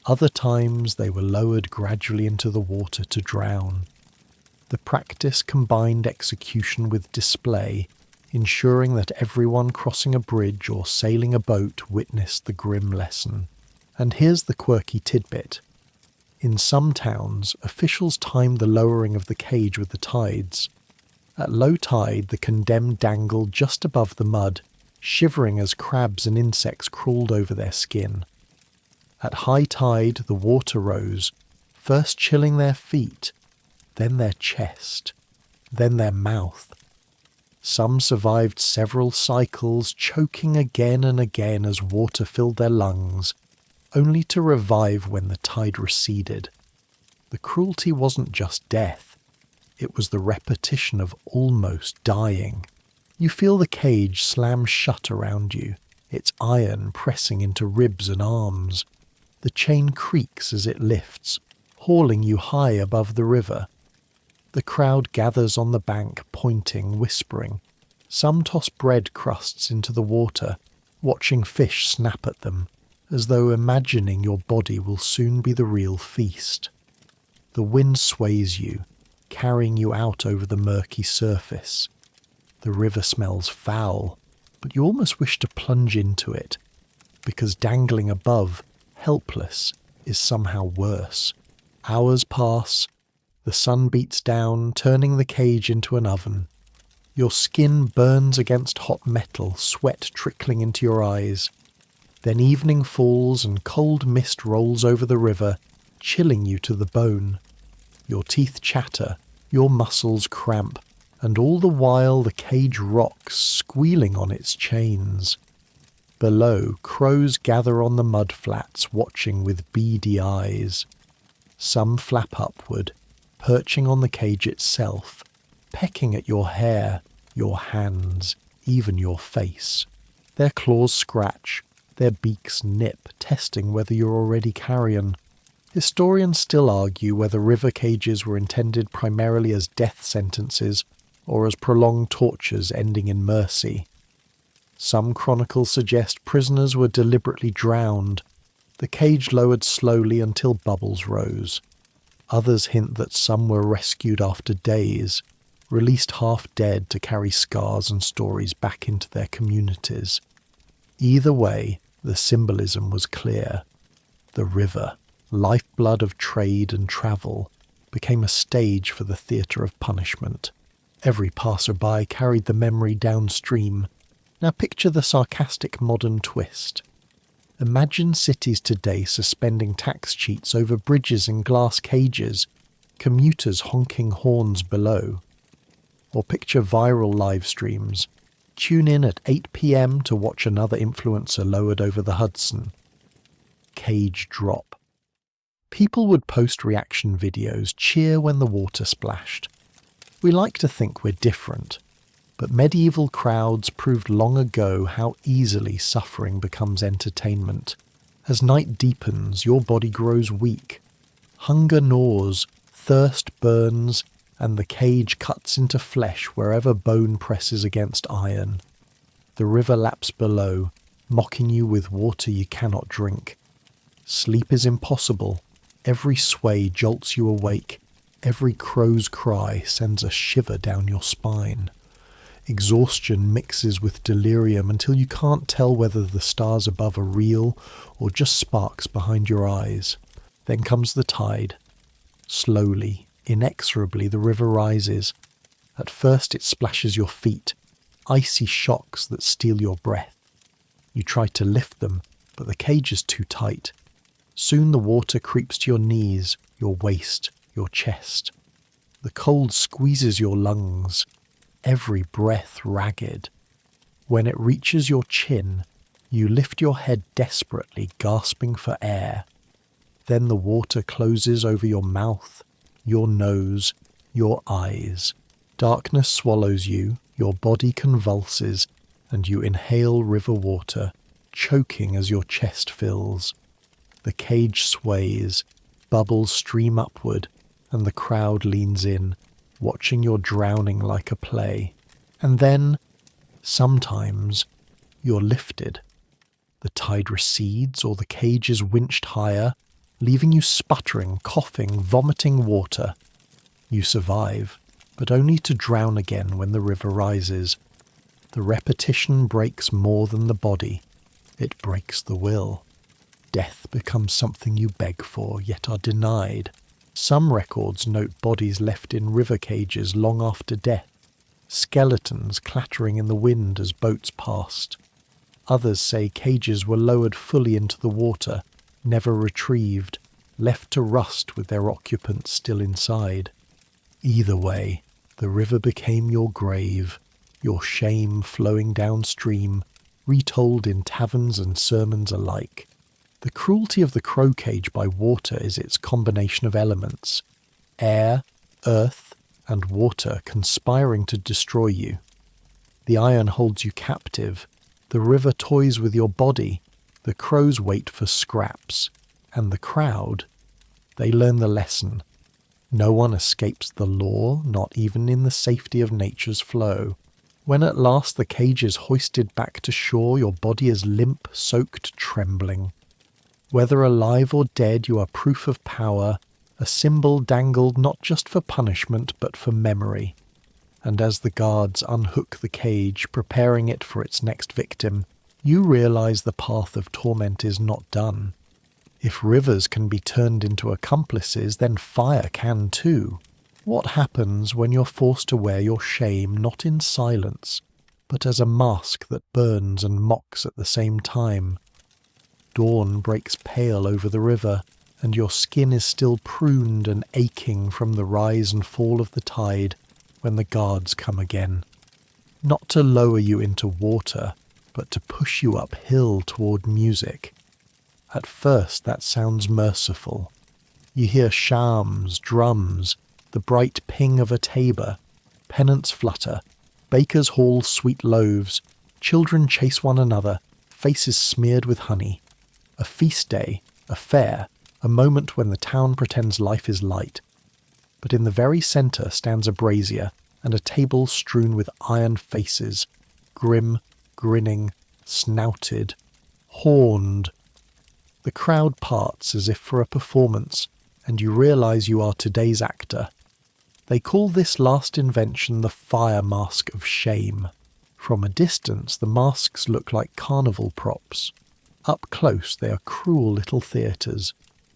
Other times they were lowered gradually into the water to drown. The practice combined execution with display, ensuring that everyone crossing a bridge or sailing a boat witnessed the grim lesson. And here's the quirky tidbit. In some towns, officials timed the lowering of the cage with the tides. At low tide, the condemned dangled just above the mud, shivering as crabs and insects crawled over their skin. At high tide, the water rose, first chilling their feet, then their chest, then their mouth. Some survived several cycles, choking again and again as water filled their lungs, only to revive when the tide receded. The cruelty wasn't just death, it was the repetition of almost dying. You feel the cage slam shut around you, its iron pressing into ribs and arms. The chain creaks as it lifts, hauling you high above the river. The crowd gathers on the bank, pointing, whispering. Some toss bread crusts into the water, watching fish snap at them, as though imagining your body will soon be the real feast. The wind sways you, carrying you out over the murky surface. The river smells foul, but you almost wish to plunge into it, because dangling above, helpless, is somehow worse. Hours pass, the sun beats down, turning the cage into an oven. Your skin burns against hot metal, sweat trickling into your eyes. Then evening falls and cold mist rolls over the river, chilling you to the bone. Your teeth chatter, your muscles cramp, and all the while the cage rocks, squealing on its chains. Below, crows gather on the mud flats, watching with beady eyes. Some flap upward, perching on the cage itself, pecking at your hair, your hands, even your face. Their claws scratch, their beaks nip, testing whether you're already carrion. Historians still argue whether river cages were intended primarily as death sentences or as prolonged tortures ending in mercy. Some chronicles suggest prisoners were deliberately drowned, the cage lowered slowly until bubbles rose. Others hint that some were rescued after days, released half dead to carry scars and stories back into their communities. Either way, the symbolism was clear. The river, lifeblood of trade and travel, became a stage for the theatre of punishment. Every passerby carried the memory downstream. Now picture the sarcastic modern twist. Imagine cities today suspending tax cheats over bridges in glass cages, commuters honking horns below. Or picture viral live streams. Tune in at 8 p.m. to watch another influencer lowered over the Hudson. Cage drop. People would post reaction videos, cheer when the water splashed. We like to think we're different, but medieval crowds proved long ago how easily suffering becomes entertainment. As night deepens, your body grows weak. Hunger gnaws, thirst burns, and the cage cuts into flesh wherever bone presses against iron. The river laps below, mocking you with water you cannot drink. Sleep is impossible. Every sway jolts you awake. Every crow's cry sends a shiver down your spine. Exhaustion mixes with delirium until you can't tell whether the stars above are real or just sparks behind your eyes. Then comes the tide. Slowly, inexorably, the river rises. At first it splashes your feet, icy shocks that steal your breath. You try to lift them, but the cage is too tight. Soon the water creeps to your knees, your waist, your chest. The cold squeezes your lungs, every breath ragged. When it reaches your chin, you lift your head desperately, gasping for air. Then the water closes over your mouth, your nose, your eyes. Darkness swallows you, your body convulses, and you inhale river water, choking as your chest fills. The cage sways, bubbles stream upward, and the crowd leans in, watching your drowning like a play. And then, sometimes, you're lifted. The tide recedes, or the cage is winched higher, leaving you sputtering, coughing, vomiting water. You survive, but only to drown again when the river rises. The repetition breaks more than the body. It breaks the will. Death becomes something you beg for, yet are denied. Some records note bodies left in river cages long after death, skeletons clattering in the wind as boats passed. Others say cages were lowered fully into the water, never retrieved, left to rust with their occupants still inside. Either way, the river became your grave, your shame flowing downstream, retold in taverns and sermons alike. The cruelty of the crow cage by water is its combination of elements: air, earth, and water conspiring to destroy you. The iron holds you captive, the river toys with your body, the crows wait for scraps, and the crowd, they learn the lesson. No one escapes the law, not even in the safety of nature's flow. When at last the cage is hoisted back to shore, your body is limp, soaked, trembling. Whether alive or dead, you are proof of power, a symbol dangled not just for punishment but for memory. And as the guards unhook the cage, preparing it for its next victim, you realize the path of torment is not done. If rivers can be turned into accomplices, then fire can too. What happens when you're forced to wear your shame not in silence, but as a mask that burns and mocks at the same time? Dawn breaks pale over the river, and your skin is still pruned and aching from the rise and fall of the tide when the guards come again. Not to lower you into water, but to push you uphill toward music. At first that sounds merciful. You hear shams, drums, the bright ping of a tabor, pennants flutter, bakers haul sweet loaves, children chase one another, faces smeared with honey. A feast day, a fair, a moment when the town pretends life is light. But in the very centre stands a brazier and a table strewn with iron faces, grim, grinning, snouted, horned. The crowd parts as if for a performance, and you realise you are today's actor. They call this last invention the fire mask of shame. From a distance, the masks look like carnival props. Up close, they are cruel little theatres.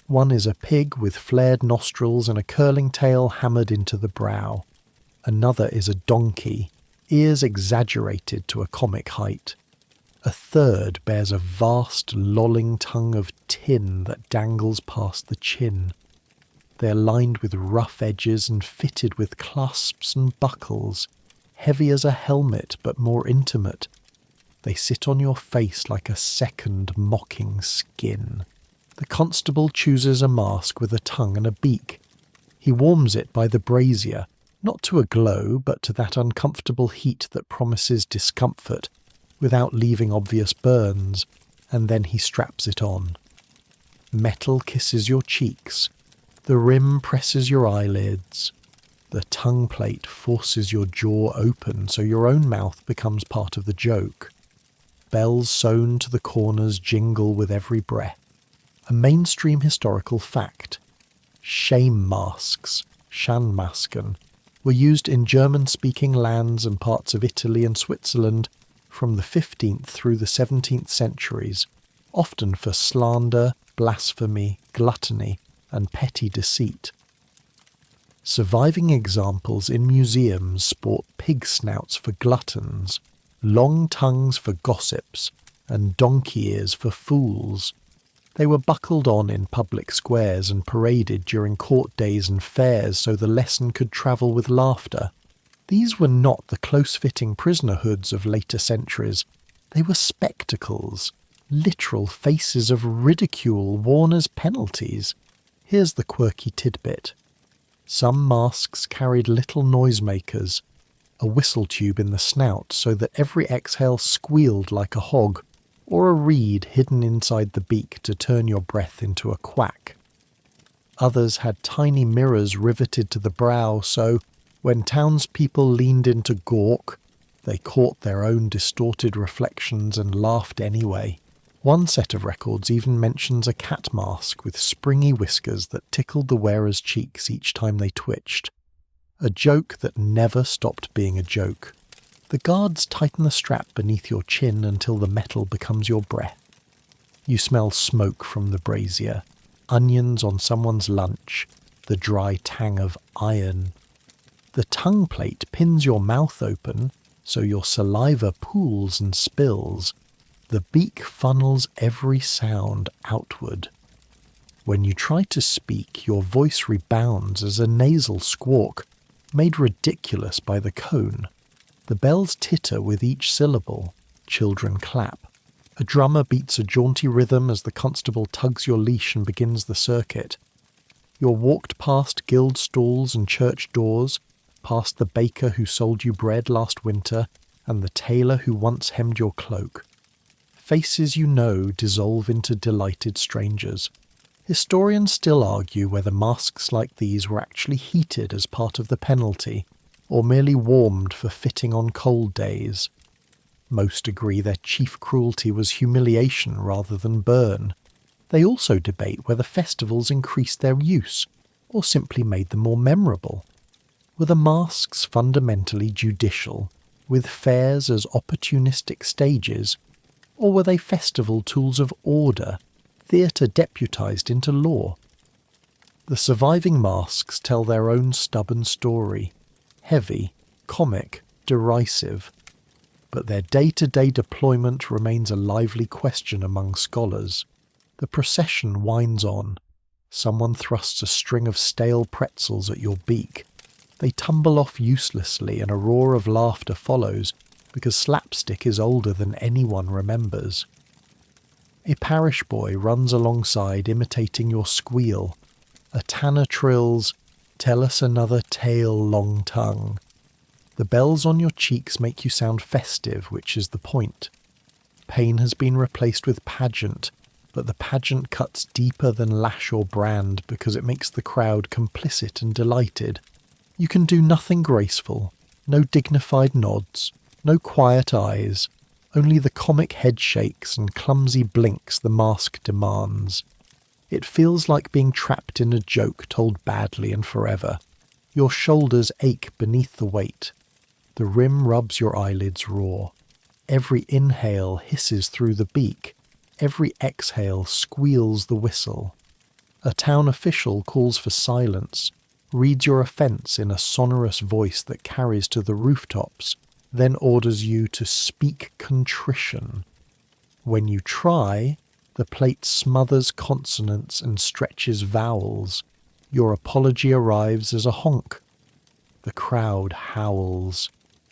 One is a pig with flared nostrils and a curling tail hammered into the brow. Another is a donkey, ears exaggerated to a comic height. A third bears a vast, lolling tongue of tin that dangles past the chin. They are lined with rough edges and fitted with clasps and buckles, heavy as a helmet but more intimate. They sit on your face like a second mocking skin. The constable chooses a mask with a tongue and a beak. He warms it by the brazier, not to a glow, but to that uncomfortable heat that promises discomfort, without leaving obvious burns, and then he straps it on. Metal kisses your cheeks. The rim presses your eyelids. The tongue plate forces your jaw open so your own mouth becomes part of the joke. Bells sewn to the corners jingle with every breath. A mainstream historical fact. Shame masks, Schandmasken, were used in German-speaking lands and parts of Italy and Switzerland from the 15th through the 17th centuries, often for slander, blasphemy, gluttony, and petty deceit. Surviving examples in museums sport pig snouts for gluttons, long tongues for gossips, and donkey ears for fools. They were buckled on in public squares and paraded during court days and fairs so the lesson could travel with laughter. These were not the close-fitting prisoner hoods of later centuries. They were spectacles, literal faces of ridicule worn as penalties. Here's the quirky tidbit. Some masks carried little noisemakers, a whistle tube in the snout so that every exhale squealed like a hog, or a reed hidden inside the beak to turn your breath into a quack. Others had tiny mirrors riveted to the brow so, when townspeople leaned in to gawk, they caught their own distorted reflections and laughed anyway. One set of records even mentions a cat mask with springy whiskers that tickled the wearer's cheeks each time they twitched. A joke that never stopped being a joke. The guards tighten the strap beneath your chin until the metal becomes your breath. You smell smoke from the brazier, onions on someone's lunch, the dry tang of iron. The tongue plate pins your mouth open, so your saliva pools and spills. The beak funnels every sound outward. When you try to speak, your voice rebounds as a nasal squawk, made ridiculous by the cone. The bells titter with each syllable. Children clap. A drummer beats a jaunty rhythm as the constable tugs your leash and begins the circuit. You're walked past guild stalls and church doors, past the baker who sold you bread last winter, and the tailor who once hemmed your cloak. Faces you know dissolve into delighted strangers. Historians still argue whether masks like these were actually heated as part of the penalty, or merely warmed for fitting on cold days. Most agree their chief cruelty was humiliation rather than burn. They also debate whether festivals increased their use, or simply made them more memorable. Were the masks fundamentally judicial, with fairs as opportunistic stages, or were they festival tools of order, theatre deputised into law? The surviving masks tell their own stubborn story, heavy, comic, derisive, but their day-to-day deployment remains a lively question among scholars. The procession winds on. Someone thrusts a string of stale pretzels at your beak. They tumble off uselessly and a roar of laughter follows, because slapstick is older than anyone remembers. A parish boy runs alongside imitating your squeal. A tanner trills, "Tell us another tale, long tongue." The bells on your cheeks make you sound festive, which is the point. Pain has been replaced with pageant, but the pageant cuts deeper than lash or brand because it makes the crowd complicit and delighted. You can do nothing graceful, no dignified nods, no quiet eyes, only the comic head shakes and clumsy blinks the mask demands. It feels like being trapped in a joke told badly and forever. Your shoulders ache beneath the weight. The rim rubs your eyelids raw. Every inhale hisses through the beak. Every exhale squeals the whistle. A town official calls for silence, reads your offence in a sonorous voice that carries to the rooftops, then orders you to speak contrition. When you try, the plate smothers consonants and stretches vowels. Your apology arrives as a honk. The crowd howls.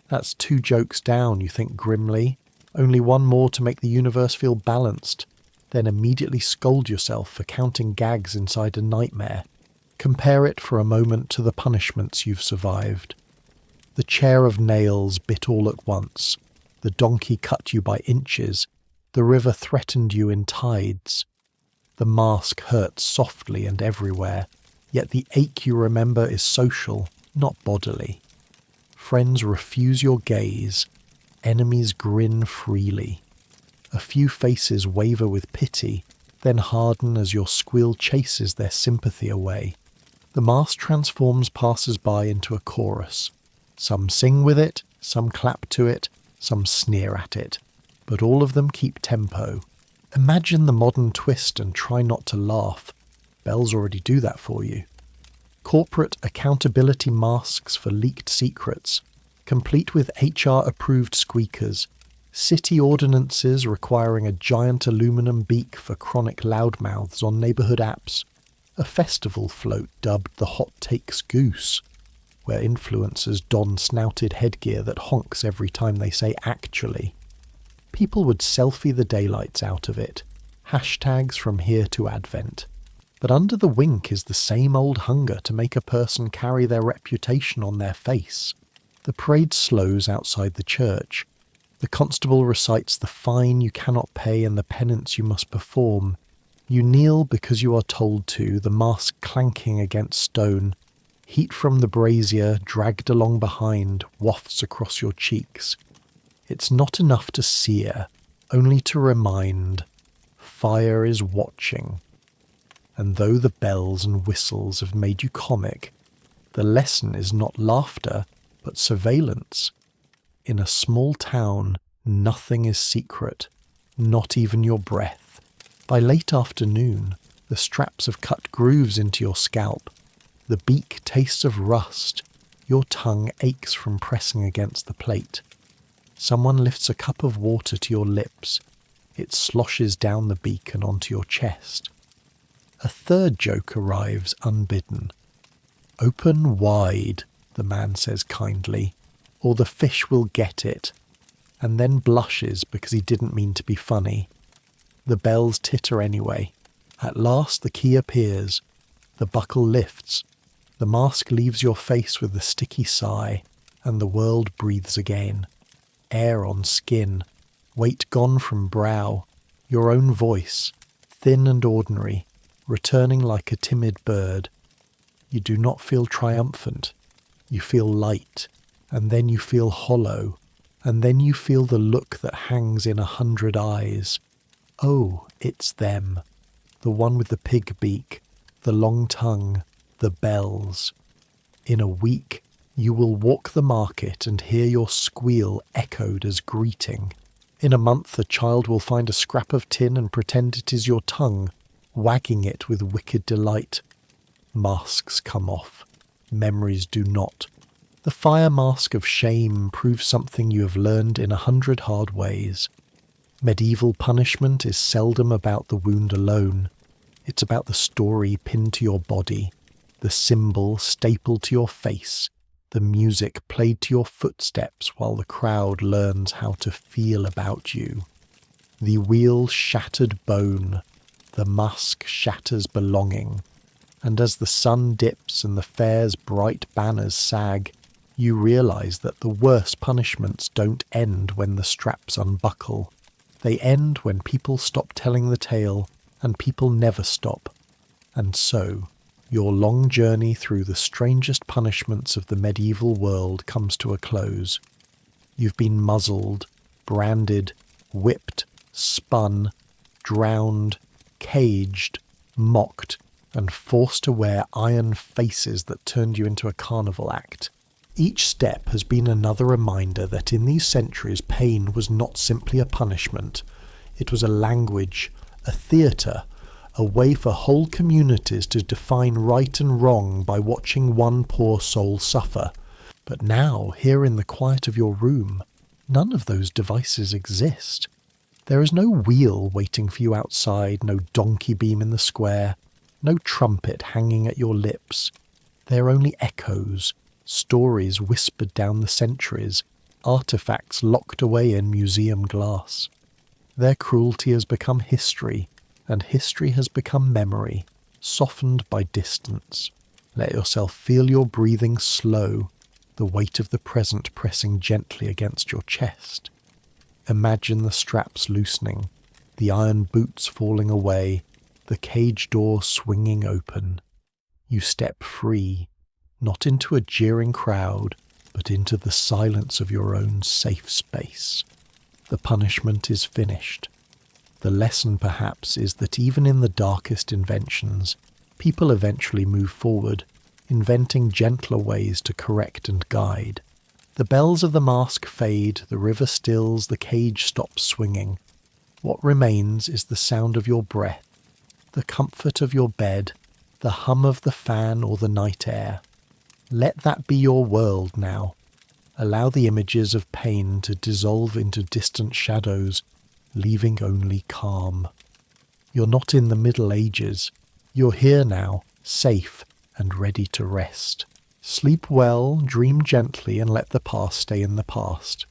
That's 2 jokes down, you think grimly. Only one more to make the universe feel balanced. Then immediately scold yourself for counting gags inside a nightmare. Compare it for a moment to the punishments you've survived. The chair of nails bit all at once. The donkey cut you by inches. The river threatened you in tides. The mask hurts softly and everywhere, yet the ache you remember is social, not bodily. Friends refuse your gaze. Enemies grin freely. A few faces waver with pity, then harden as your squeal chases their sympathy away. The mask transforms passers-by into a chorus. Some sing with it, some clap to it, some sneer at it. But all of them keep tempo. Imagine the modern twist and try not to laugh. Bells already do that for you. Corporate accountability masks for leaked secrets, complete with HR-approved squeakers, city ordinances requiring a giant aluminum beak for chronic loudmouths on neighbourhood apps, a festival float dubbed the Hot Takes Goose, where influencers don snouted headgear that honks every time they say actually. People would selfie the daylights out of it. Hashtags from here to Advent. But under the wink is the same old hunger to make a person carry their reputation on their face. The parade slows outside the church. The constable recites the fine you cannot pay and the penance you must perform. You kneel because you are told to, the mask clanking against stone. Heat from the brazier, dragged along behind, wafts across your cheeks. It's not enough to sear, only to remind. Fire is watching. And though the bells and whistles have made you comic, the lesson is not laughter, but surveillance. In a small town, nothing is secret, not even your breath. By late afternoon, the straps have cut grooves into your scalp. The beak tastes of rust. Your tongue aches from pressing against the plate. Someone lifts a cup of water to your lips. It sloshes down the beak and onto your chest. A third joke arrives unbidden. "Open wide," the man says kindly, "or the fish will get it," and then blushes because he didn't mean to be funny. The bells titter anyway. At last the key appears. The buckle lifts. The mask leaves your face with a sticky sigh, and the world breathes again. Air on skin, weight gone from brow, your own voice, thin and ordinary, returning like a timid bird. You do not feel triumphant. You feel light, and then you feel hollow, and then you feel the look that hangs in 100 eyes. Oh, it's them. The one with the pig beak, the long tongue, the bells. In a week, you will walk the market and hear your squeal echoed as greeting. In a month, a child will find a scrap of tin and pretend it is your tongue, wagging it with wicked delight. Masks come off. Memories do not. The fire mask of shame proves something you have learned in 100 hard ways. Medieval punishment is seldom about the wound alone. It's about the story pinned to your body, the symbol stapled to your face, the music played to your footsteps while the crowd learns how to feel about you. The wheel shattered bone, the musk shatters belonging, and as the sun dips and the fair's bright banners sag, you realise that the worst punishments don't end when the straps unbuckle. They end when people stop telling the tale, and people never stop. And so, your long journey through the strangest punishments of the medieval world comes to a close. You've been muzzled, branded, whipped, spun, drowned, caged, mocked, and forced to wear iron faces that turned you into a carnival act. Each step has been another reminder that in these centuries pain was not simply a punishment. It was a language, a theatre, a way for whole communities to define right and wrong by watching one poor soul suffer. But now, here in the quiet of your room, none of those devices exist. There is no wheel waiting for you outside, no donkey beam in the square, no trumpet hanging at your lips. They are only echoes, stories whispered down the centuries, artefacts locked away in museum glass. Their cruelty has become history, and history has become memory, softened by distance. Let yourself feel your breathing slow, the weight of the present pressing gently against your chest. Imagine the straps loosening, the iron boots falling away, the cage door swinging open. You step free, not into a jeering crowd, but into the silence of your own safe space. The punishment is finished. The lesson, perhaps, is that even in the darkest inventions, people eventually move forward, inventing gentler ways to correct and guide. The bells of the mask fade, the river stills, the cage stops swinging. What remains is the sound of your breath, the comfort of your bed, the hum of the fan or the night air. Let that be your world now. Allow the images of pain to dissolve into distant shadows, leaving only calm. You're not in the Middle Ages. You're here now, safe and ready to rest. Sleep well, dream gently, and let the past stay in the past.